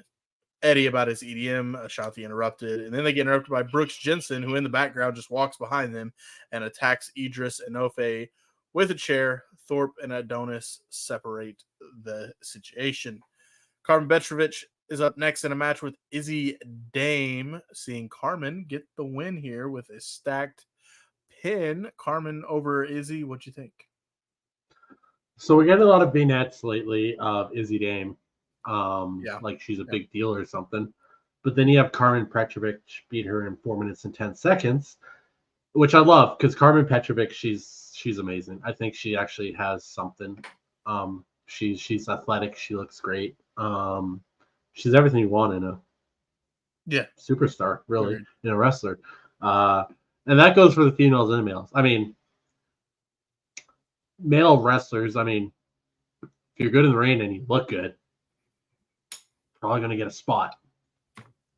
Eddie about his EDM. Ashanti interrupted, and then they get interrupted by Brooks Jensen, who in the background just walks behind them and attacks Idris Enofe with a chair. Thorpe and Adonis separate the situation. Carmen Petrovich is up next in a match with Izzy Dame, seeing Carmen get the win here with a stacked pin. Carmen over Izzy. What'd you think? So we get a lot of vignettes lately of Izzy Dame, like she's a big deal or something. But then you have Carmen Petrovich beat her in 4 minutes and 10 seconds, which I love because Carmen Petrovich, she's amazing. I think she actually has something. She's athletic. She looks great. She's everything you want in a superstar, really, in a wrestler. And that goes for the females and the males. I mean, male wrestlers, if you're good in the ring and you look good, probably going to get a spot.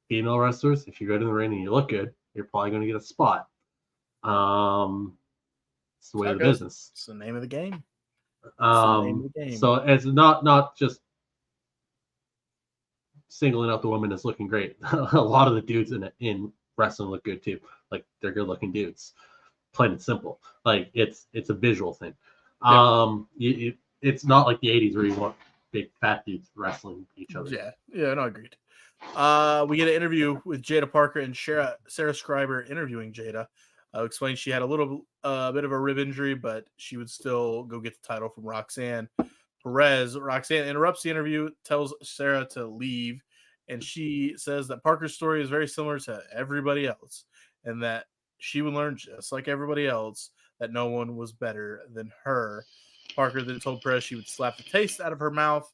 Female wrestlers, if you're good in the ring and you look good, you're probably going to get a spot. It's the way of the business. It's the name of the game. So it's not just singling out the woman as looking great. A lot of the dudes in wrestling look good too. Like they're good looking dudes. Plain and simple. Like it's a visual thing. It's not like the 80s where you want big fat dudes wrestling each other. No, agreed. We get an interview with Jada Parker and Sarah Schreiber interviewing Jada. Explained she had a little bit of a rib injury, but she would still go get the title from Roxanne Perez. Roxanne interrupts the interview, tells Sarah to leave, and she says that Parker's story is very similar to everybody else, and that she would learn just like everybody else that no one was better than her. Parker then told Perez she would slap the taste out of her mouth.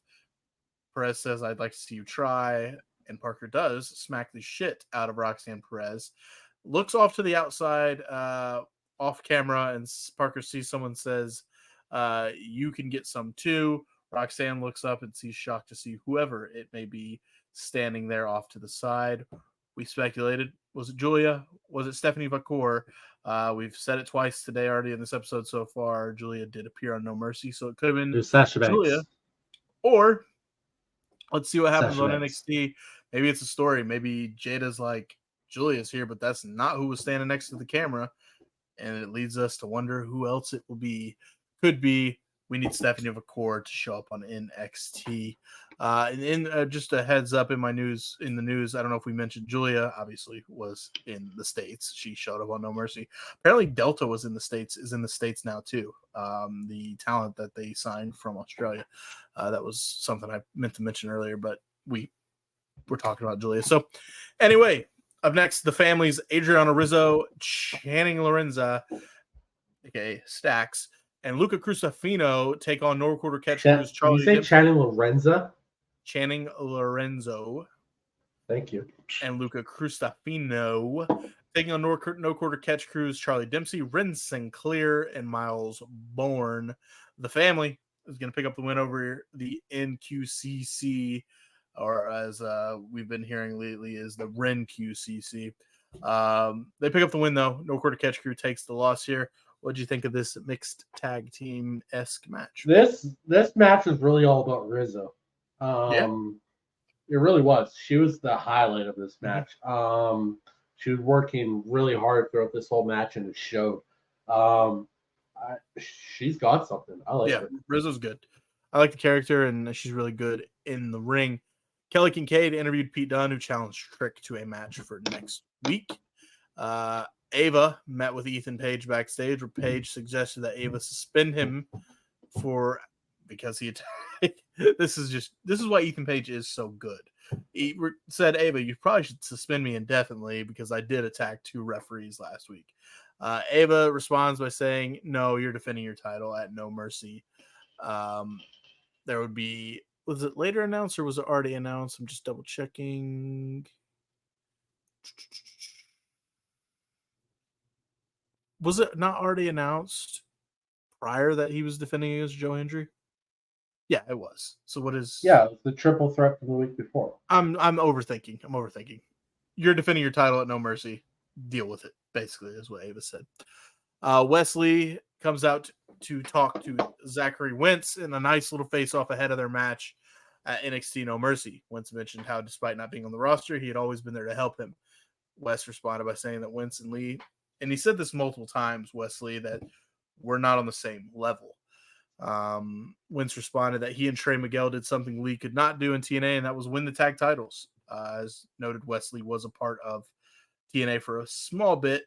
Perez says, "I'd like to see you try," and Parker does smack the shit out of Roxanne Perez. Looks off to the outside, off camera, and Parker sees someone says, "You can get some too." Roxanne looks up and sees shocked to see whoever it may be standing there off to the side. We speculated, was it Julia? Was it Stephanie Vacour? We've said it twice today already in this episode so far. Julia did appear on No Mercy, so it could have been Julia. Or let's see what happens on NXT. Maybe it's a story. Maybe Jada's like, Julia's here, but that's not who was standing next to the camera. And it leads us to wonder who else it will be. Could be. We need Stephanie Vacour to show up on NXT. Just a heads up in the news, I don't know if we mentioned Julia obviously was in the States. She showed up on No Mercy. Apparently Delta is in the States now too. The talent that they signed from Australia. That was something I meant to mention earlier, but we're talking about Julia. So anyway, up next, the families Adriana Rizzo, Channing Lorenza, aka Stacks, and Luca Crustafino take on No Quarter Catch Cruz. Did you say Channing Lorenza? Channing Lorenzo. Thank you. And Luca Crustafino Taking on No Quarter Catch Crew's Charlie Dempsey, Ren Sinclair, and Miles Bourne. The family is going to pick up the win over the NQCC, or as we've been hearing lately, is the Ren QCC. They pick up the win, though. No Quarter Catch Crew takes the loss here. What did you think of this mixed tag team-esque match? This match was really all about Rizzo. It really was. She was the highlight of this match. She was working really hard throughout this whole match, and it showed. She's got something. I like her. Rizzo's good. I like the character, and she's really good in the ring. Kelly Kincaid interviewed Pete Dunne, who challenged Trick to a match for next week. Ava met with Ethan Page backstage, where Page suggested that Ava suspend him because he attacked. This is why Ethan Page is so good. He said, Ava, you probably should suspend me indefinitely because I did attack 2 referees last week. Ava responds by saying, no, you're defending your title at No Mercy. There would be, was it later announced or was it already announced? I'm just double checking. Was it not already announced prior that he was defending against Joe Hendry? Yeah, it was. So what is? Yeah, it was the triple threat from the week before. I'm overthinking. You're defending your title at No Mercy. Deal with it. Basically, is what Ava said. Wesley comes out to talk to Zachary Wentz in a nice little face-off ahead of their match at NXT No Mercy. Wentz mentioned how, despite not being on the roster, he had always been there to help him. Wes responded by saying that Wentz and Lee, and he said this multiple times, Wesley, that we're not on the same level. Wentz responded that he and Trey Miguel did something Lee could not do in TNA, and that was win the tag titles. As noted, Wesley was a part of TNA for a small bit,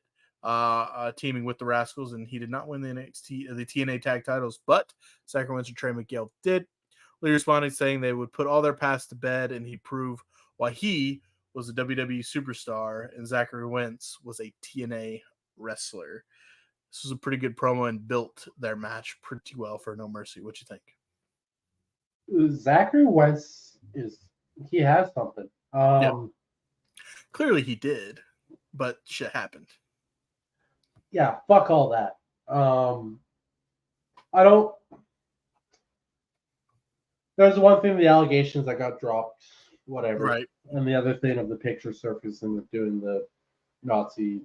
teaming with the Rascals, and he did not win the TNA tag titles, but Zachary Wentz and Trey Miguel did. Lee responded saying they would put all their past to bed, and he'd prove why he was a WWE superstar and Zachary Wentz was a TNA wrestler. This was a pretty good promo and built their match pretty well for No Mercy. What you think? Zachary Wentz he has something. Clearly he did, but shit happened. Yeah, fuck all that. I don't. There's one thing, the allegations that got dropped, whatever. Right. And the other thing of the picture surfacing of doing the Nazi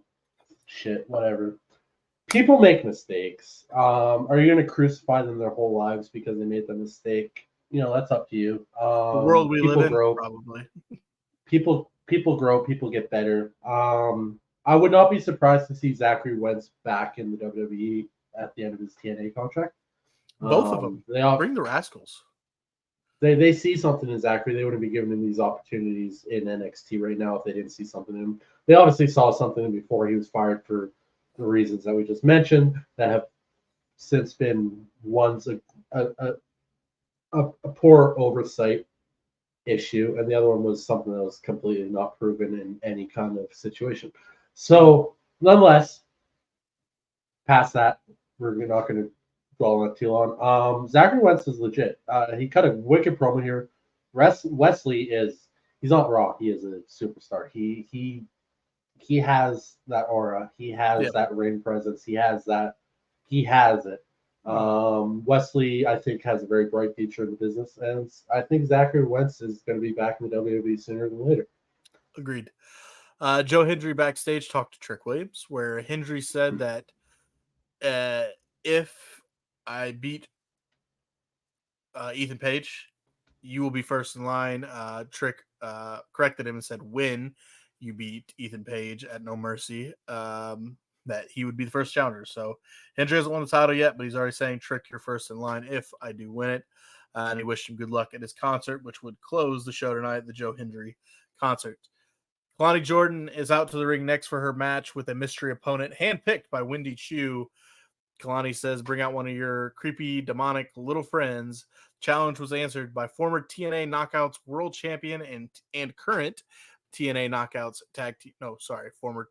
shit, whatever. People make mistakes. Are you going to crucify them their whole lives because they made the mistake? You know, that's up to you. The world we live in, probably. People grow, people get better. I would not be surprised to see Zachary Wentz back in the WWE at the end of his TNA contract. Both of them. They all bring the Rascals. They see something in Zachary. They wouldn't be giving him these opportunities in NXT right now if they didn't see something in him. They obviously saw something in him before he was fired for the reasons that we just mentioned that have since been one's a poor oversight issue, and the other one was something that was completely not proven in any kind of situation. So, nonetheless, past that, we're not going to dwell on it too long. Zachary Wentz is legit. He cut a wicked promo here. Wesley he's not raw. He is a superstar. He has that aura. He has that ring presence. He has that. He has it. Wesley, I think, has a very bright future in the business, and I think Zachary Wentz is going to be back in the WWE sooner than later. Agreed. Joe Hendry backstage talked to Trick Williams, where Hendry said that if I beat Ethan Page, you will be first in line. Trick corrected him and said, when you beat Ethan Page at No Mercy, that he would be the first challenger. So Hendry hasn't won the title yet, but he's already saying, Trick, you're first in line if I do win it. And he wished him good luck at his concert, which would close the show tonight, the Joe Hendry concert. Kalani Jordan is out to the ring next for her match with a mystery opponent handpicked by Wendy Chu. Kalani says, bring out one of your creepy, demonic little friends. Challenge was answered by former TNA Knockouts world champion and current TNA Knockouts tag team. No, sorry, former.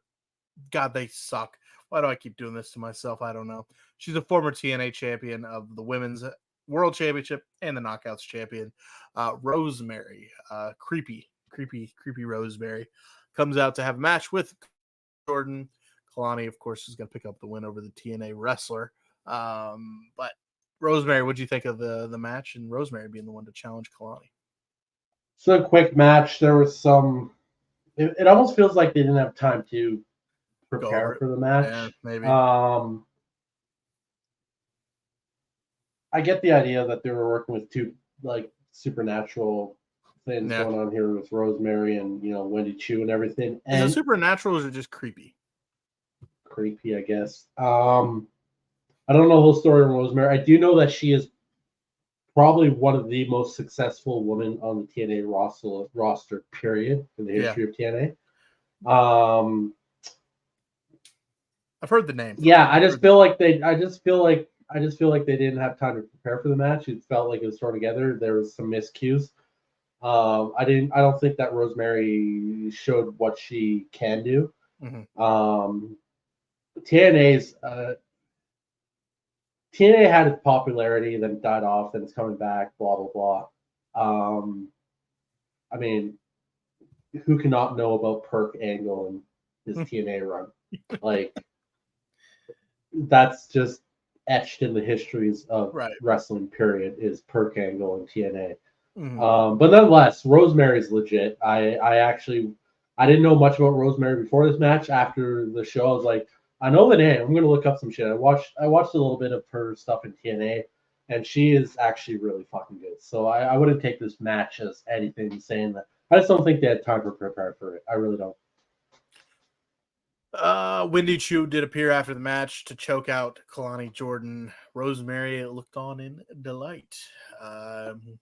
God, they suck. Why do I keep doing this to myself? I don't know. She's a former TNA champion of the Women's World Championship and the Knockouts champion. Rosemary, creepy Rosemary, comes out to have a match with Jordan. Kalani, of course, is going to pick up the win over the TNA wrestler. But Rosemary, what do you think of the match and Rosemary being the one to challenge Kalani? It's a quick match. There was some. It almost feels like they didn't have time to prepare for the match. Yeah, maybe. I get the idea that they were working with two like supernatural things going on here with Rosemary and Wendy Chu and everything. And is it supernatural or just creepy? Creepy, I guess. I don't know the whole story of Rosemary. I do know that she is probably one of the most successful women on the TNA roster period in the history of TNA. I've heard the name. Yeah, I just feel like they didn't have time to prepare for the match. It felt like it was thrown together. There was some miscues. I don't think that Rosemary showed what she can do. Mm-hmm. TNA had its popularity, then died off, then it's coming back, blah blah blah. I mean, who cannot know about Perk Angle and his TNA run? Like, that's just etched in the histories of wrestling. Period. Is Perk Angle and TNA. Mm-hmm. But nonetheless, Rosemary's legit. I didn't know much about Rosemary before this match. After the show, I was like, I know the name. I'm gonna look up some shit. I watched a little bit of her stuff in TNA, and she is actually really fucking good. So I wouldn't take this match as anything saying that. I just don't think they had time to prepare for it. I really don't. Wendy Chu did appear after the match to choke out Kalani Jordan. Rosemary looked on in delight.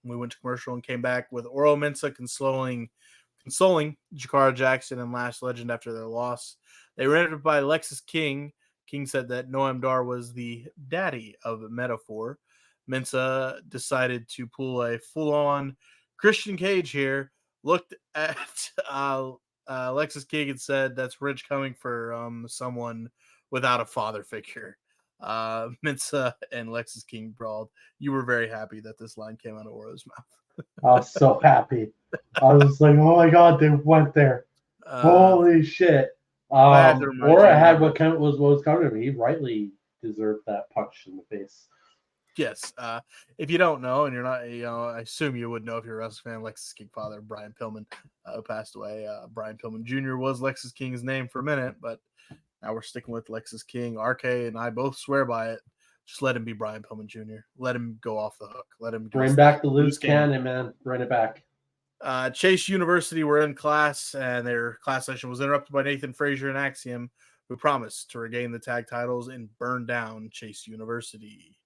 We went to commercial and came back with Oro Mensah consoling Jakara Jackson and Lash Legend after their loss. They were entered by Lexis King. King said that Noam Dar was the daddy of Metaphor. Mensah decided to pull a full-on Christian Cage here. Looked at Lexis King and said, "That's rich coming for someone without a father figure." Mensah and Lexis King brawled. You were very happy that this line came out of Oro's mouth. I was so happy. I was like, "Oh my god, they went there! Holy shit!" Ora had what was coming to him. He rightly deserved that punch in the face. Yes. If you don't know, and you're not, I assume you would know if you're a wrestling fan, Lexis King father, Brian Pillman, who passed away. Brian Pillman Jr. was Lexis King's name for a minute, but now we're sticking with Lexis King. RK and I both swear by it. Just let him be Brian Pillman Jr. Let him go off the hook. Let him bring back the loose cannon, man. Bring it back. Chase University were in class, and their class session was interrupted by Nathan Frazier and Axiom, who promised to regain the tag titles and burn down Chase University.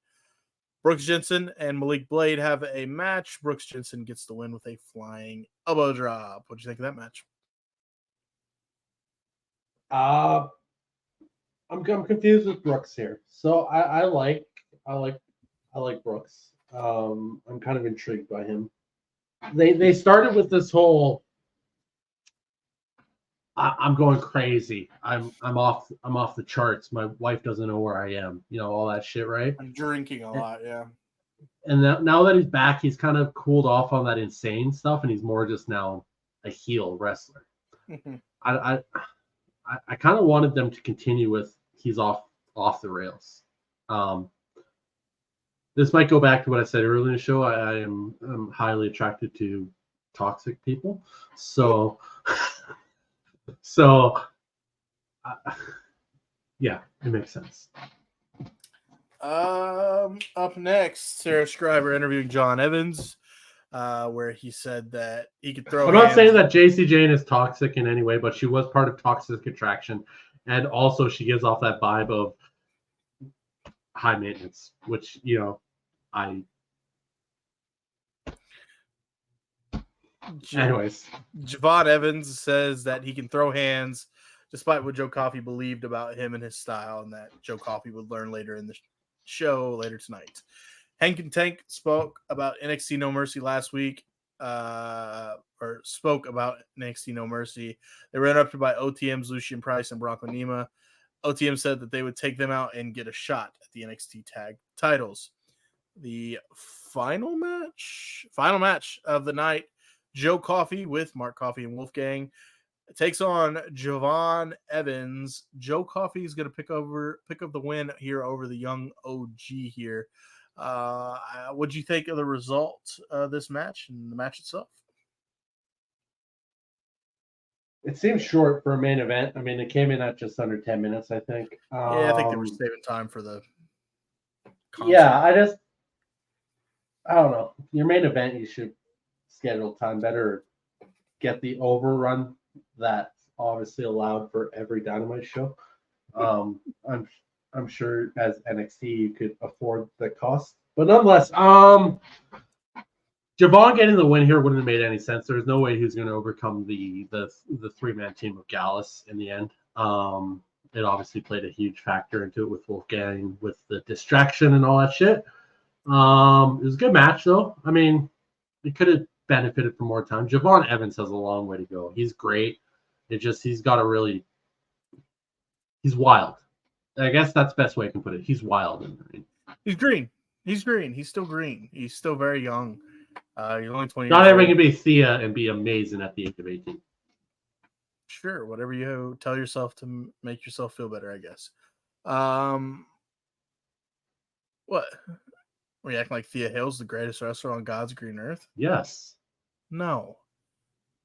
Brooks Jensen and Malik Blade have a match. Brooks Jensen gets the win with a flying elbow drop. What do you think of that match? I'm confused with Brooks here. So I like Brooks. I'm kind of intrigued by him. They started with this whole I'm going crazy. I'm off the charts. My wife doesn't know where I am. All that shit, right? I'm drinking a lot, yeah. And now that he's back, he's kind of cooled off on that insane stuff, and he's more just now a heel wrestler. I kind of wanted them to continue with he's off the rails. This might go back to what I said earlier in the show. I'm highly attracted to toxic people, so. Yeah, it makes sense. Up next, Sarah Schreiber interviewing John Evans, where he said that he could throw. I'm not saying that JC Jane is toxic in any way, but she was part of Toxic Attraction, and also she gives off that vibe of high maintenance, which Anyways, Javon Evans says that he can throw hands, despite what Joe Coffey believed about him and his style, and that Joe Coffey would learn later in the show later tonight. Hank and Tank spoke about NXT No Mercy last week, or spoke about NXT No Mercy. They were interrupted by OTM's Lucian Price and Bronco Nima. OTM said that they would take them out and get a shot at the NXT tag titles. The final match of the night, Joe Coffey with Mark Coffey and Wolfgang takes on Javon Evans. Joe Coffey is going to pick up the win here over the young OG here. What do you think of the result of this match and the match itself? It seems short for a main event. I mean, it came in at just under 10 minutes, I think. Yeah, I think they were saving time for the concert. Yeah, I don't know. Your main event, you should schedule time better. Get the overrun that's obviously allowed for every Dynamite show. I'm sure as NXT you could afford the cost, but nonetheless, Javon getting the win here wouldn't have made any sense. There's no way he was going to overcome the 3-man team of Gallus in the end. It obviously played a huge factor into it with Wolfgang, with the distraction and all that shit. It was a good match though. I mean, it could have benefited from more time. Javon Evans has a long way to go. He's great. He's wild. I guess that's the best way I can put it. He's wild in the ring. He's green. He's green. He's still green. He's still very young. He's only 20 Not years everyone old. can be Thea and be amazing at the age of 18. Sure, whatever you tell yourself to make yourself feel better, I guess. What? Were you acting like Thea Hill's the greatest wrestler on God's green earth? Yes. No.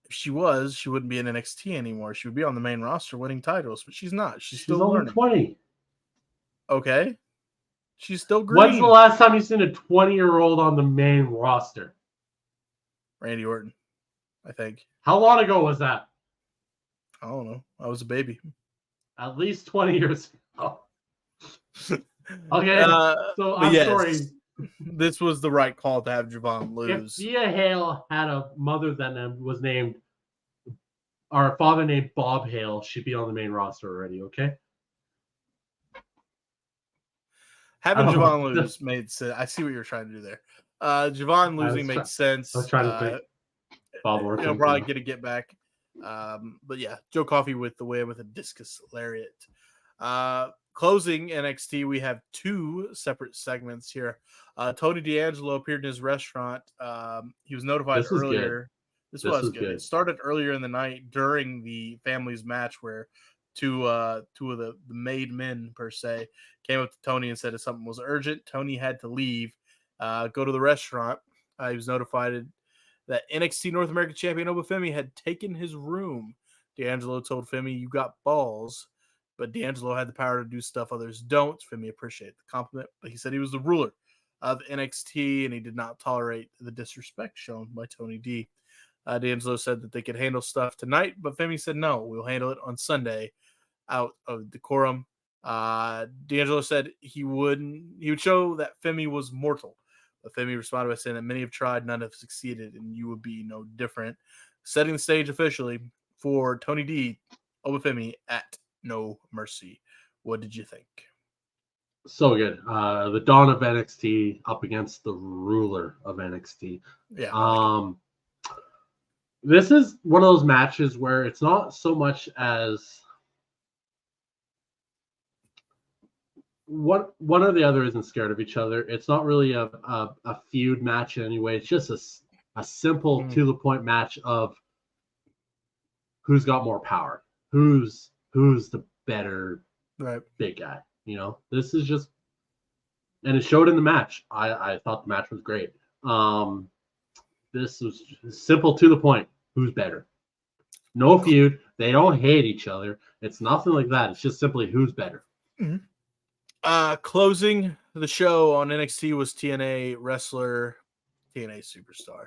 If she was, she wouldn't be in NXT anymore. She would be on the main roster winning titles, but she's not. She's still only learning. 20. Okay. She's still green. When's the last time you've seen a 20-year-old on the main roster? Randy Orton, I think. How long ago was that? I don't know. I was a baby. At least 20 years ago. Okay. So I'm sorry. This was the right call to have Javon lose. If Thea Hale had a mother that was named, or a father named Bob Hale, she'd be on the main roster already, okay? Having Javon lose made sense. I see what you're trying to do there. Javon losing made sense. I was trying to think. Bob Orton. He'll probably get back. But yeah, Joe Coffey with the win with a discus lariat. Closing NXT, we have two separate segments here. Tony D'Angelo appeared in his restaurant. He was notified earlier. This was good. It started earlier in the night during the family's match where two of the made men, per se, came up to Tony and said if something was urgent, Tony had to leave, go to the restaurant. He was notified that NXT North American champion Obafemi had taken his room. D'Angelo told Femi, "You got balls." But D'Angelo had the power to do stuff others don't. Femi appreciated the compliment, but he said he was the ruler of NXT and he did not tolerate the disrespect shown by Tony D. D'Angelo said that they could handle stuff tonight, but Femi said, no, we'll handle it on Sunday out of decorum. D'Angelo said he would show that Femi was mortal. But Femi responded by saying that many have tried, none have succeeded, and you would be no different. Setting the stage officially for Tony D, Obafemi at No Mercy. What did you think? So good. The dawn of NXT up against the ruler of NXT. Yeah. This is one of those matches where it's not so much as one or the other isn't scared of each other. It's not really a feud match in any way. It's just a simple to the point match of who's got more power, who's the better big guy. You know, this is just, and it showed in the match. I thought the match was great. This was simple to the point. Who's better? No feud. They don't hate each other. It's nothing like that. It's just simply who's better. Mm-hmm. Closing the show on NXT was TNA wrestler, TNA superstar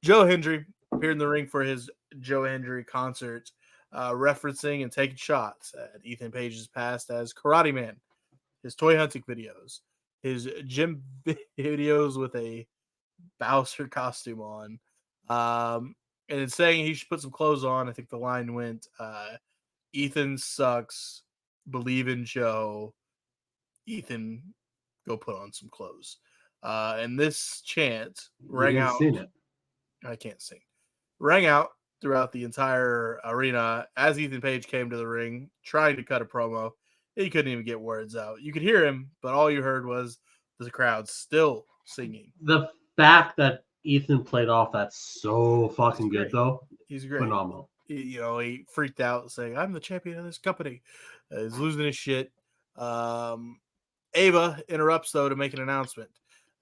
Joe Hendry appeared in the ring for his Joe Hendry concert, referencing and taking shots at Ethan Page's past as Karate Man, his toy hunting videos, his gym videos with a Bowser costume on, and in saying he should put some clothes on. I think the line went, Ethan sucks, believe in Joe, Ethan, go put on some clothes. And this chant rang out. Seen it. I can't sing. Rang out throughout the entire arena as Ethan Page came to the ring, trying to cut a promo. He couldn't even get words out. You could hear him, but all you heard was the crowd still singing. The fact that Ethan played off that's so fucking good, though. He's great. Phenomenal. he freaked out saying, "I'm the champion of this company." He's losing his shit. Ava interrupts, though, to make an announcement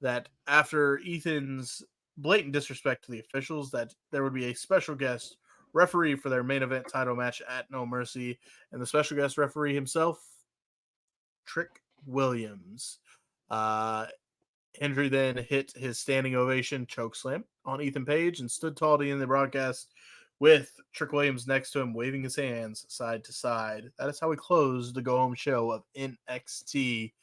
that after Ethan's blatant disrespect to the officials, that there would be a special guest referee for their main event title match at No Mercy, and the special guest referee himself, Trick Williams. Hendry then hit his standing ovation chokeslam on Ethan Page and stood tall to the end of the broadcast with Trick Williams next to him, waving his hands side to side. That is how we closed the go-home show of NXT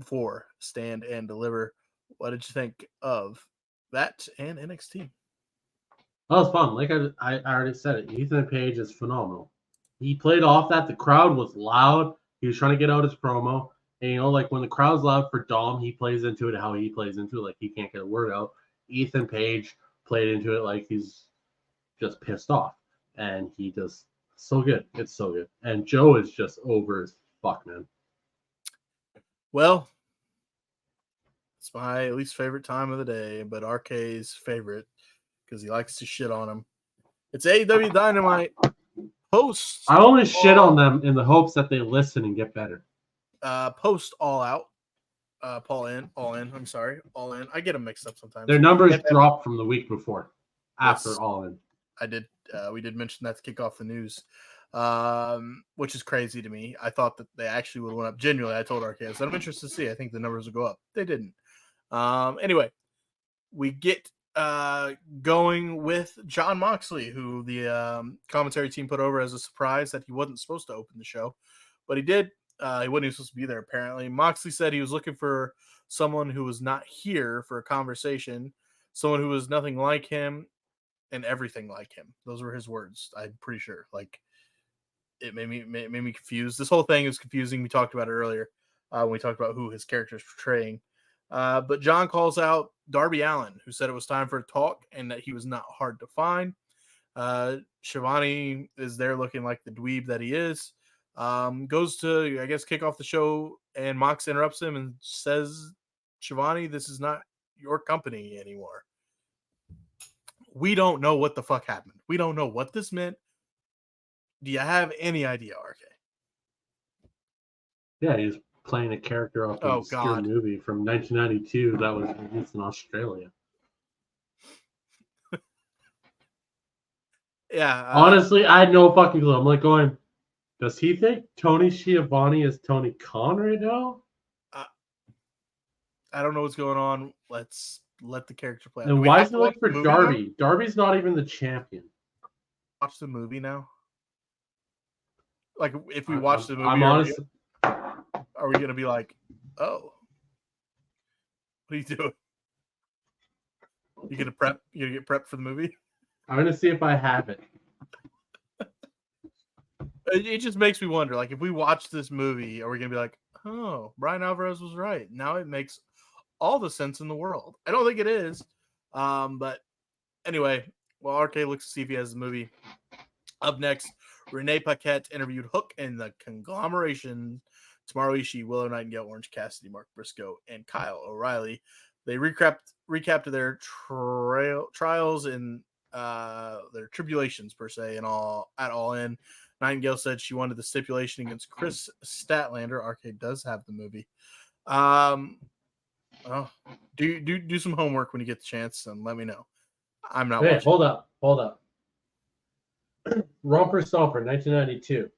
for Stand and Deliver. What did you think of that and NXT? That was fun. Like I already said it. Ethan Page is phenomenal. He played off that. The crowd was loud. He was trying to get out his promo. And, like when the crowd's loud for Dom, he plays into it how he plays into it. Like he can't get a word out. Ethan Page played into it like he's just pissed off. And he does so good. It's so good. And Joe is just over as fuck, man. Well, it's my least favorite time of the day, but RK's favorite because he likes to shit on him. It's AEW Dynamite post. I only shit on them in the hopes that they listen and get better. Post All Out. All in. I'm sorry, All In. I get them mixed up sometimes. Their numbers dropped from the week before. After Yes. All In. I did. We did mention that to kick off the news, which is crazy to me. I thought that they actually would have went up. Genuinely, I told RK, I said, I'm interested to see. I think the numbers will go up. They didn't. Anyway, we get going with Jon Moxley, who the commentary team put over as a surprise that he wasn't supposed to open the show, but he did. He wasn't even supposed to be there, apparently. Moxley said he was looking for someone who was not here for a conversation, someone who was nothing like him and everything like him. Those were his words, I'm pretty sure. Like, it made me confused. This whole thing is confusing. We talked about it earlier when we talked about who his character is portraying. But John calls out Darby Allin, who said it was time for a talk and that he was not hard to find. Shivani is there looking like the dweeb that he is. Goes to, I guess, kick off the show, and Mox interrupts him and says, Shivani, this is not your company anymore. We don't know what the fuck happened. We don't know what this meant. Do you have any idea, RK? Yeah, he's playing a character off an obscure movie from 1992 that was released in Australia. Yeah. Honestly, I had no fucking clue. I'm like going, does he think Tony Schiavone is Tony Khan right now? I don't know what's going on. Let's let the character play out. And why is he looking for Darby? Now? Darby's not even the champion. Watch the movie now. Like, if we watch the movie, I'm honest. Are we going to be like, oh, what are you doing? You going to prep? You going to get prepped for the movie? I'm going to see if I have it. It just makes me wonder, like, if we watch this movie, are we going to be like, oh, Brian Alvarez was right. Now it makes all the sense in the world. I don't think it is. But anyway, well, RK looks to see if he has the movie. Up next, Renee Paquette interviewed Hook in the Conglomeration. Tomorrow Ishii, Willow Nightingale, Orange Cassidy, Mark Briscoe, and Kyle O'Reilly. They recapped their trials and their tribulations, per se, and all in. Nightingale said she wanted the stipulation against Chris Statlander. RK does have the movie. Do some homework when you get the chance and let me know. I'm not watching. Hold up. Romper Stomper, 1992.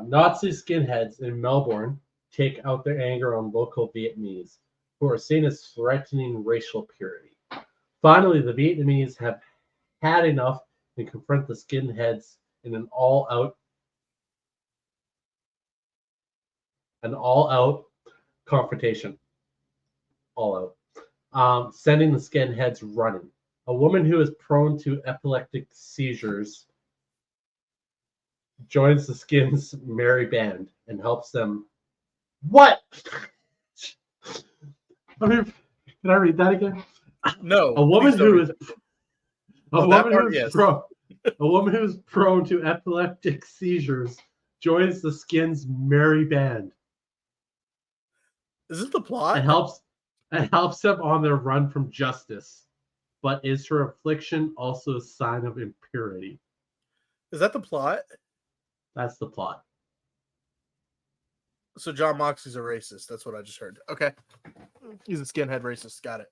Nazi skinheads in Melbourne take out their anger on local Vietnamese, who are seen as threatening racial purity. Finally, the Vietnamese have had enough and confront the skinheads in an all-out confrontation. All out. Sending the skinheads running. A woman who is prone to epileptic seizures joins the Skins' merry band and helps them. What? Can I read that again? No. A woman who is prone to epileptic seizures joins the Skins' merry band. Is this the plot? And helps them on their run from justice. but is her affliction also a sign of impurity? Is that the plot? That's the plot. So John Moxley's a racist. That's what I just heard. Okay. He's a skinhead racist. Got it.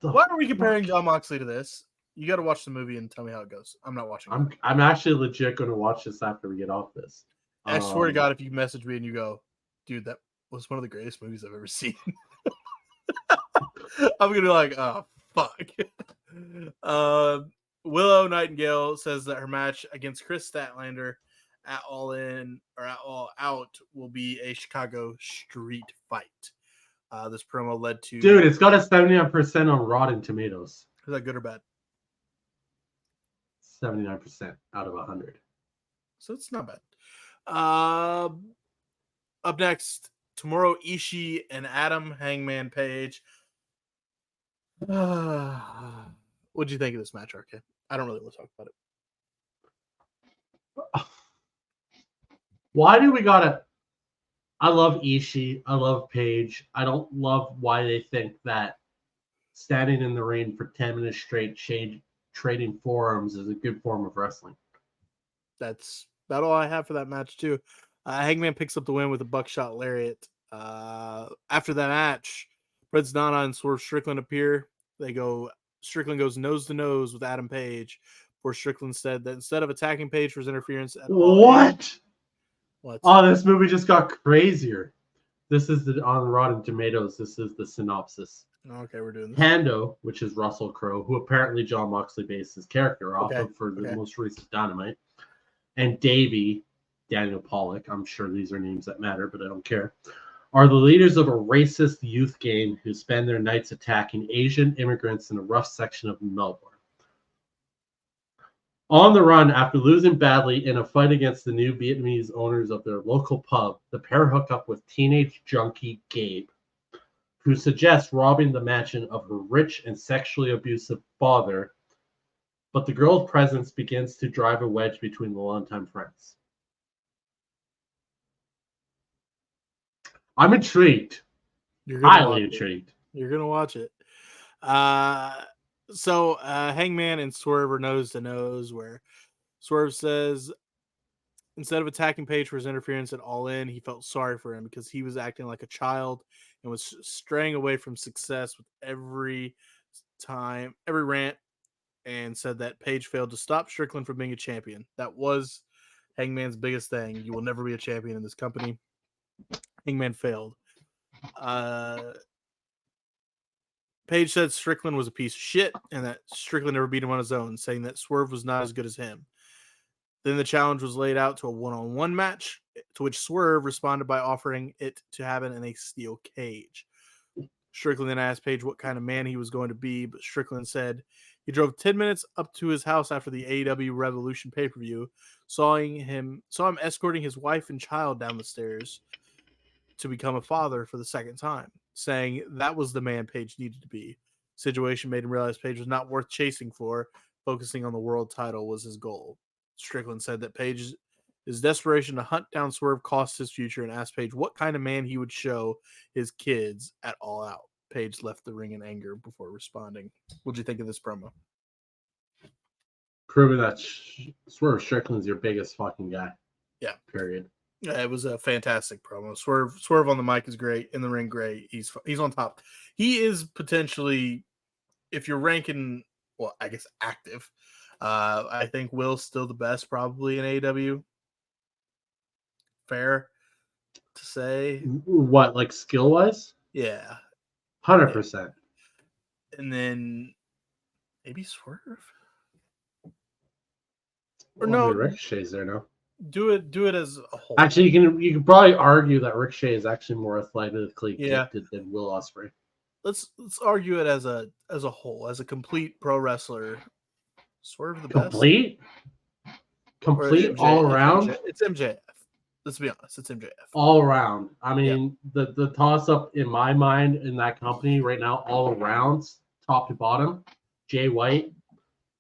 Why are we comparing John Moxley to this? You got to watch the movie and tell me how it goes. I'm not watching it. I'm actually legit going to watch this after we get off this. I swear to God, if you message me and you go, dude, that was one of the greatest movies I've ever seen. I'm going to be like, oh, fuck. Willow Nightingale says that her match against Chris Statlander at All In or at All Out will be a Chicago street fight. This promo led to... Dude, it's got a 79% on Rotten Tomatoes. Is that good or bad? 79% out of 100. So it's not bad. Up next, tomorrow, Ishii and Adam Hangman Page. What'd you think of this match, RK? I don't really want to talk about it. Why do we gotta... I love Ishii. I love Page. I don't love why they think that standing in the ring for 10 minutes straight trading forearms is a good form of wrestling. That's about all I have for that match, too. Hangman picks up the win with a buckshot lariat. After that match, Prince Nana and Swerve Strickland appear. Strickland goes nose to nose with Adam Page, where Strickland said that instead of attacking Page for his interference at all... What? What? Oh, this movie just got crazier. This is on Rotten Tomatoes. This is the synopsis. Okay, we're doing this. Hando, which is Russell Crowe, who apparently John Moxley based his character off of for the most recent Dynamite, and Davey, Daniel Pollock, I'm sure these are names that matter, but I don't care, are the leaders of a racist youth gang who spend their nights attacking Asian immigrants in a rough section of Melbourne. On the run after losing badly in a fight against the new Vietnamese owners of their local pub, the pair hook up with teenage junkie Gabe, who suggests robbing the mansion of her rich and sexually abusive father, but the girl's presence begins to drive a wedge between the longtime friends. I'm intrigued. You're highly intrigued. You're going to watch it. So Hangman and Swerve are nose to nose, where Swerve says instead of attacking Page for his interference at All In, he felt sorry for him because he was acting like a child and was straying away from success with every rant, and said that Page failed to stop Strickland from being a champion. That was Hangman's biggest thing. You will never be a champion in this company. Hangman failed. Page said Strickland was a piece of shit and that Strickland never beat him on his own, saying that Swerve was not as good as him. Then the challenge was laid out to a one-on-one match, to which Swerve responded by offering it to happen in a steel cage. Strickland then asked Page what kind of man he was going to be, but Strickland said he drove 10 minutes up to his house after the AEW Revolution pay-per-view, saw him escorting his wife and child down the stairs to become a father for the second time, saying that was the man Page needed to be. Situation made him realize Page was not worth chasing for. Focusing on the world title was his goal. Strickland said that Page's desperation to hunt down Swerve cost his future and asked Page what kind of man he would show his kids at All Out. Page left the ring in anger before responding. What'd you think of this promo? Proving that Swerve Strickland's your biggest fucking guy. Yeah. Period. Yeah, it was a fantastic promo. Swerve on the mic is great. In the ring, great. He's on top. He is potentially, if you're ranking, well, I guess active, I think Will's still the best probably in AEW. Fair to say. What, like skill-wise? Yeah. 100%. And then maybe Swerve? Or no. Ricochet's there now. Do it as a whole. Actually, you can probably argue that Ricochet is actually more athletically gifted than Will Ospreay. Let's argue it as a whole, as a complete pro wrestler. Swerve the best. Complete all around. It's MJF. Let's be honest, it's MJF. All around. I mean, the toss up in my mind in that company right now, all around, top to bottom, Jay White,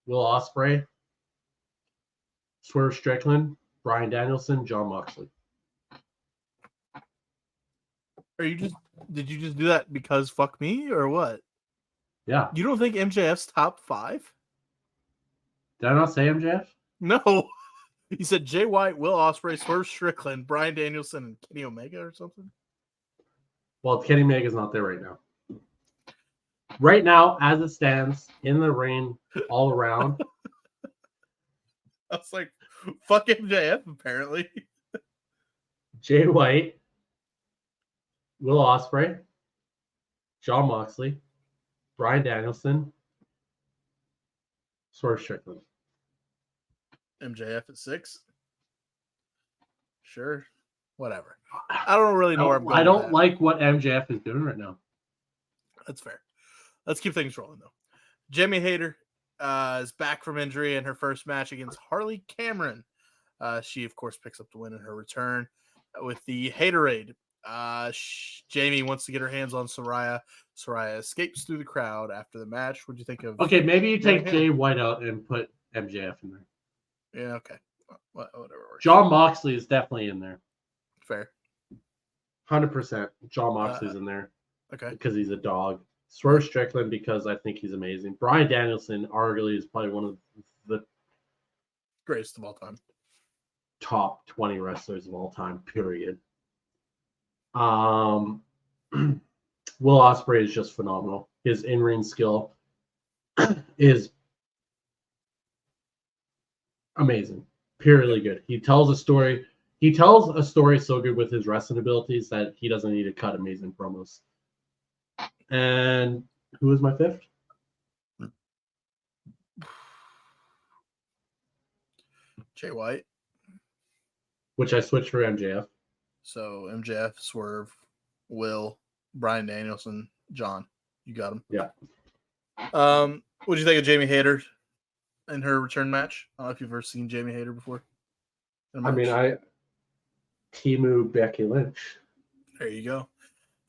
Will Ospreay, Swerve Strickland, Bryan Danielson, John Moxley. Did you just do that because fuck me or what? Yeah. You don't think MJF's top 5? Did I not say MJF? No. You said Jay White, Will Ospreay, Swerve Strickland, Bryan Danielson, and Kenny Omega or something? Well, Kenny Omega's not there right now. Right now, as it stands, in the ring, all around. I was like, fuck MJF, apparently. Jay White, Will Ospreay, Jon Moxley, Bryan Danielson, Swerve Strickland. MJF at 6? Sure. Whatever. I don't really know where I'm going. I don't like what MJF is doing right now. That's fair. Let's keep things rolling, though. Jamie Hayter is back from injury in her first match against Harley Cameron. She, of course, picks up the win in her return with the Haterade. Jamie wants to get her hands on Saraya. Saraya escapes through the crowd after the match. What do you think of? Okay, maybe you take Jay White out and put MJF in there. Yeah, okay. Whatever works. Jon Moxley is definitely in there. Fair. 100%. Jon Moxley's in there. Okay. Because he's a dog. Swerve Strickland because I think he's amazing. Bryan Danielson arguably is probably one of the greatest of all time. Top 20 wrestlers of all time, period. Will Ospreay is just phenomenal. His in-ring skill is amazing. Purely good. He tells a story. He tells a story so good with his wrestling abilities that he doesn't need to cut amazing promos. And who is my 5th? Jay White. Which I switched for MJF. So MJF, Swerve, Will, Bryan Danielson, John. You got him. Yeah. What do you think of Jamie Hayter in her return match? I don't know if you've ever seen Jamie Hayter before. I mean, Timu Becky Lynch. There you go.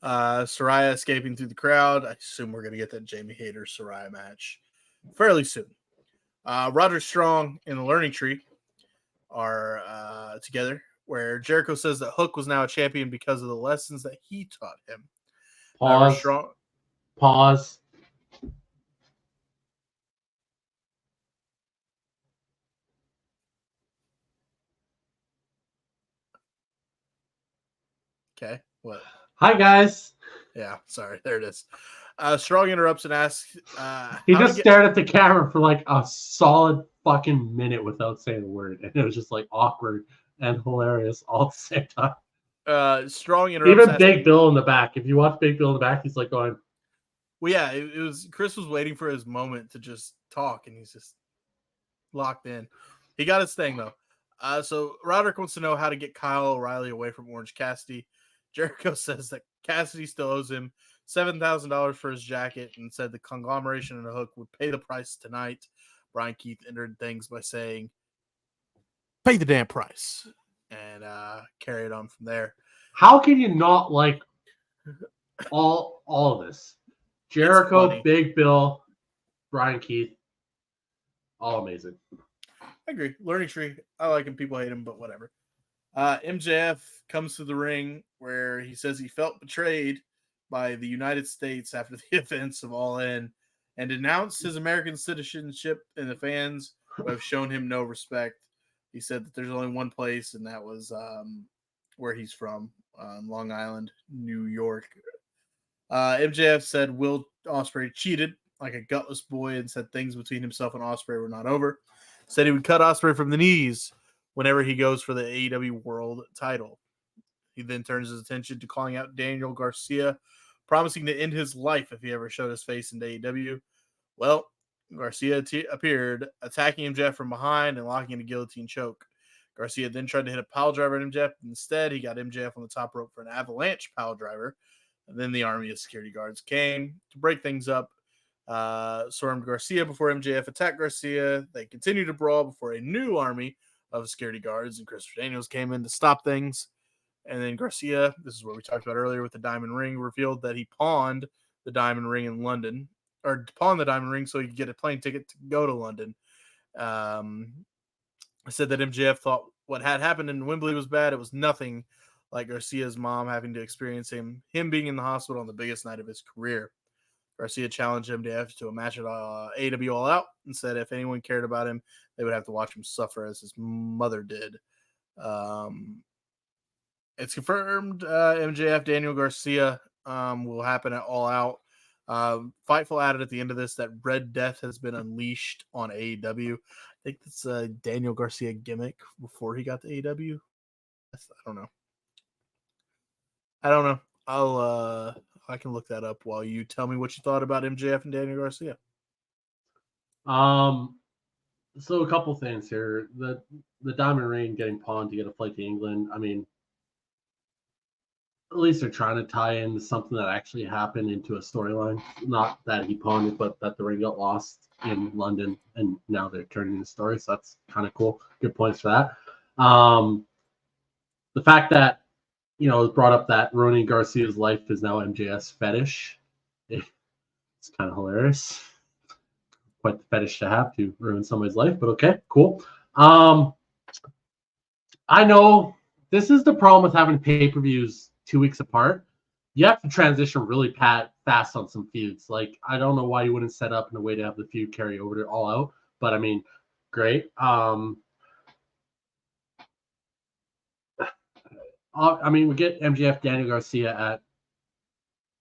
Saraya escaping through the crowd. I assume we're going to get that Jamie Hayter Saraya match fairly soon. Roderick Strong and the Learning Tree are together, where Jericho says that Hook was now a champion because of the lessons that he taught him. Pause. Okay, what? Hi, guys. Yeah, sorry. There it is. Strong interrupts and asks... he just stared at the camera for like a solid fucking minute without saying a word. And it was just like awkward and hilarious all at the same time. Strong interrupts... Even Big Bill in the back. If you watch Big Bill in the back, he's like going... Well, yeah, it was... Chris was waiting for his moment to just talk, and he's just locked in. He got his thing, though. So Roderick wants to know how to get Kyle O'Reilly away from Orange Cassidy. Jericho says that Cassidy still owes him $7,000 for his jacket and said the conglomeration and the Hook would pay the price tonight. Brian Keith entered things by saying, pay the damn price, and carried on from there. How can you not like all of this? Jericho, Big Bill, Brian Keith, all amazing. I agree. Learning Tree, I like him. People hate him, but whatever. MJF comes to the ring where he says he felt betrayed by the United States after the events of All In and denounced his American citizenship and the fans who have shown him no respect. He said that there's only one place, and that was where he's from, Long Island, New York. MJF said Will Ospreay cheated like a gutless boy and said things between himself and Ospreay were not over. Said he would cut Ospreay from the knees whenever he goes for the AEW World title. He then turns his attention to calling out Daniel Garcia, promising to end his life if he ever showed his face in AEW. Well, Garcia appeared, attacking MJF from behind and locking in a guillotine choke. Garcia then tried to hit a pile driver at MJF. Instead, he got MJF on the top rope for an avalanche pile driver. And then the army of security guards came to break things up. Swarmed Garcia before MJF attacked Garcia. They continued to brawl before a new army of security guards, and Christopher Daniels came in to stop things. And then Garcia, this is what we talked about earlier with the diamond ring, revealed that he pawned the diamond ring in London, or pawned the diamond ring so he could get a plane ticket to go to London. I said that MJF thought what had happened in Wembley was bad. It was nothing like Garcia's mom having to experience him being in the hospital on the biggest night of his career. Garcia challenged MJF to a match at AEW All Out and said if anyone cared about him, they would have to watch him suffer as his mother did. It's confirmed MJF Daniel Garcia will happen at All Out. Fightful added at the end of this that Red Death has been unleashed on AEW. I think that's a Daniel Garcia gimmick before he got to AEW. I don't know. I can look that up while you tell me what you thought about MJF and Daniel Garcia. So a couple things here. The Diamond Ring getting pawned to get a flight to England. I mean, at least they're trying to tie in something that actually happened into a storyline. Not that he pawned it, but that the ring got lost in London, and now they're turning the story. So that's kind of cool. Good points for that. The fact that it was brought up that ruining Garcia's life is now MJF's fetish. It's kind of hilarious. Quite the fetish to have to ruin somebody's life, but okay, cool. I know this is the problem with having pay-per-views 2 weeks apart. You have to transition really fast on some feuds. Like, I don't know why you wouldn't set up in a way to have the feud carry over to All Out, but I mean, great. I mean, we get MJF Daniel Garcia at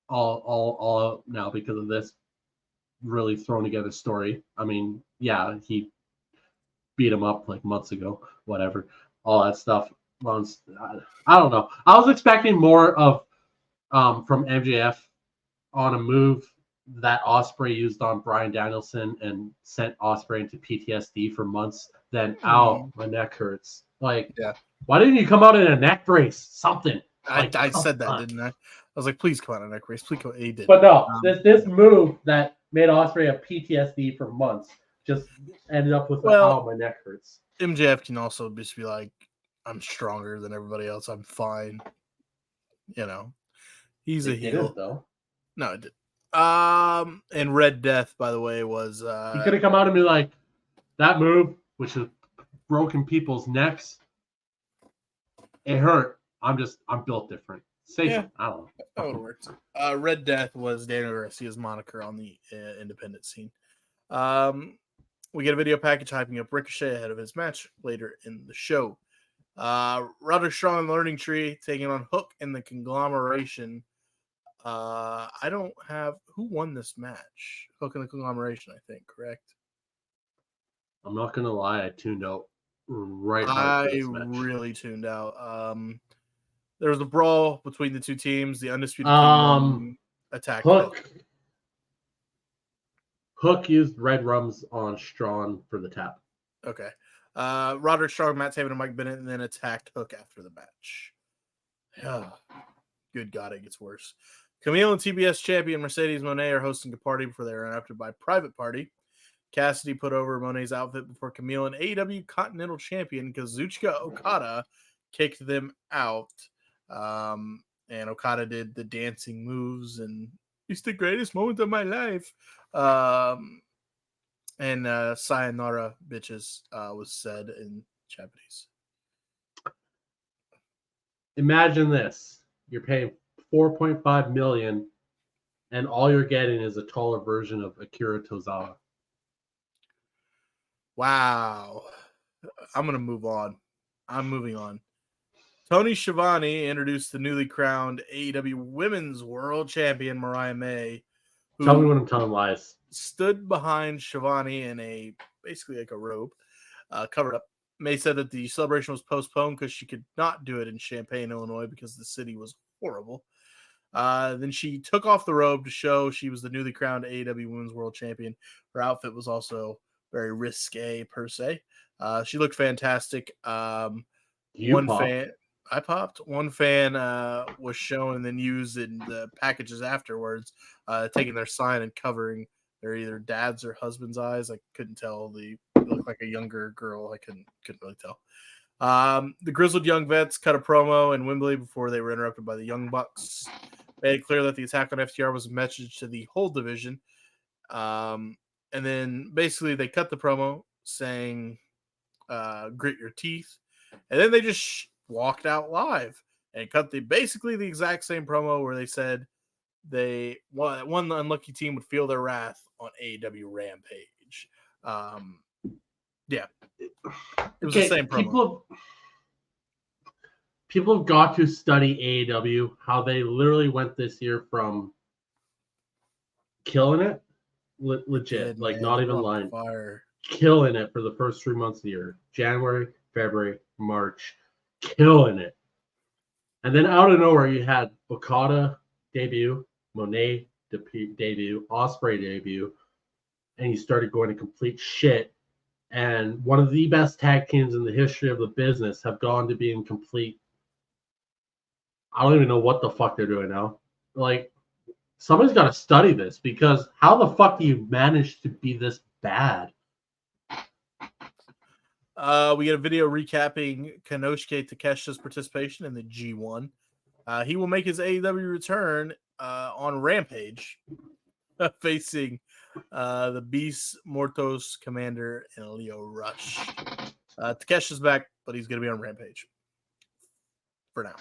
all out now because of this really thrown together story. I mean, yeah, he beat him up like months ago, whatever, all that stuff. I don't know. I was expecting more of from MJF on a move that Ospreay used on Bryan Danielson and sent Ospreay into PTSD for months. Then, ow, my neck hurts. Like, yeah. Why didn't you come out in a neck brace? Something. I said that, didn't I? I was like, please come out in a neck brace. Please come. He did. But no, this move that made Ospreay have PTSD for months just ended up with my neck hurts. MJF can also just be like, I'm stronger than everybody else. I'm fine. He's a heel. Though. No, it didn't. And Red Death, by the way, was he could have come out and be like, that move, which has broken people's necks, it hurt. I'm built different. Say something. I don't know. That would work. Red Death was Daniel Garcia's moniker on the independent scene. We get a video package hyping up Ricochet ahead of his match later in the show. Roderick Strong and the Learning Tree taking on Hook and the Conglomeration. I don't have who won this match. Hook and the Conglomeration, I think, correct? I'm not gonna lie, I tuned out right. I really tuned out. There was a brawl between the two teams. The Undisputed Kingdom attacked Hook used red rums on Strong for the tap. Okay. Roderick Strong, Matt Taven, and Mike Bennett, and then attacked Hook after the match. Good God, it gets worse. Camille and TBS champion Mercedes Moné are hosting a party before they are interrupted by Private Party. Cassidy put over Moné's outfit before Camille and AEW Continental Champion Kazuchika Okada kicked them out. And Okada did the dancing moves, and it's the greatest moment of my life. And sayonara bitches was said in Japanese. Imagine this. You're paying $4.5 million, and all you're getting is a taller version of Akira Tozawa. Wow. I'm going to move on. I'm moving on. Tony Schiavone introduced the newly crowned AEW Women's World Champion Mariah May. Tell me when I'm telling lies. Stood behind Schiavone in basically like a robe, covered up. May said that the celebration was postponed because she could not do it in Champaign, Illinois, because the city was horrible. Then she took off the robe to show she was the newly crowned AEW Women's World Champion. Her outfit was also very risque per se. She looked fantastic. I popped. One fan was shown and then used in the packages afterwards, taking their sign and covering their either dad's or husband's eyes. I couldn't tell. It looked like a younger girl. I couldn't really tell. The Grizzled Young Vets cut a promo in Wembley before they were interrupted by the Young Bucks. Made it clear that the attack on FTR was a message to the whole division. And then basically they cut the promo saying, grit your teeth. And then they just walked out live and cut basically the exact same promo where they said, one unlucky team would feel their wrath on AEW Rampage. Yeah, it was the same promo. People have got to study AEW, how they literally went this year from killing it, legit, like not even lying, killing it for the first 3 months of the year, January, February, March, killing it. And then out of nowhere, you had Okada debut, Monet debut, Ospreay debut, and you started going to complete shit. And one of the best tag teams in the history of the business have gone to being complete. I don't even know what the fuck they're doing now. Like, somebody's got to study this, because how the fuck do you manage to be this bad? We get a video recapping Konosuke Takeshita's participation in the G1. He will make his AEW return on Rampage, facing the Beast, Mortos, Commander, and Leo Rush. Takeshi's back, but he's going to be on Rampage for now.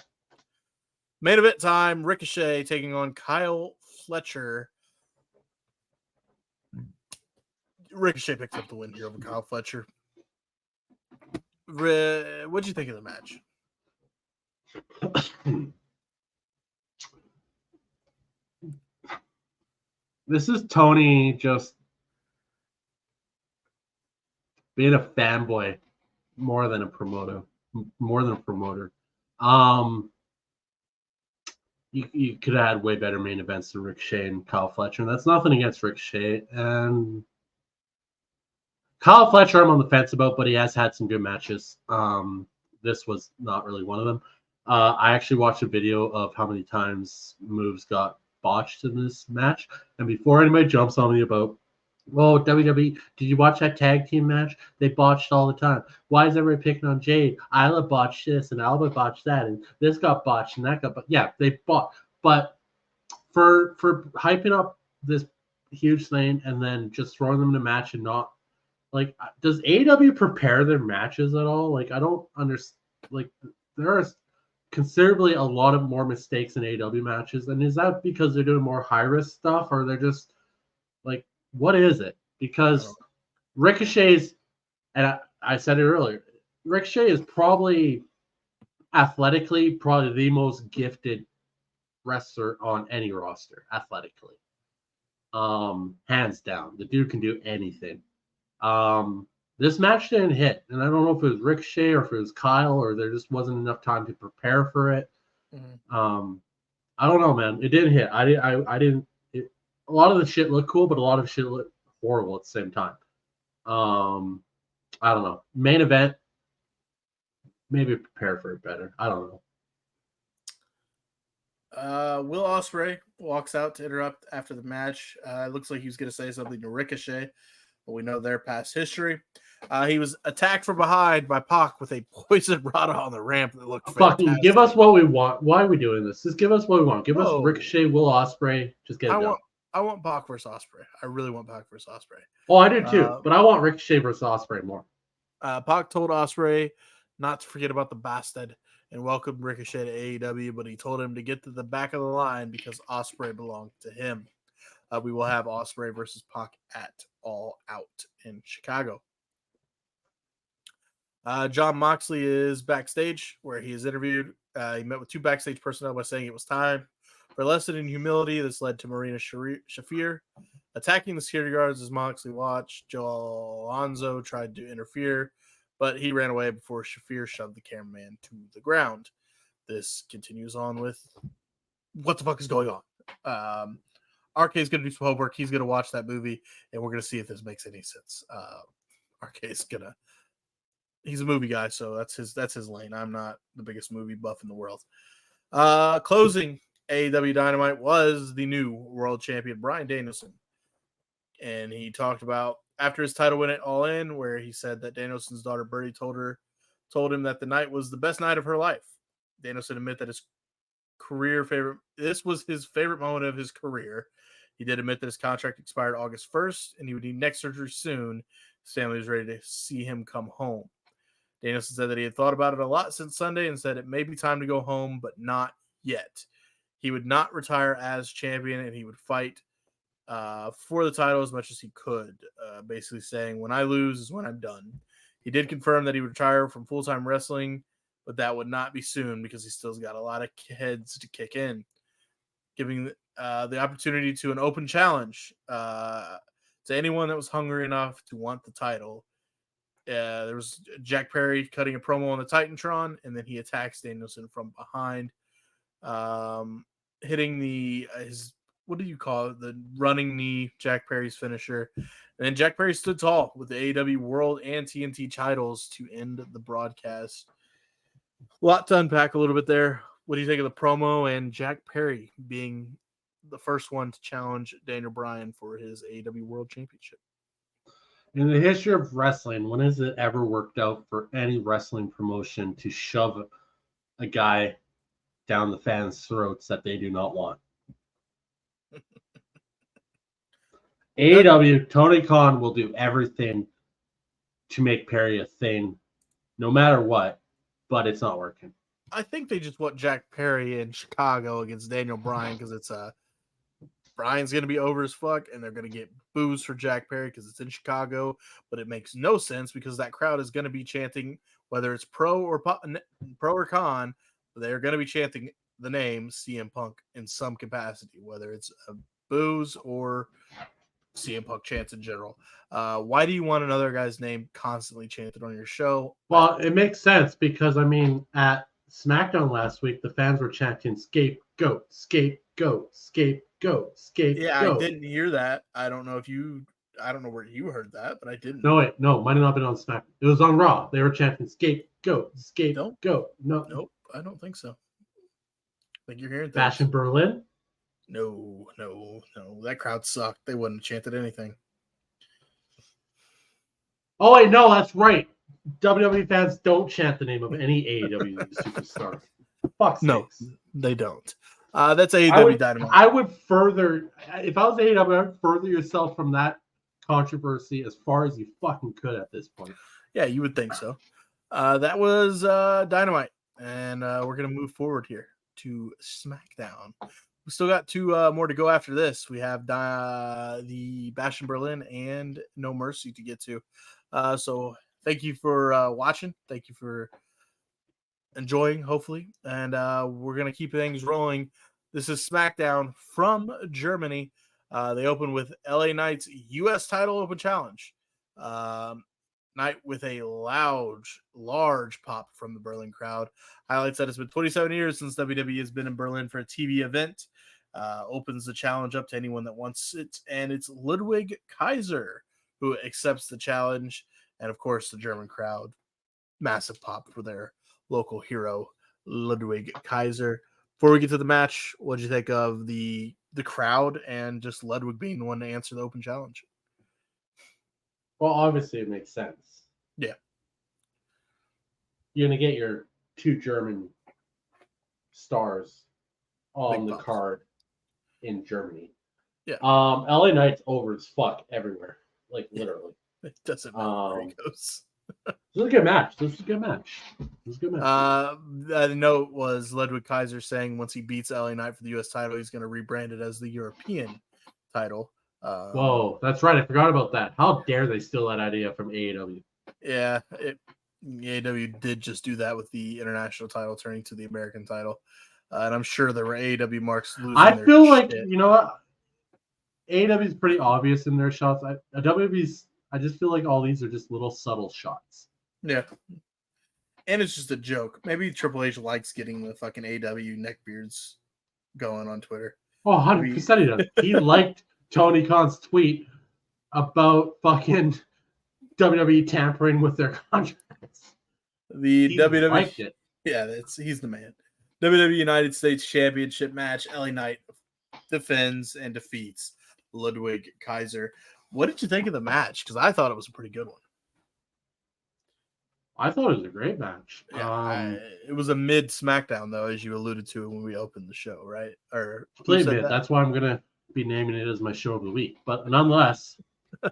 Main event time, Ricochet taking on Kyle Fletcher. Ricochet picks up the win here over Kyle Fletcher. What'd you think of the match? This is Tony just being a fanboy more than a promoter. You could have had way better main events than Ricochet and Kyle Fletcher. And that's nothing against Ricochet. And Kyle Fletcher, I'm on the fence about, but he has had some good matches. This was not really one of them. I actually watched a video of how many times moves got botched in this match. And before anybody jumps on me about, well, WWE, did you watch that tag team match? They botched all the time. Why is everybody picking on Jade? Isla botched this and Alba botched that, and this got botched and that got botched. Yeah, they botched. But for hyping up this huge thing and then just throwing them in a match and not, like, does AEW prepare their matches at all? Like, I don't understand. Like, there are considerably a lot of more mistakes in AEW matches. And is that because they're doing more high-risk stuff, or they're just, like, what is it? Because Ricochet's, and I said it earlier, Ricochet is probably athletically the most gifted wrestler on any roster, athletically. Hands down. The dude can do anything. This match didn't hit, and I don't know if it was Ricochet or if it was Kyle, or there just wasn't enough time to prepare for it. Mm-hmm. I don't know, man. It didn't hit. I didn't. A lot of the shit looked cool, but a lot of shit looked horrible at the same time. I don't know. Main event, maybe prepare for it better. I don't know. Will Ospreay walks out to interrupt after the match. It looks like he was going to say something to Ricochet, but we know their past history. He was attacked from behind by Pac with a poison rod on the ramp that looked fantastic. Fucking give us what we want. Why are we doing this? Just give us what we want. Give us Ricochet, Will Ospreay. Just get it done. I want Pac versus Ospreay. I really want Pac versus Ospreay. Oh, I do too. But I want Ricochet versus Ospreay more. Pac told Ospreay not to forget about the bastard and welcomed Ricochet to AEW, but he told him to get to the back of the line because Ospreay belonged to him. We will have Ospreay versus Pac at All Out in Chicago. Jon Moxley is backstage where he is interviewed. He met with two backstage personnel by saying it was time for a lesson in humility. This led to Marina Shafir attacking the security guards as Moxley watched. Joe Alonzo tried to interfere, but he ran away before Shafir shoved the cameraman to the ground. This continues on with what the fuck is going on. RK is going to do some homework. He's going to watch that movie, and we're going to see if this makes any sense. RK is he's a movie guy, so that's his lane. I'm not the biggest movie buff in the world. Closing AEW Dynamite was the new world champion, Bryan Danielson. And he talked about after his title win at All In, where he said that Danielson's daughter Birdie told him that the night was the best night of her life. Danielson admitted that this was his favorite moment of his career. He did admit that his contract expired August 1st, and he would need neck surgery soon. His family was ready to see him come home. Danielson said that he had thought about it a lot since Sunday and said it may be time to go home, but not yet. he would not retire as champion, and he would fight for the title as much as he could, basically saying, when I lose is when I'm done. He did confirm that he would retire from full-time wrestling, but that would not be soon because he still's got a lot of heads to kick in, giving the opportunity to an open challenge to anyone that was hungry enough to want the title. There was Jack Perry cutting a promo on the Titantron, and then he attacks Danielson from behind, hitting his, what do you call it? The running knee, Jack Perry's finisher. And then Jack Perry stood tall with the AEW World and TNT titles to end the broadcast. A lot to unpack a little bit there. What do you think of the promo and Jack Perry being the first one to challenge Daniel Bryan for his AEW World Championship? In the history of wrestling, when has it ever worked out for any wrestling promotion to shove a guy down the fans' throats that they do not want? AEW, Tony Khan will do everything to make Perry a thing, no matter what, but it's not working. I think they just want Jack Perry in Chicago against Daniel Bryan because it's Bryan's going to be over as fuck, and they're going to get boos for Jack Perry because it's in Chicago, but it makes no sense because that crowd is going to be chanting, whether it's pro or con, they're going to be chanting the name CM Punk in some capacity, whether it's boos or CM Punk chants in general. Why do you want another guy's name constantly chanted on your show? Well, it makes sense because, I mean, at SmackDown last week, the fans were chanting scapegoat, scapegoat, scapegoat, scapegoat. Yeah, I didn't hear that. I don't know where you heard that, but I didn't. No, wait, no, might have not been on SmackDown. It was on Raw. They were chanting scapegoat, scapegoat. No. Nope, I don't think so. I think you're hearing things. Bash in Berlin? No. That crowd sucked. They wouldn't have chanted anything. Oh, wait, no, that's right. WWE fans don't chant the name of any AEW superstar. Fuck sakes. No, they don't. That's AEW Dynamite. I would further, if I was AEW, I would further yourself from that controversy as far as you fucking could at this point. Yeah, you would think so. That was Dynamite, and we're going to move forward here to SmackDown. We still got two more to go after this. We have the Bash in Berlin and No Mercy to get to. So thank you for watching. Thank you for enjoying, hopefully. And we're going to keep things rolling. This is SmackDown from Germany. They open with LA Knight's U.S. title open challenge. Knight with a large pop from the Berlin crowd. Highlights that it's been 27 years since WWE has been in Berlin for a TV event. Opens the challenge up to anyone that wants it. And it's Ludwig Kaiser who accepts the challenge. And, of course, the German crowd. Massive pop for their local hero, Ludwig Kaiser. Before we get to the match, what did you think of the crowd and just Ludwig being the one to answer the open challenge? Well, obviously it makes sense. Yeah. You're going to get your two German stars on the card in Germany. Yeah. LA Knight's over as fuck everywhere. Like, literally. It doesn't matter where he goes. This is a good match. The note was Ludwig Kaiser saying once he beats LA Knight for the U.S. title, he's going to rebrand it as the European title. Whoa, that's right. I forgot about that. How dare they steal that idea from AEW? Yeah, AEW did just do that with the international title turning to the American title. And I'm sure there were AEW marks losing I their feel like, shit. you know what? AEW is pretty obvious in their shots. WWE's, I just feel like all these are just little subtle shots. Yeah. And it's just a joke. Maybe Triple H likes getting the fucking AEW neckbeards going on Twitter. Oh, 100% he does. He liked Tony Khan's tweet about fucking WWE tampering with their contracts. The WWE liked it. Yeah, he's the man. WWE United States Championship match. LA Knight defends and defeats Ludwig Kaiser. What did you think of the match? Because I thought it was a pretty good one. I thought it was a great match. Yeah, it was a mid SmackDown, though, as you alluded to when we opened the show, right? Or that's why I'm gonna be naming it as my show of the week. But nonetheless, that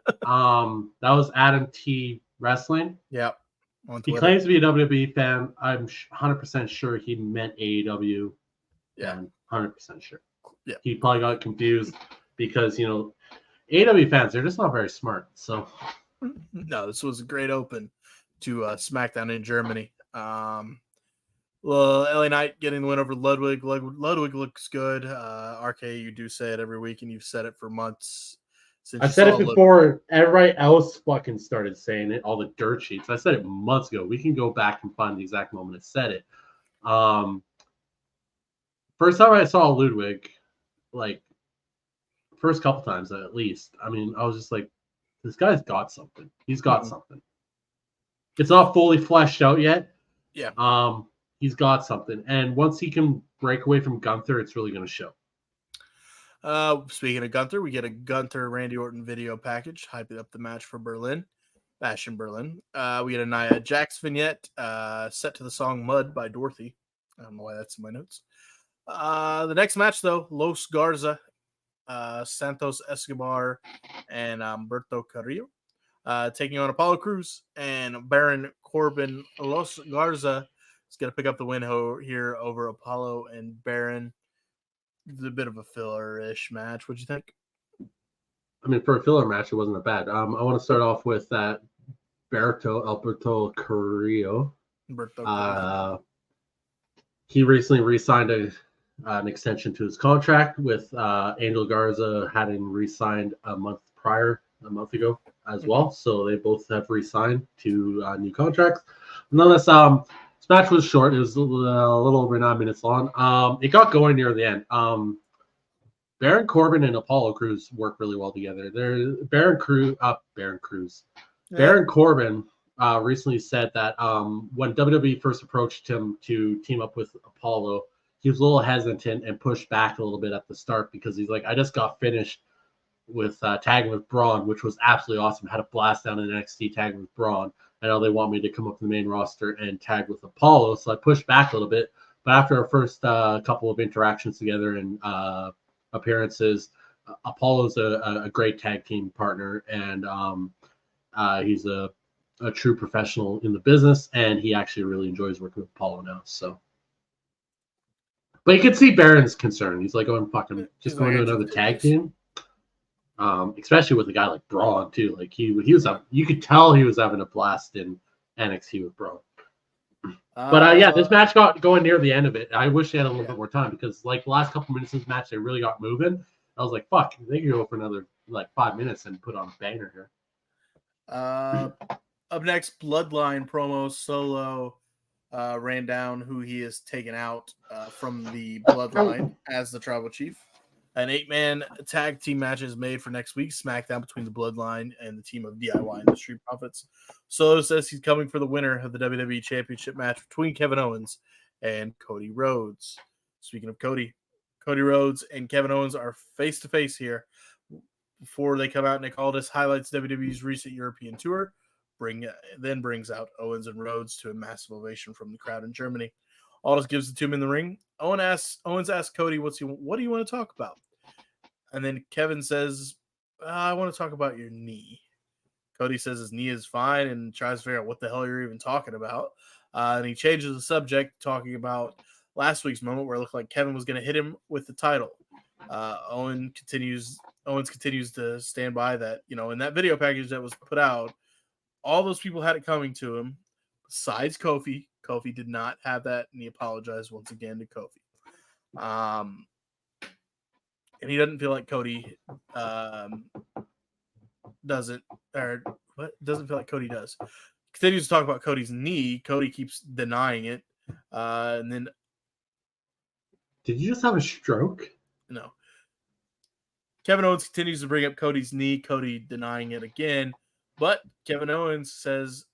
was Adam T Wrestling. Yeah. He claims to be a WWE fan. I'm 100% sure he meant AEW. Yeah. And 100% sure. Yeah. He probably got confused because, AEW fans, they're just not very smart. So, no, this was a great open to SmackDown in Germany. Well, LA Knight getting the win over Ludwig. Ludwig looks good. RK, you do say it every week, and you've said it for months since I you said saw it before everybody else fucking started saying it, all the dirt sheets. I said it months ago. We can go back and find the exact moment I said it. First time I saw Ludwig, like, first couple times at least, I mean, I was just like, this guy's got something. He's got something. It's not fully fleshed out yet. Yeah. He's got something. And once he can break away from Gunther, it's really going to show. Speaking of Gunther, we get a Gunther Randy Orton video package, hyping up the match for Berlin. Bash in Berlin. We get a Nia Jax vignette set to the song Mud by Dorothy. I don't know why that's in my notes. The next match, though, Los Garza, Santos Escobar, and Humberto Carrillo taking on Apollo Crews and Baron Corbin. Los Garza is going to pick up the win here over Apollo and Baron. It's a bit of a filler-ish match. What'd you think? I mean, for a filler match, it wasn't that bad. I want to start off with that Alberto Carrillo. He recently re-signed an extension to his contract with Angel Garza having re-signed a month ago as well. So they both have re-signed to new contracts. Nonetheless, this match was short. It was a little over 9 minutes long. It got going near the end. Baron Corbin and Apollo Crews work really well together. Baron Corbin recently said that when WWE first approached him to team up with Apollo, he was a little hesitant and pushed back a little bit at the start because he's like, I just got finished with tagging with Braun, which was absolutely awesome. Had a blast down in NXT tagging with Braun. I know they want me to come up to the main roster and tag with Apollo, so I pushed back a little bit. But after our first couple of interactions together and appearances, Apollo's a great tag team partner, and he's a true professional in the business, and he actually really enjoys working with Apollo now. So, but you can see Baron's concern. He's like, going to another tag team. Especially with a guy like Braun too. Like he was you could tell he was having a blast in NXT with Braun. But this match got going near the end of it. I wish they had a little bit more time because like the last couple minutes of this match, they really got moving. I was like, fuck, they could go for another like 5 minutes and put on a banger here. Up next, Bloodline promo. Solo ran down who he has taken out from the Bloodline as the tribal chief. An 8-man tag team match is made for next week. SmackDown between the Bloodline and the team of DIY and the Street Profits. Solo says he's coming for the winner of the WWE Championship match between Kevin Owens and Cody Rhodes. Speaking of Cody Rhodes and Kevin Owens are face-to-face here before they come out. Nick Aldis highlights WWE's recent European tour, then brings out Owens and Rhodes to a massive ovation from the crowd in Germany. Aldis gives it to him in the ring. Owens asks Cody, what do you want to talk about? And then Kevin says, I want to talk about your knee. Cody says his knee is fine and tries to figure out what the hell you're even talking about. And he changes the subject, talking about last week's moment where it looked like Kevin was going to hit him with the title. Owens continues to stand by that, in that video package that was put out, all those people had it coming to him, besides Kofi. Kofi did not have that, and he apologized once again to Kofi. And he doesn't feel like Cody doesn't feel like Cody does. Continues to talk about Cody's knee. Cody keeps denying it. And then, did you just have a stroke? No. Kevin Owens continues to bring up Cody's knee. Cody denying it again. But Kevin Owens says,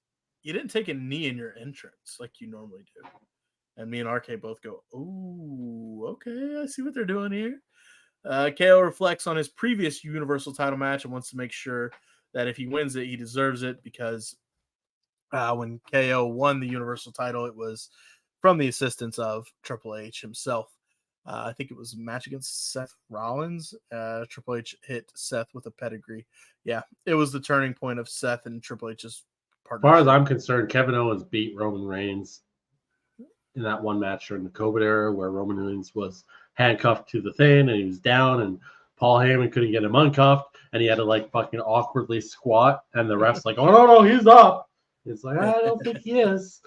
you didn't take a knee in your entrance like you normally do. And me and RK both go, ooh, okay, I see what they're doing here. KO reflects on his previous Universal title match and wants to make sure that if he wins it, he deserves it because when KO won the Universal title, it was from the assistance of Triple H himself. I think it was a match against Seth Rollins. Triple H hit Seth with a pedigree. Yeah, it was the turning point of Seth and Triple H's partnership. As far as I'm concerned, Kevin Owens beat Roman Reigns in that one match during the COVID era where Roman Reigns was handcuffed to the thing and he was down and Paul Heyman couldn't get him uncuffed and he had to like fucking awkwardly squat and the ref's like, oh no, he's up. It's like, I don't think he is.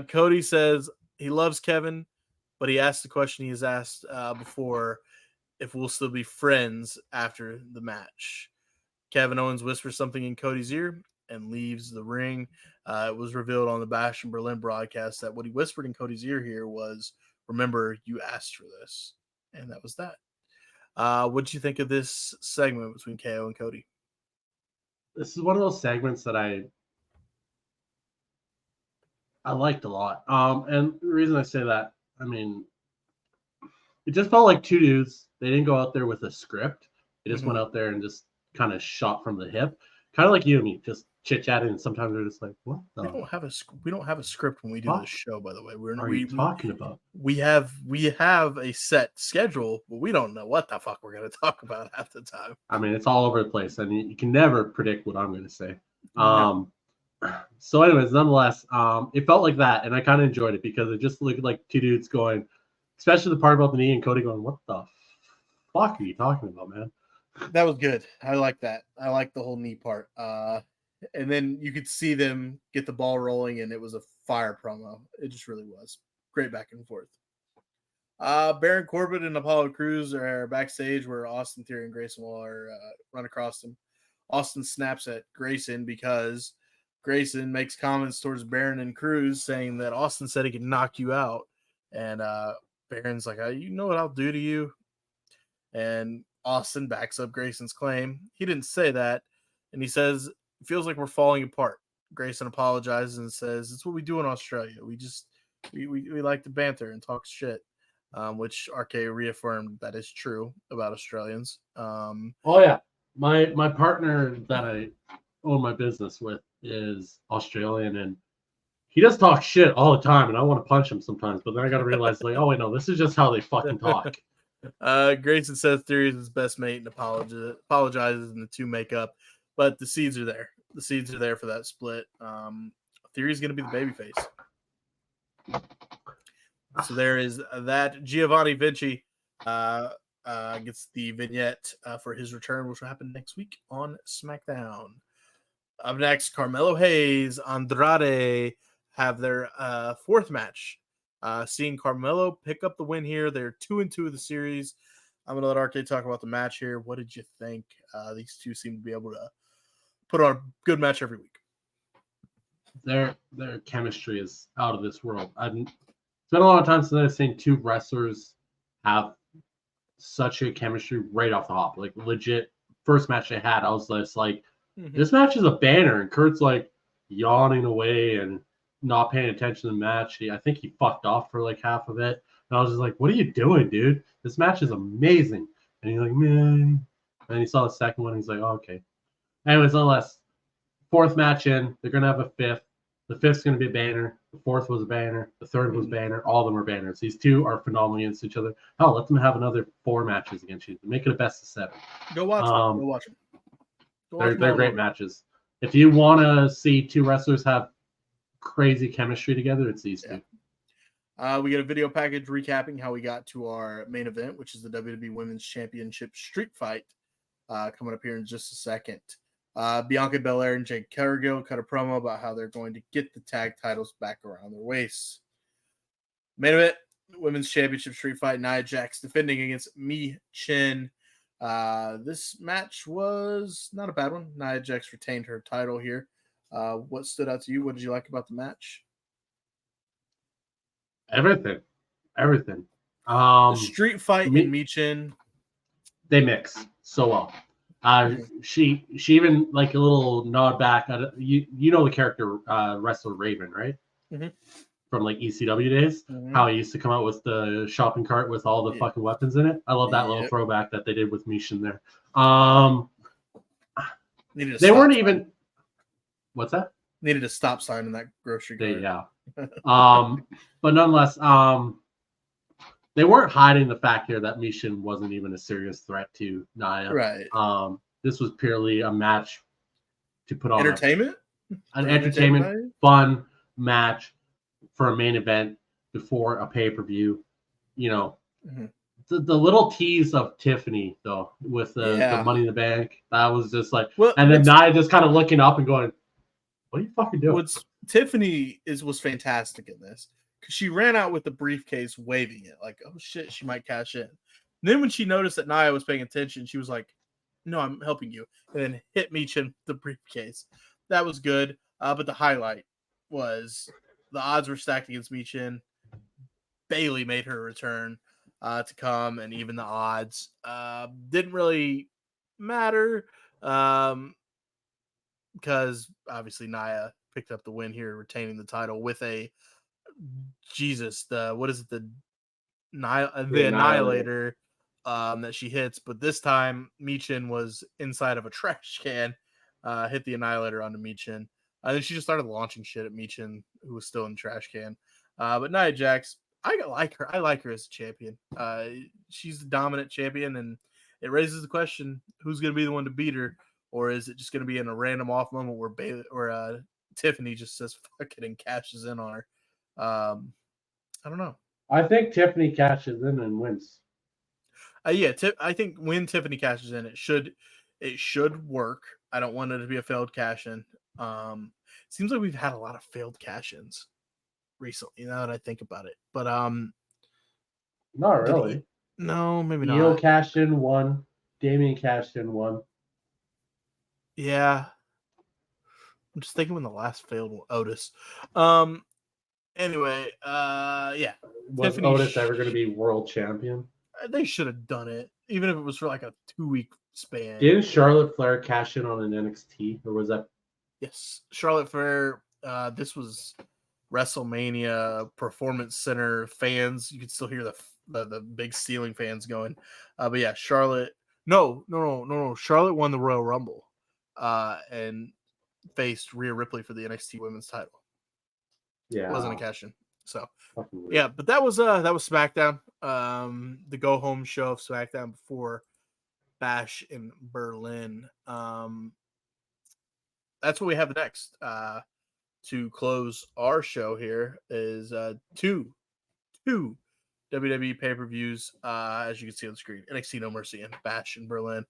Cody says he loves Kevin, but he asked the question he has asked before, if we'll still be friends after the match. Kevin Owens whispers something in Cody's ear and leaves the ring. It was revealed on the Bash in Berlin broadcast that what he whispered in Cody's ear here was, remember, you asked for this. And that was that. What did you think of this segment between KO and Cody? This is one of those segments that I liked a lot. And the reason I say that, I mean, it just felt like two dudes. They didn't go out there with a script. They just went out there and just kind of shot from the hip. Kind of like you and me, just chit-chatting, and sometimes they're just like, what the We don't have a script when we do this show, by the way. What are you talking about? We have a set schedule, but we don't know what the fuck we're going to talk about half the time. I mean, it's all over the place, and you can never predict what I'm going to say. No. So anyways, nonetheless, it felt like that, and I kind of enjoyed it because it just looked like two dudes going, especially the part about the knee and Cody going, what the fuck are you talking about, man? That was good. I like that. I like the whole knee part. And then you could see them get the ball rolling, and it was a fire promo. It just really was. Great back and forth. Baron Corbin and Apollo Crews are backstage where Austin Theory and Grayson Waller run across them. Austin snaps at Grayson because Grayson makes comments towards Baron and Crews saying that Austin said he could knock you out. And Baron's like, you know what I'll do to you? And Austin backs up Grayson's claim. He didn't say that. And he says, it feels like we're falling apart. Grayson apologizes and says, it's what we do in Australia. We like to banter and talk shit, which RK reaffirmed that is true about Australians. Oh, yeah. My partner that I own my business with is Australian, and he does talk shit all the time, and I want to punch him sometimes, but then I got to realize, like, oh, wait, no, this is just how they fucking talk. Grayson says Theory is his best mate and apologizes, and the two make up. But the seeds are there. The seeds are there for that split. Theory's going to be the babyface. So there is that. Giovanni Vinci gets the vignette for his return, which will happen next week on SmackDown. Up next, Carmelo Hayes, Andrade have their fourth match. Seeing Carmelo pick up the win here. They're 2-2 of the series. I'm going to let RK talk about the match here. What did you think? These two seem to be able to put on a good match every week. Their chemistry is out of this world. It's been a long time since I've seen two wrestlers have such a chemistry right off the hop. Like, legit, first match they had, I was just like, this match is a banner. And Kurt's like yawning away and not paying attention to the match. I think he fucked off for like half of it. And I was just like, what are you doing, dude? This match is amazing. And he's like, man. And he saw the second one. And he's like, oh, okay. Anyways, nonetheless, fourth match in. They're going to have a fifth. The fifth's going to be a banner. The fourth was a banner. The third was a banner. All of them are banners. These two are phenomenal against each other. Hell, let them have another 4 matches against you. Make it a best of 7. Go watch them. Go watch them. They're great matches. If you want to see two wrestlers have crazy chemistry together, it's these two. We get a video package recapping how we got to our main event, which is the WWE Women's Championship Street Fight, coming up here in just a second. Bianca Belair and Jade Cargill cut a promo about how they're going to get the tag titles back around their waists. Main event, Women's Championship Street Fight, Nia Jax defending against Mi Chen. This match was not a bad one. Nia Jax retained her title here. What stood out to you? What did you like about the match? Everything. The street fight in Mi Chen. They mix so well. She even like a little nod back at you know the character wrestler Raven, right? From like ECW days, how he used to come out with the shopping cart with all the fucking weapons in it. I love that little throwback that they did with Mishin there. They weren't even. What's that? Needed a stop sign in that grocery cart. Yeah. But nonetheless, they weren't hiding the fact here that Mishin wasn't even a serious threat to Nia. Right. This was purely a match to put on entertainment, an entertainment fun match for a main event before a pay-per-view. You know, the little tease of Tiffany though with the Money in the Bank, that was just like, and then Nia just kind of looking up and going, "What are you fucking doing?" Tiffany was fantastic in this because she ran out with the briefcase waving it like, oh shit, she might cash in. And then when she noticed that Nia was paying attention, she was like, "No, I'm helping you," and then hit Michin the briefcase. That was good, but the highlight was the odds were stacked against Michin. Bailey made her return to come, and even the odds didn't really matter because obviously Nia picked up the win here, retaining the title with a the Annihilator that she hits, but this time Michin was inside of a trash can, hit the Annihilator onto Michin. Then she just started launching shit at Michin, who was still in the trash can. But Nia Jax, I like her. I like her as a champion. She's the dominant champion, and it raises the question: who's going to be the one to beat her, or is it just going to be in a random off moment where Bailey or Tiffany just says "fuck it" and cashes in on her? I don't know. I think Tiffany cashes in and wins. I think when Tiffany cashes in, it should work. I don't want it to be a failed cash in. Seems like we've had a lot of failed cash ins recently. Now that I think about it, but not really. No, maybe Io not. cashed in one. Damian cashed in one. Yeah, I'm just thinking when the last failed one, Otis. Anyway, yeah. Was Tiffany Otis ever going to be world champion? They should have done it, even if it was for like a 2-week span. Didn't Charlotte Flair cash in on an NXT, or was that? Yes, Charlotte Flair. This was WrestleMania Performance Center fans. You could still hear the big ceiling fans going. But yeah, Charlotte. No. Charlotte won the Royal Rumble, and faced Rhea Ripley for the NXT Women's title. Yeah, it wasn't a cash in. So yeah, but that was SmackDown. The go home show of SmackDown before Bash in Berlin. That's what we have next. To close our show here is two WWE pay-per-views, as you can see on the screen. NXT No Mercy and Bash in Berlin.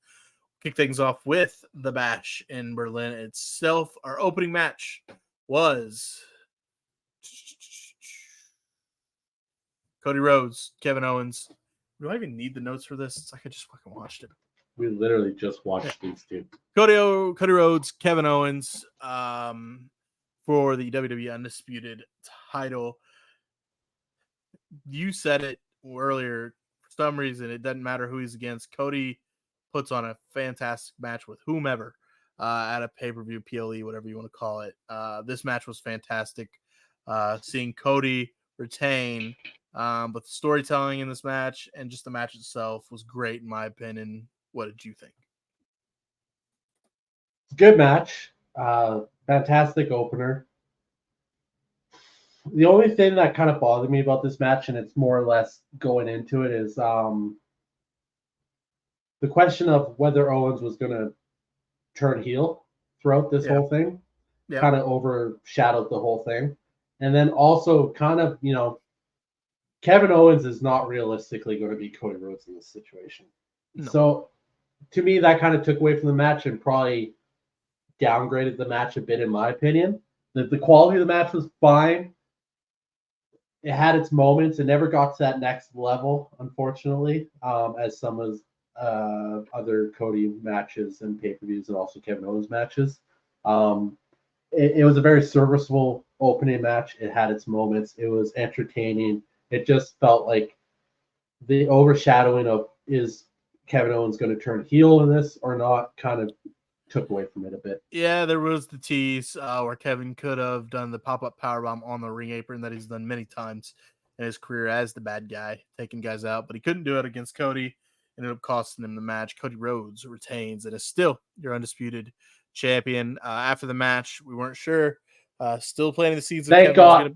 Kick things off with the Bash in Berlin itself. Our opening match was Cody Rhodes, Kevin Owens. Do I even need the notes for this? It's like I just fucking watched it. We literally just watched these two. Cody Rhodes, Kevin Owens, for the WWE Undisputed title. You said it earlier. For some reason, it doesn't matter who he's against. Cody puts on a fantastic match with whomever at a pay-per-view, PLE, whatever you want to call it. This match was fantastic. Seeing Cody retain, but the storytelling in this match and just the match itself was great, in my opinion. What did you think? Good match. Fantastic opener. The only thing that kind of bothered me about this match, and it's more or less going into it, is the question of whether Owens was going to turn heel throughout this whole thing. Kind of overshadowed the whole thing. And then also kind of, Kevin Owens is not realistically going to be Cody Rhodes in this situation. No. So to me, that kind of took away from the match and probably downgraded the match a bit, in my opinion. The quality of the match was fine. It had its moments. It never got to that next level, unfortunately, as some of other Cody matches and pay-per-views and also Kevin Owens matches. It was a very serviceable opening match. It had its moments. It was entertaining. It just felt like the overshadowing of is Kevin Owens going to turn heel in this or not kind of took away from it a bit. Yeah, there was the tease where Kevin could have done the pop-up powerbomb on the ring apron that he's done many times in his career as the bad guy, taking guys out, but he couldn't do it against Cody. Ended up costing him the match. Cody Rhodes retains and is still your undisputed champion. After the match, we weren't sure. Still planting the seeds. Thank God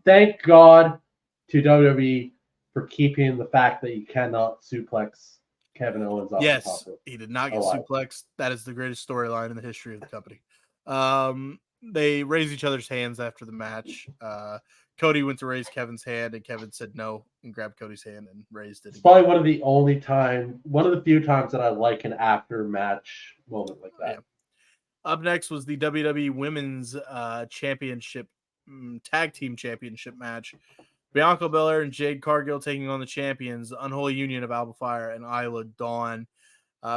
to WWE for keeping the fact that you cannot suplex Kevin Owens off the top rope. He did not get suplexed. That is the greatest storyline in the history of the company. they raised each other's hands after the match. Cody went to raise Kevin's hand, and Kevin said no and grabbed Cody's hand and raised it. It's probably one of the few times that I like an after match moment like that. Yeah. Up next was the WWE Women's Championship Tag Team Championship match. Bianca Belair and Jade Cargill taking on the champions, the Unholy Union of Alba Fire and Isla Dawn.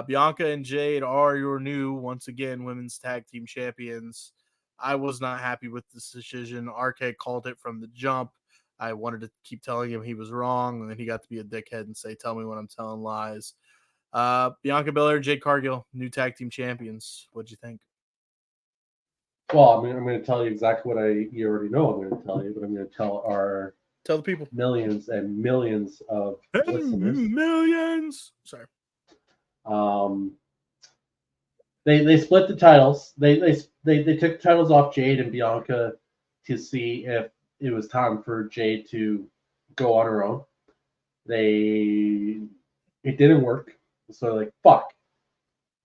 Bianca and Jade are your new, once again, women's tag team champions. I was not happy with this decision. RK called it from the jump. I wanted to keep telling him he was wrong, and then he got to be a dickhead and say, tell me when I'm telling lies. Bianca Belair and Jade Cargill, new tag team champions. What'd you think? Well, I'm going to tell you exactly what you already know I'm going to tell you, but I'm going to tell the people. Millions and millions of listeners. Millions. Sorry. They split the titles. They took the titles off Jade and Bianca to see if it was time for Jade to go on her own. It didn't work. So they're like, fuck.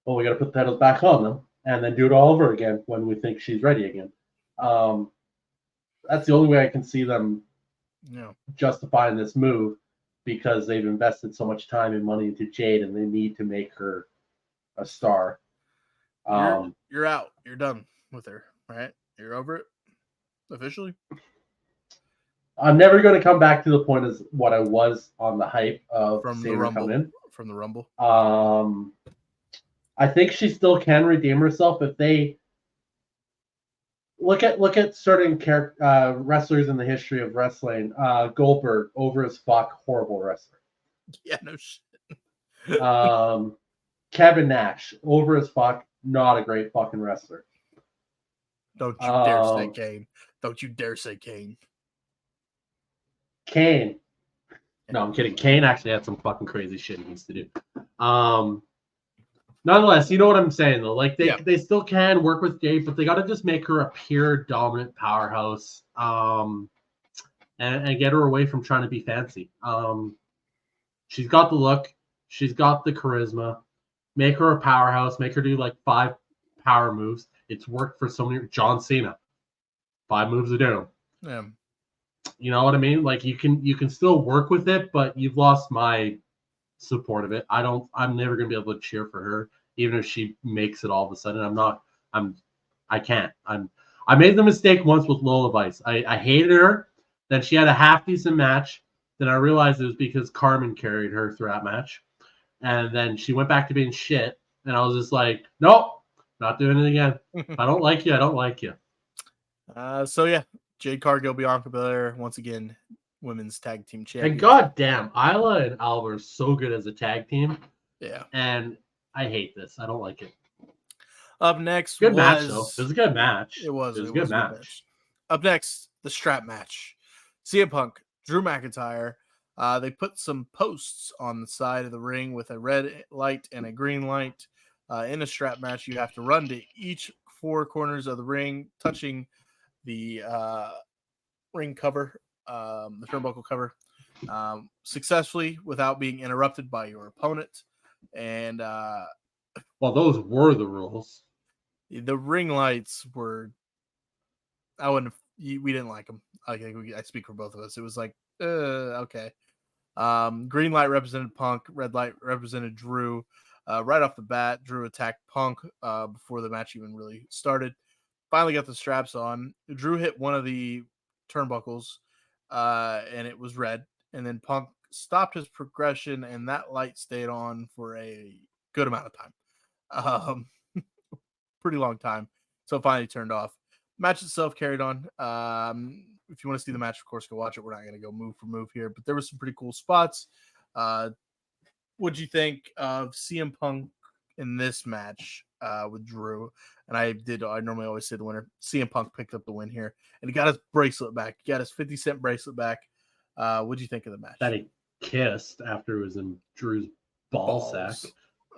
Well, we got to put the titles back on them and then do it all over again when we think she's ready again. That's the only way I can see them justifying this move, because they've invested so much time and money into Jade and they need to make her a star. You're out. You're done with her, right? You're over it officially. I'm never going to come back to the point as what I was on the hype of from seeing the Rumble. Her come in. From the Rumble. I think she still can redeem herself if they look at certain wrestlers in the history of wrestling. Goldberg, over as fuck, horrible wrestler. Yeah, no shit. Kevin Nash, over as fuck, not a great fucking wrestler. Don't you dare say Kane. Don't you dare say Kane. Kane. No, I'm kidding. Kane actually had some fucking crazy shit he needs to do. Nonetheless, you know what I'm saying though. Like they still can work with Jade, but they got to just make her a pure dominant powerhouse, and get her away from trying to be fancy. She's got the look, she's got the charisma. Make her a powerhouse. Make her do like 5 power moves. It's worked for so many. John Cena, 5 moves a doom. Yeah. You know what I mean? Like you can still work with it, but you've lost my support of it. I'm never gonna be able to cheer for her, even if she makes it all of a sudden. I can't. I made the mistake once with Lola Vice. I hated her. Then she had a half decent match. Then I realized it was because Carmen carried her through that match. And then she went back to being shit. And I was just like, nope, not doing it again. If I don't like you, I don't like you. So yeah, Jade Cargill, Bianca Belair, once again, women's tag team champions. And goddamn, Isla and Alba are so good as a tag team. Yeah. And I hate this. I don't like it. Up next good match, though. It was a good match. It was a good match. Up next, the strap match. CM Punk, Drew McIntyre. They put some posts on the side of the ring with a red light and a green light. In a strap match, you have to run to each 4 corners of the ring, touching the ring cover, the turnbuckle cover, successfully without being interrupted by your opponent. And well, those were the rules. The ring lights were. We didn't like them. I speak for both of us. It was like, okay. Green light represented Punk. Red light represented Drew. Right off the bat, Drew attacked Punk before the match even really started. Finally got the straps on. Drew hit one of the turnbuckles, and it was red. And then Punk stopped his progression, and that light stayed on for a good amount of time. Pretty long time. So it finally turned off. Match itself carried on. If you want to see the match, of course, go watch it. We're not going to go move for move here, but there were some pretty cool spots. What'd you think of CM Punk in this match with Drew? And I normally always say the winner. CM Punk picked up the win here, and he got his bracelet back. He got his 50-cent bracelet back. What'd you think of the match? That he kissed after it was in Drew's ball sack.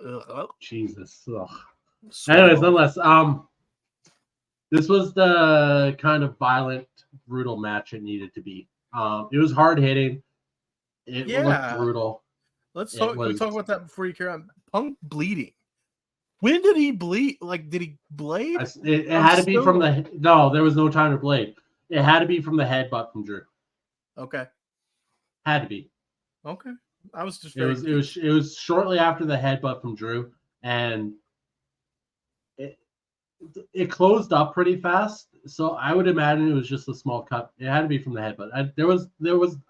Ugh. Jesus. Ugh. Anyways, nonetheless, this was the kind of violent, brutal match it needed to be. It was hard hitting. It looked brutal. Can we talk about that before you carry on? Punk bleeding. When did he bleed? Like, did he blade? It had to be from the no. There was no time to blade. It had to be from the headbutt from Drew. Okay. Had to be. Okay. I was just it was shortly after the headbutt from Drew, and it closed up pretty fast. So I would imagine it was just a small cut. It had to be from the headbutt.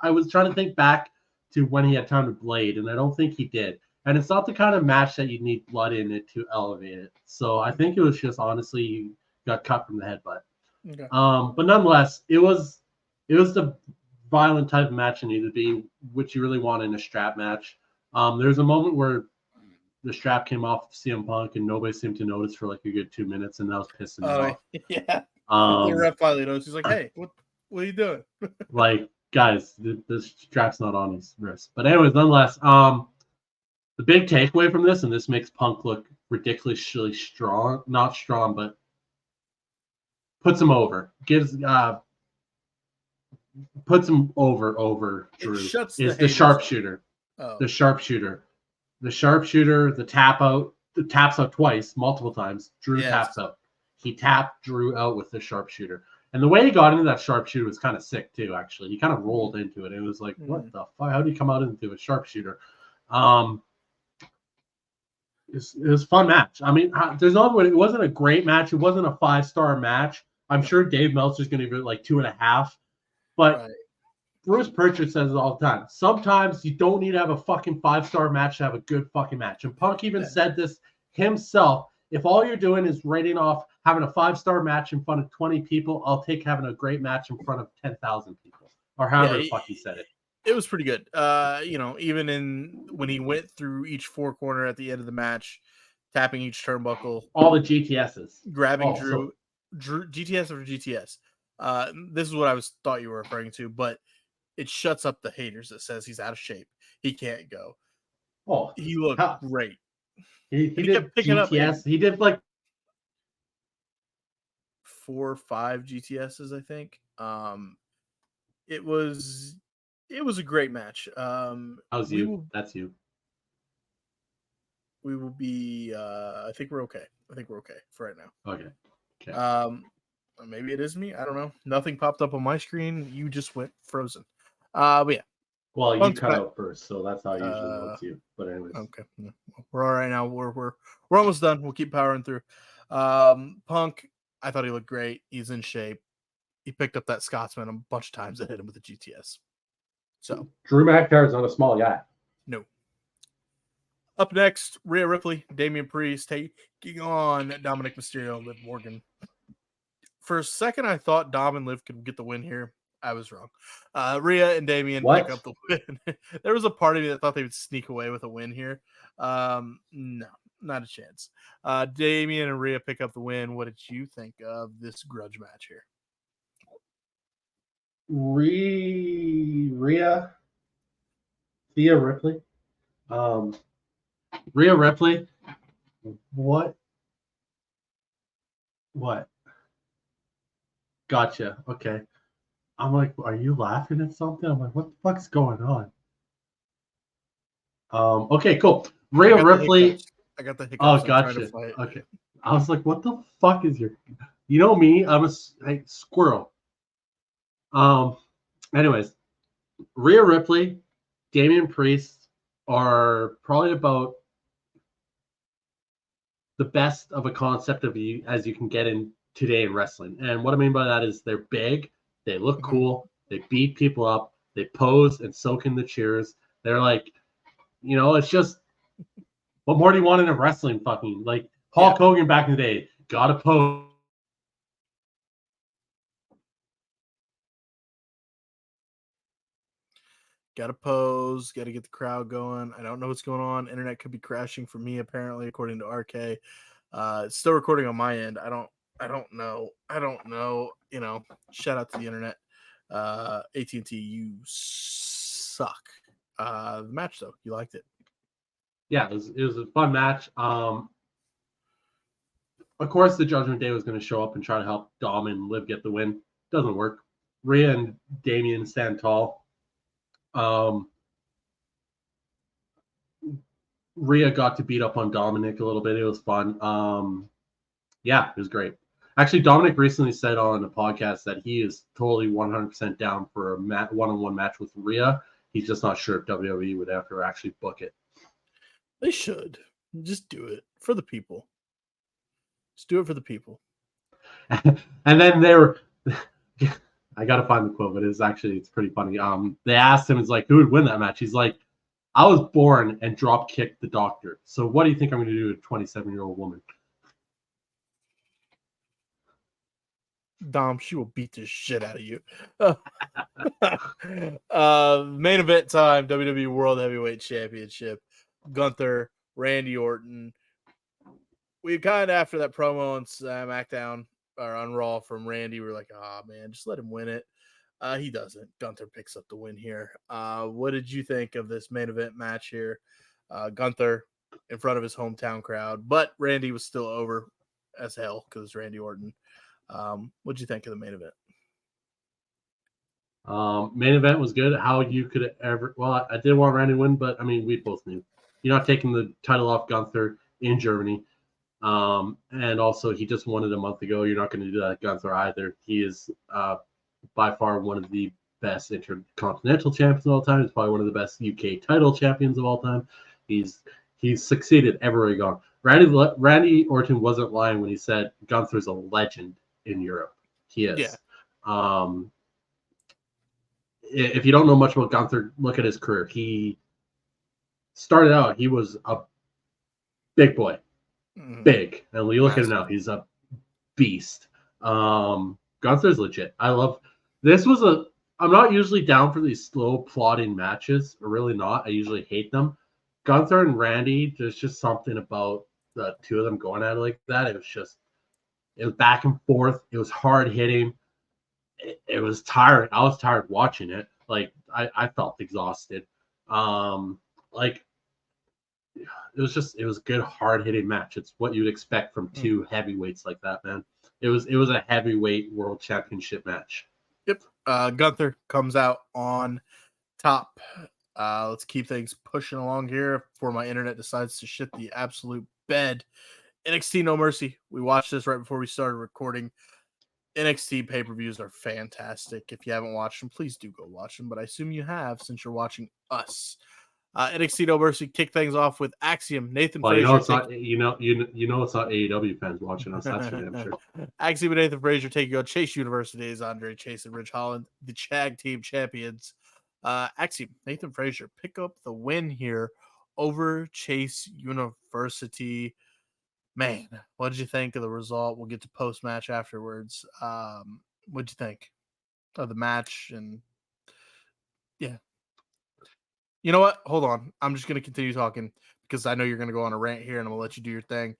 I was trying to think back to when he had time to blade, and I don't think he did. And it's not the kind of match that you need blood in it to elevate it. So I think it was just honestly he got cut from the headbutt. Okay. But nonetheless, it was the violent type of match it needed to be, which you really want in a strap match. There's a moment where the strap came off of CM Punk and nobody seemed to notice for like a good 2 minutes, and that was pissing me off. Yeah. The ref finally noticed. He's like, "Hey, what are you doing?" Like, guys, the strap's not on his wrist. But anyways, nonetheless, the big takeaway from this, and this makes Punk look ridiculously strong, not strong, but puts him over, puts him over Drew, is the sharpshooter. Oh. The sharpshooter, the taps out twice, multiple times. Drew taps out. He tapped Drew out with the sharpshooter. And the way he got into that sharpshooter was kind of sick too, actually. He kind of rolled into it. It was like, what the fuck? How did he come out into a sharpshooter? It was a fun match. I mean, there's no way. It wasn't a great match. It wasn't a 5-star match. I'm sure Dave Meltzer's going to give it like 2.5. But Bruce Pritchard says it all the time. Sometimes you don't need to have a fucking 5-star match to have a good fucking match. And Punk even said this himself. If all you're doing is rating off having a 5-star match in front of 20 people, I'll take having a great match in front of 10,000 people. Or however the fuck he said it. It was pretty good. Even when he went through each 4 corner at the end of the match, tapping each turnbuckle. All the GTSs. Grabbing Drew GTS over GTS. This is what I thought you were referring to, but it shuts up the haters that says he's out of shape. He can't go. Oh, he looked great. He did GTS. He did like 4 or 5 GTSs, I think. It was a great match. How's you? That's you. We will be. I think we're okay. For right now. Okay. Maybe it is me. I don't know. Nothing popped up on my screen. You just went frozen. But yeah. Well, you cut out first, so that's how I usually know it's you. But anyways. Okay. We're all right now. We're almost done. We'll keep powering through. Punk, I thought he looked great. He's in shape. He picked up that Scotsman a bunch of times that hit him with the GTS. So Drew McIntyre's not a small guy. No. Up next, Rhea Ripley, Damian Priest taking on Dominic Mysterio and Liv Morgan. For a second, I thought Dom and Liv could get the win here. I was wrong. Rhea and Damian pick up the win. There was a part of me that thought they would sneak away with a win here. No, not a chance. Damian and Rhea pick up the win. What did you think of this grudge match here? Thea Ripley. Rhea Ripley. What? Gotcha. Okay. I'm like, are you laughing at something? I'm like, what the fuck's going on? Okay, cool. Rhea Ripley. I got the hiccups. Oh, gotcha. Okay. I was like, what the fuck is your? You know me. I'm a squirrel. Anyways, Rhea Ripley, Damian Priest are probably about the best of a concept of you as you can get in today in wrestling. And what I mean by that is they're big, they look cool, they beat people up, they pose and soak in the cheers. They're like, it's just, what more do you want in a wrestling fucking, like Hulk Hogan back in the day, gotta pose. Gotta pose, gotta get the crowd going. I don't know what's going on. Internet could be crashing for me, apparently, according to RK. It's still recording on my end. I don't know. Shout out to the internet. AT&T, you suck. The match though, you liked it. Yeah, it was a fun match. Of course, the Judgment Day was going to show up and try to help Dom and Liv get the win. Doesn't work. Rhea and Damian stand tall. Rhea got to beat up on Dominic a little bit. It was fun. Yeah, it was great. Actually, Dominic recently said on a podcast that he is totally 100% down for a one-on-one match with Rhea. He's just not sure if WWE would ever actually book it. They should. Just do it for the people. Just do it for the people. And then they were... I got to find the quote, but it's pretty funny. They asked him, it's like, who would win that match? He's like, I was born and drop kicked the doctor. So what do you think I'm going to do to a 27-year-old woman? Dom, she will beat the shit out of you. Main event time, WWE World Heavyweight Championship. Gunther, Randy Orton. We kind of, after that promo on SmackDown or on Raw from Randy, we're like, man, just let him win it. He doesn't. Gunther picks up the win here. What did you think of this main event match here? Gunther in front of his hometown crowd, but Randy was still over as hell because it's Randy Orton. What'd you think of the main event? Main event was good. How you could ever... Well, I did want Randy to win, but, I mean, we both knew. You're not taking the title off Gunther in Germany. And also, he just won it a month ago. You're not going to do that, Gunther, either. He is by far one of the best intercontinental champions of all time. He's probably one of the best UK title champions of all time. He's succeeded everywhere he gone. Randy Orton wasn't lying when he said Gunther's a legend in Europe. He is. Yeah. If you don't know much about Gunther, look at his career. He started out, he was a big boy. Big. And when you look at him now, he's a beast. Gunther's legit. I love this. I'm not usually down for these slow plodding matches, or really not. I usually hate them. Gunther and Randy, there's just something about the two of them going at it like that. It was back and forth. It was hard hitting. It was tired. I was tired watching it. Like I felt exhausted. Like it was a good hard hitting match. It's what you'd expect from two heavyweights like that, man. It was a heavyweight world championship match. Yep. Gunther comes out on top. Let's keep things pushing along here before my internet decides to shit the absolute bed. NXT No Mercy. We watched this right before we started recording. NXT pay-per-views are fantastic. If you haven't watched them, please do go watch them. But I assume you have since you're watching us. NXT No Mercy kick things off with Axiom, Nathan Frazier. You know it's not AEW fans watching us. That's for damn sure. Axiom and Nathan Frazier taking on Chase University's Andre Chase and Ridge Holland, the Chag Team champions. Axiom, Nathan Frazier pick up the win here over Chase University. Man, what did you think of the result? We'll get to post-match afterwards. What did you think of the match? And yeah. You know what? Hold on. I'm just going to continue talking because I know you're going to go on a rant here, and I'm going to let you do your thing.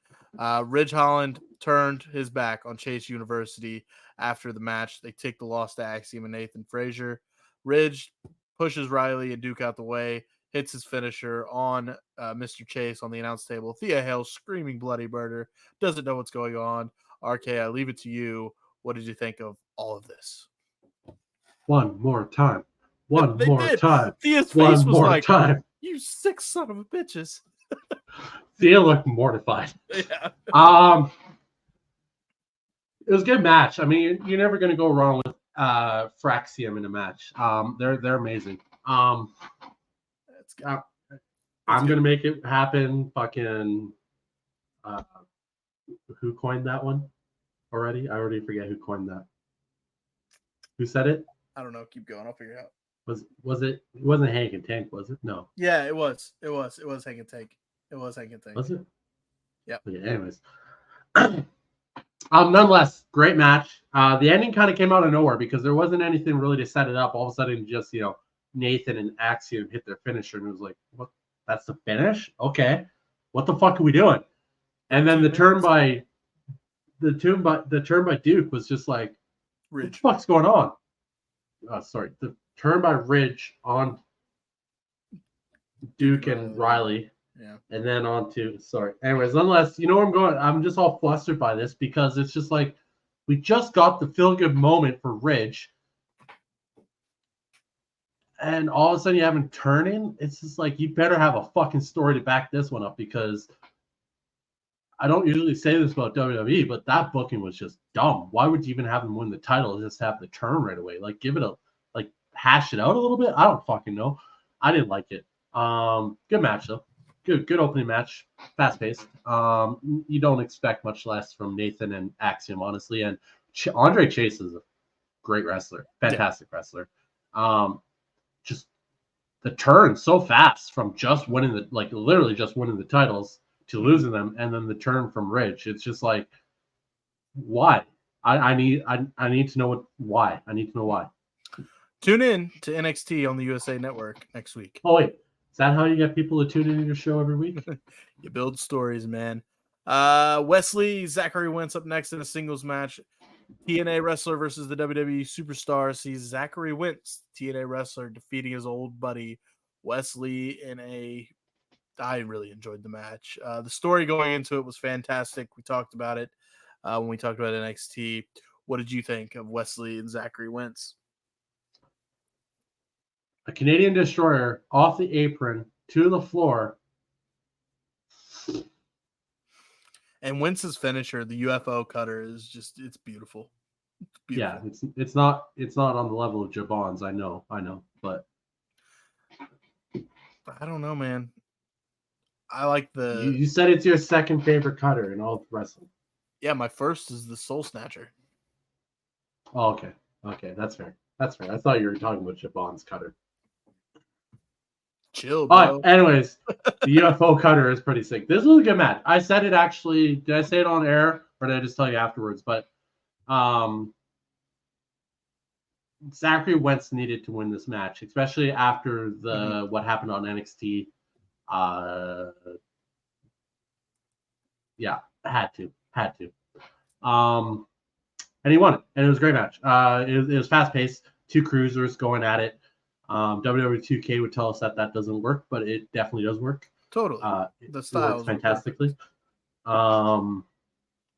Ridge Holland turned his back on Chase University after the match. They take the loss to Axiom and Nathan Frazier. Ridge pushes Riley and Duke out the way, hits his finisher on Mr. Chase on the announce table. Thea Hale screaming bloody murder. Doesn't know what's going on. RK, I leave it to you. What did you think of all of this? One more time. One more time. Thea's face was like, you sick son of a bitches. Thea looked mortified. Yeah. It was a good match. I mean, you're never going to go wrong with Fraxium in a match. They're amazing. I'm gonna make it happen. Fucking who coined that one already? I already forget who coined that. Who said it? I don't know. Keep going. I'll figure it out. Was it? It wasn't Hank and Tank, was it? No. Yeah, it was. It was Hank and Tank. It was Hank and Tank. Was it? Yeah. Okay, anyways. Nonetheless, great match. The ending kind of came out of nowhere because there wasn't anything really to set it up. All of a sudden, just Nathan and Axiom hit their finisher, and it was like, what? That's the finish? Okay. What the fuck are we doing? And then the turn by Duke was just like, Ridge. What the fuck's going on? The turn by Ridge on Duke and Riley. Yeah. And then on to anyways, unless you know where I'm going, I'm just all flustered by this because it's just like we just got the feel good moment for Ridge. and all of a sudden you have him turning. It's just like, you better have a fucking story to back this one up, because I don't usually say this about WWE, but that booking was just dumb. Why would you even have him win the title? Just have the turn right away. Like, give it a, like, hash it out a little bit. I don't fucking know. I didn't like it. Good match though. Good opening match. Fast paced. You don't expect much less from Nathan and Axiom, honestly. And Andre Chase is a great wrestler, fantastic wrestler. Just the turn so fast from just winning the, like, literally just winning the titles to losing them, and then the turn from Ridge. It's just like, why? I need to know why. I need to know why. Tune in to NXT on the USA Network next week. Oh wait, is that how you get people to tune into your show every week? You build stories, man. Wesley Zachary Wentz up next in a singles match. TNA wrestler versus the WWE superstar sees Zachary Wentz, TNA wrestler, defeating his old buddy Wesley in a. I really enjoyed the match. The story going into it was fantastic. We talked about it when we talked about NXT. What did you think of Wesley and Zachary Wentz? A Canadian Destroyer off the apron to the floor. And Wentz's finisher, the UFO cutter, is just, it's beautiful. It's beautiful. Yeah, it's not on the level of Jabon's, I know, but I don't know, man. I like the. You said it's your second favorite cutter in all of wrestling. Yeah, my first is the Soul Snatcher. Oh, okay, that's fair. I thought you were talking about Jabon's cutter. Chill, bro. All right, anyways, the UFO cutter is pretty sick. This was a good match. I said it actually. Did I say it on air, or did I just tell you afterwards? But Zachary Wentz needed to win this match, especially after the what happened on NXT. Yeah, had to. And he won it, and it was a great match. It was fast paced, two cruisers going at it. WWE 2K would tell us that doesn't work, but it definitely does work. Totally. The style works fantastically. Yeah,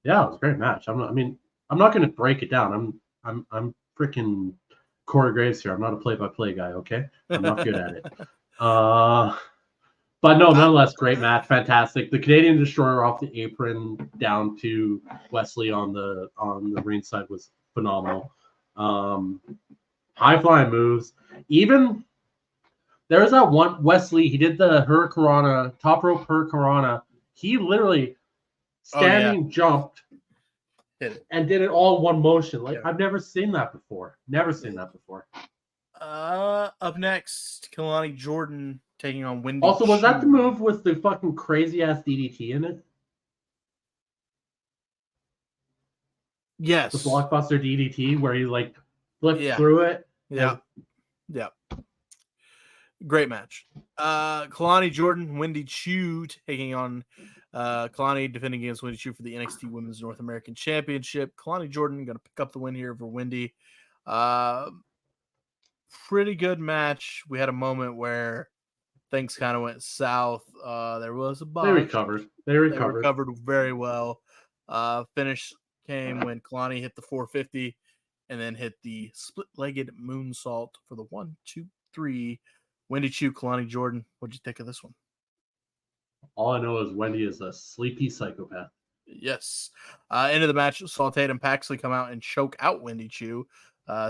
it was a great match. I'm not going to break it down. I'm freaking Corey Graves here. I'm not a play-by-play guy. Okay, I'm not good at it. But no, nonetheless, great match, fantastic. The Canadian Destroyer off the apron down to Wesley on the ringside was phenomenal. High flying moves. Even there's that one Wesley. He did the Hurricanrana, top rope Hurricanrana. He literally jumped and did it all in one motion. Like, I've never seen that before. Up next, Kalani Jordan taking on Wendy. Also, was that the move with the fucking crazy ass DDT in it? Yes. The blockbuster DDT where he like flipped through it. Yeah. Great match. Kalani Jordan, Wendy Chu taking on Kalani, defending against Wendy Chu for the NXT Women's North American Championship. Kalani Jordan going to pick up the win here over Wendy. Pretty good match. We had a moment where things kind of went south. There was a botch. They recovered very well. Finish came when Kalani hit the 450 and then hit the split-legged moonsault for the 1, 2, 3. Wendy Chu, Kalani Jordan. What'd you think of this one? All I know is Wendy is a sleepy psychopath. Yes. Into the match, saw Tatum Paxley come out and choke out Wendy Chu,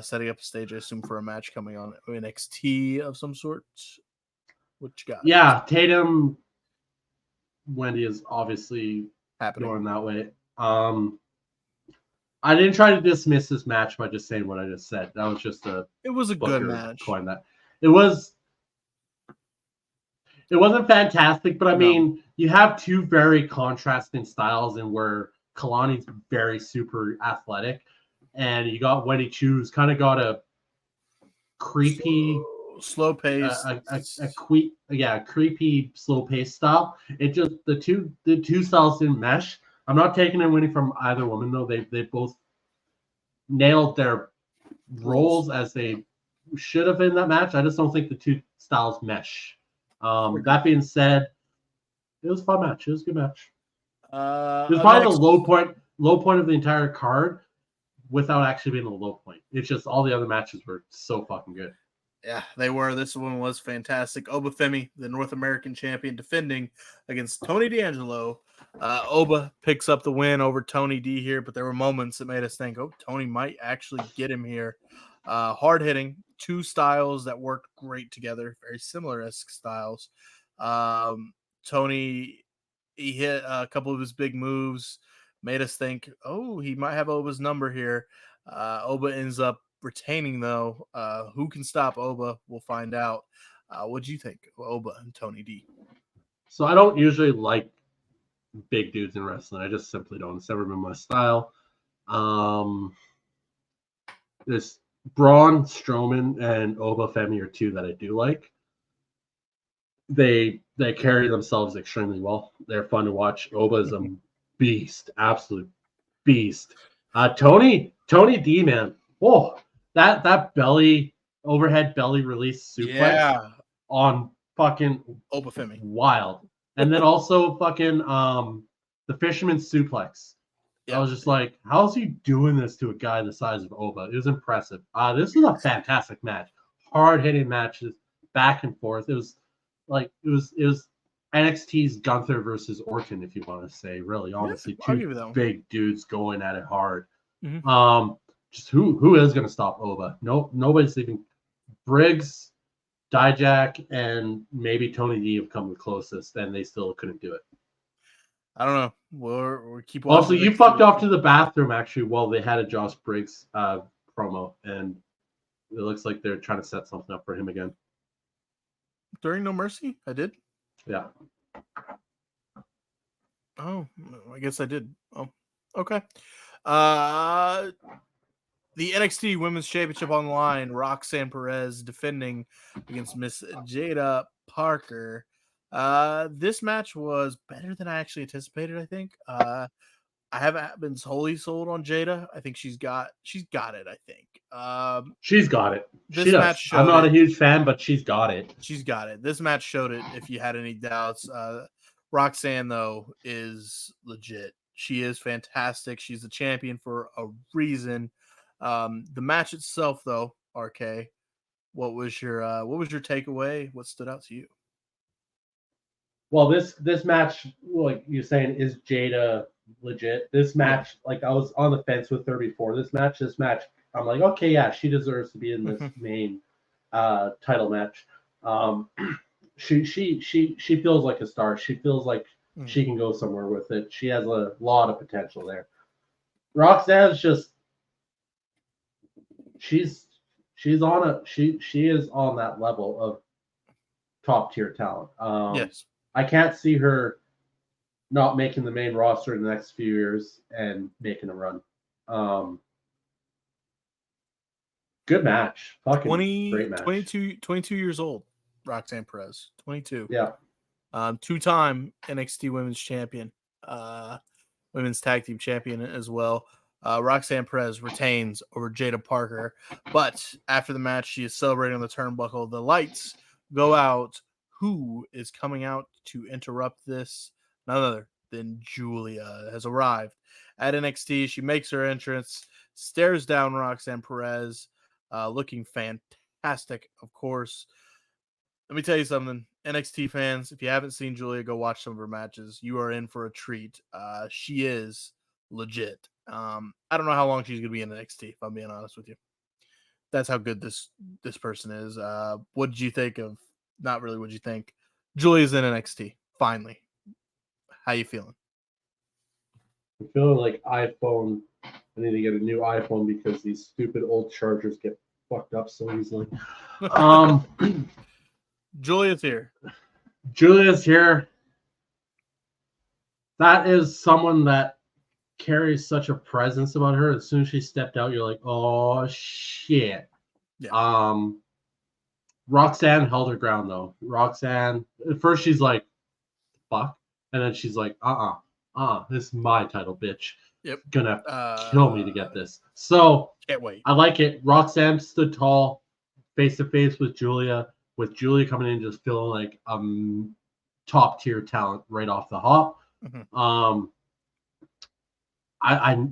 setting up a stage, I assume, for a match coming on NXT of some sort. What you got? Yeah, Tatum, Wendy is obviously going that way. I didn't try to dismiss this match by just saying what I just said. That was just It was a good match. It wasn't fantastic, but I mean, you have two very contrasting styles, and where Kalani's very super athletic, and you got Wendy Chu, who's kind of got a creepy, slow pace, creepy slow pace style. It just the two styles didn't mesh. I'm not taking and winning from either woman though. They both nailed their roles as they should have in that match. I just don't think the two styles mesh. That being said, it was a fun match. It was a good match. It was probably the low point of the entire card, without actually being a low point. It's just all the other matches were so fucking good. Yeah, they were. This one was fantastic. Oba Femi, the North American champion, defending against Tony D'Angelo. Oba picks up the win over Tony D here, but there were moments that made us think, oh, Tony might actually get him here. Hard hitting, two styles that worked great together, very similar-esque styles. Tony, he hit a couple of his big moves, made us think, oh, he might have Oba's number here. Oba ends up retaining, though. Who can stop Oba? We'll find out. What do you think of Oba and Tony D? So I don't usually like big dudes in wrestling. I just simply don't. It's never been my style. There's Braun Strowman and Oba Femi are two that I do like. They carry themselves extremely well. They're fun to watch. Oba is a beast, absolute beast. Tony D, man. Whoa, that belly overhead belly release suplex on fucking Oba Femi, wild. And then also fucking the fisherman's suplex. I was just like, how's he doing this to a guy the size of Oba? It was impressive. This was a fantastic match. Hard hitting matches, back and forth. It was NXT's Gunther versus Orton, if you want to say, really, honestly. Two big dudes going at it hard. Mm-hmm. Just who is going to stop Oba? Nobody's even. Briggs, Dijak, and maybe Tony D have come the closest, and they still couldn't do it. I don't know. We'll keep watching. Also, you fucked off to the bathroom, actually, while they had a Josh Briggs promo, and it looks like they're trying to set something up for him again. During No Mercy? I did? Yeah. Oh, I guess I did. Oh, okay. The NXT Women's Championship on the line. Roxanne Perez defending against Miss Jada Parker. This match was better than I actually anticipated, I think. I haven't been wholly sold on Jada. I think she's got it, I think. She's got it. This match showed I'm not a huge fan, but she's got it. She's got it. This match showed it if you had any doubts. Roxanne, though, is legit. She is fantastic. She's the champion for a reason. The match itself, though, RK, what was your takeaway? What stood out to you? Well, this match, like you're saying, is Jada legit? This match, like I was on the fence with her before this match, I'm like, okay, yeah, she deserves to be in this main title match. She feels like a star. She feels like she can go somewhere with it. She has a lot of potential there. Roxanne's just she is on that level of top tier talent. Yes. I can't see her not making the main roster in the next few years and making a run. Good match. Fucking great match. 22 years old, Roxanne Perez. 22. Yeah. Two-time NXT Women's Champion. Women's Tag Team Champion as well. Roxanne Perez retains over Jada Parker. But after the match, she is celebrating on the turnbuckle. The lights go out. Who is coming out to interrupt this? None other than Julia has arrived at NXT. She makes her entrance, stares down Roxanne Perez, looking fantastic, of course. Let me tell you something, NXT fans, if you haven't seen Julia, go watch some of her matches. You are in for a treat. She is legit. I don't know how long she's going to be in NXT, if I'm being honest with you. That's how good this person is. What did you think of, not really what you think, Julia's in NXT, finally. How you feeling? I'm feeling like iPhone. I need to get a new iPhone because these stupid old chargers get fucked up so easily. Julia's here. Julia's here. That is someone that carries such a presence about her. As soon as she stepped out, you're like, oh shit. Yeah. Roxanne held her ground though. Roxanne, at first she's like, fuck. And then she's like, this is my title, bitch. Yep. Gonna kill me to get this. So can't wait. I like it. Roxanne stood tall, face to face with Julia coming in just feeling like top tier talent right off the hop. Mm-hmm.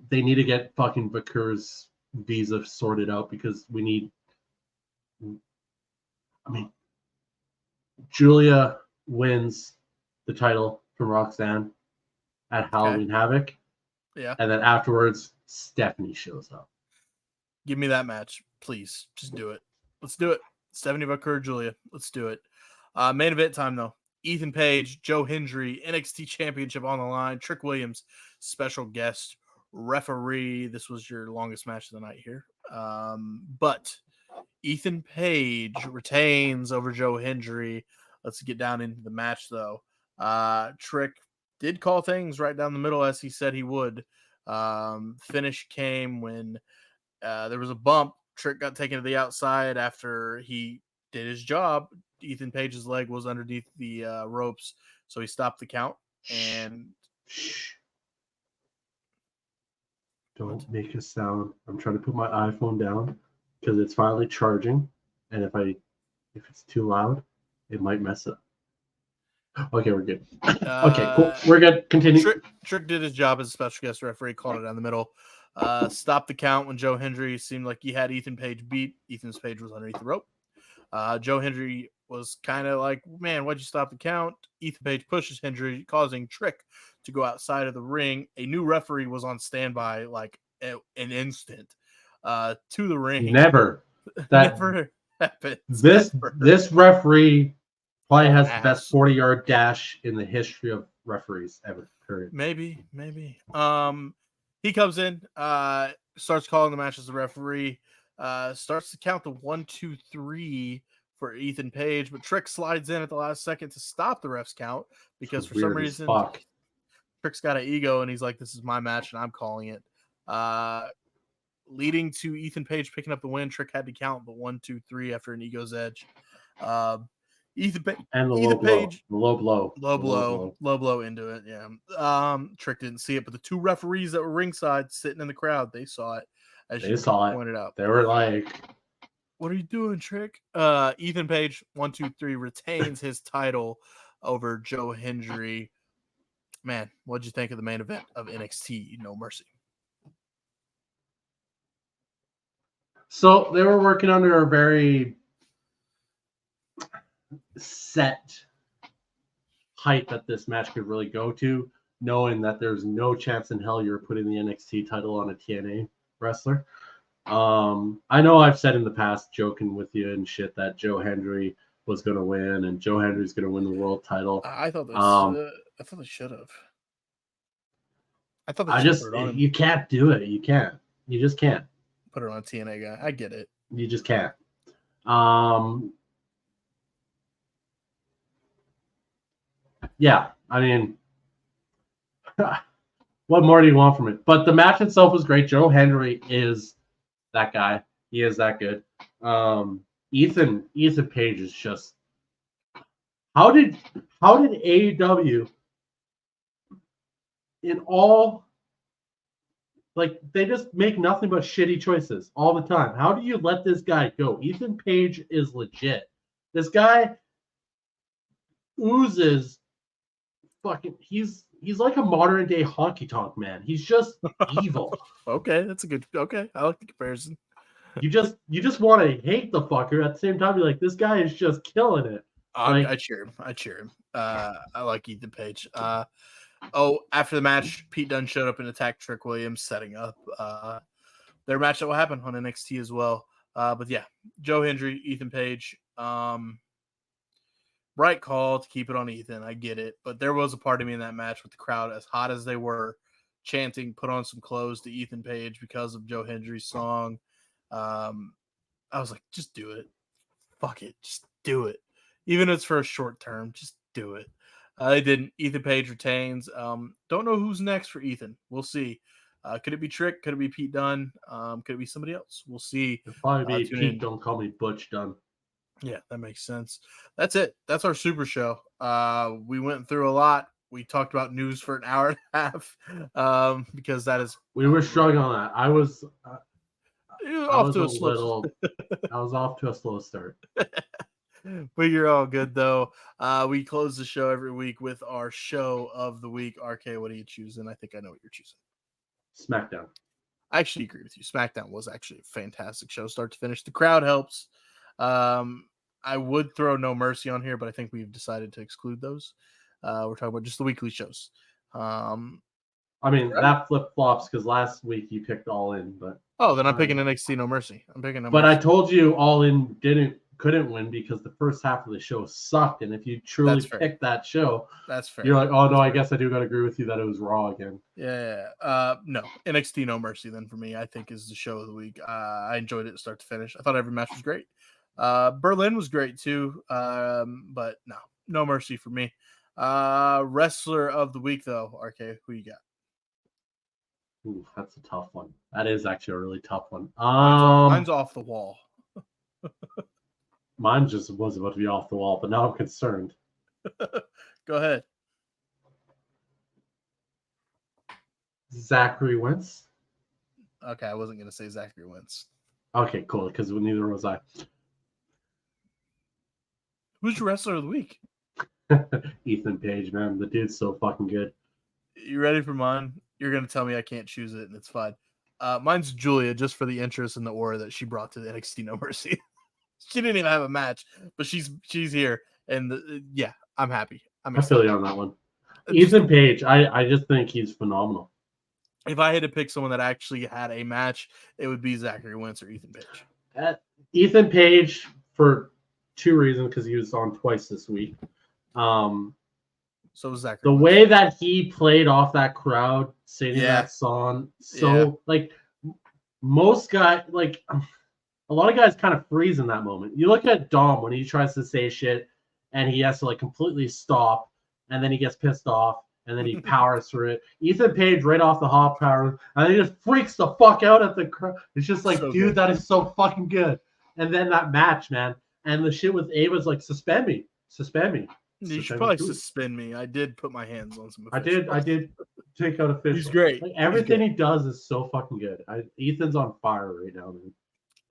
They need to get fucking Vakur's visa sorted out because we need I mean, Julia wins the title from Roxanne at Halloween Havoc. Yeah. And then afterwards, Stephanie shows up. Give me that match, please. Just do it. Let's do it. Stephanie Vancouver, Julia. Let's do it. Main event time, though. Ethan Page, Joe Hendry, NXT Championship on the line. Trick Williams, special guest referee. This was your longest match of the night here. But Ethan Page retains over Joe Hendry. Let's get down into the match, though. Trick did call things right down the middle as he said he would. Finish came when there was a bump. Trick got taken to the outside after he did his job. Ethan Page's leg was underneath the ropes, so he stopped the count. And don't make a sound. I'm trying to put my iPhone down because it's finally charging, and if it's too loud, it might mess it up. Okay, we're good. Okay, cool. We're good. Continue. Trick did his job as a special guest referee, called it down the middle. Stopped the count when Joe Hendry seemed like he had Ethan Page beat. Ethan Page was underneath the rope. Joe Hendry was kind of like, man, why'd you stop the count? Ethan Page pushes Hendry, causing Trick to go outside of the ring. A new referee was on standby like an instant to the ring. Never happened. This referee probably has the best 40-yard dash in the history of referees ever. Period. Maybe. He comes in, starts calling the match as a referee, starts to count the 1, 2, 3 for Ethan Page, but Trick slides in at the last second to stop the ref's count because for some reason Trick's got an ego and he's like, this is my match and I'm calling it. Leading to Ethan Page picking up the win. Trick had to count the 1, 2, 3 after an ego's edge. Ethan Page, low blow into it. Yeah. Trick didn't see it, but the two referees that were ringside sitting in the crowd, they saw it. As you pointed out, they were like, "What are you doing, Trick?" Ethan Page, 1, 2, 3, retains his title over Joe Hendry. Man, what'd you think of the main event of NXT No Mercy? So they were working under a very set height that this match could really go to, knowing that there's no chance in hell you're putting the NXT title on a TNA wrestler. I know I've said in the past, joking with you and shit, that Joe Hendry was going to win and Joe Hendry's going to win the world title. I thought they should have. I thought they you can't do it. You can't. You just can't. Put it on a TNA guy. I get it. You just can't. Yeah, I mean, what more do you want from it? But the match itself was great. Joe Hendry is that guy. He is that good. Ethan Page is just. How did AEW in all, like, they just make nothing but shitty choices all the time. How do you let this guy go? Ethan Page is legit. This guy oozes fucking. He's like a modern day honky tonk man. He's just evil. Okay, that's a good. Okay, I like the comparison. You just want to hate the fucker at the same time. You're like, this guy is just killing it. I cheer him. I like Ethan Page. After the match, Pete Dunne showed up and attacked Trick Williams, setting up their match that will happen on NXT as well. But yeah, Joe Hendry, Ethan Page. Right call to keep it on Ethan. I get it. But there was a part of me in that match with the crowd, as hot as they were, chanting, put on some clothes to Ethan Page because of Joe Hendry's song. I was like, just do it. Fuck it. Just do it. Even if it's for a short term, just do it. They didn't. Ethan Page retains. Don't know who's next for Ethan. We'll see. Could it be Trick? Could it be Pete Dunne? Could it be somebody else? We'll see. It'll probably be Pete. Don't call me Butch Dunne. Yeah, that makes sense. That's it. That's our super show. We went through a lot. We talked about news for an hour and a half because that is. We were struggling on that. I was off to a slow start. But you're all good, though. We close the show every week with our show of the week. RK, what are you choosing? I think I know what you're choosing. SmackDown. I actually agree with you. SmackDown was actually a fantastic show, start to finish. The crowd helps. I would throw No Mercy on here, but I think we've decided to exclude those. We're talking about just the weekly shows. I mean, that flip flops because last week you picked All In, but then I'm picking NXT No Mercy. I'm picking No But Mercy. I told you All In couldn't win because the first half of the show sucked, and if you truly picked that show, that's fair. You're like, oh no, I guess I do got to agree with you that it was Raw again. Yeah. No, NXT No Mercy then for me, I think is the show of the week. I enjoyed it start to finish. I thought every match was great. Berlin was great too. But no Mercy for me. Wrestler of the week though, RK, who you got? Ooh, that's a tough one. That is actually a really tough one. Mine's off the wall. Mine just was about to be off the wall, but now I'm concerned. Go ahead. Zachary Wentz. Okay, I wasn't gonna say Zachary Wentz. Okay, cool, because neither was I. Who's your wrestler of the week? Ethan Page, man. The dude's so fucking good. You ready for mine? You're gonna tell me I can't choose it, and it's fine. Mine's Julia, just for the interest and the aura that she brought to the NXT No Mercy. She didn't even have a match, but she's here, and I'm happy. I feel you on that one. Ethan Page, I just think he's phenomenal. If I had to pick someone that actually had a match, it would be Zachary Wentz or Ethan Page. Ethan Page for two reasons, because he was on twice this week. So was Zachary. The Wentz. way that he played off that crowd, singing that song, like most guys, like a lot of guys kind of freeze in that moment. You look at Dom when he tries to say shit and he has to like completely stop, and then he gets pissed off. And then he powers through it. Ethan Page right off the hop power, and he just freaks the fuck out at the crowd. It's just like, dude, good. That is so fucking good. And then that match, man, and the shit with Ava's like, suspend me. You should probably suspend me. I did put my hands on some. I did take out a fish. He's great. Like, everything he does is so fucking good. Ethan's on fire right now,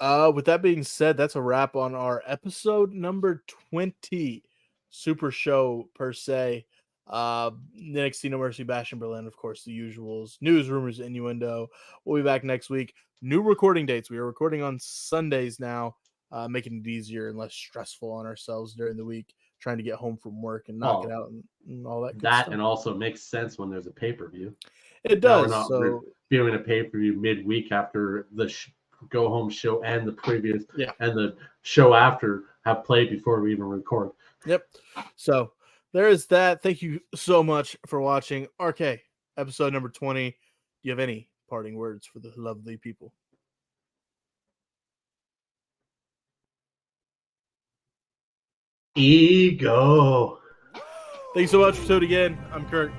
man. With that being said, that's a wrap on our episode number 20 Super Show per se. NXT No Mercy, Bash in Berlin, of course, the usuals, news, rumors, innuendo. We'll be back next week. New recording dates. We are recording on Sundays now, making it easier and less stressful on ourselves during the week, trying to get home from work and knock it out and all that. That stuff. And also makes sense when there's a pay-per-view. It does. Now we're not reviewing a pay-per-view midweek after the go-home show and the previous and the show after have played before we even record. Yep. So there is that. Thank you so much for watching. RK, episode number 20. Do you have any parting words for the lovely people? Ego. Thanks so much for tuning in. I'm Kurt.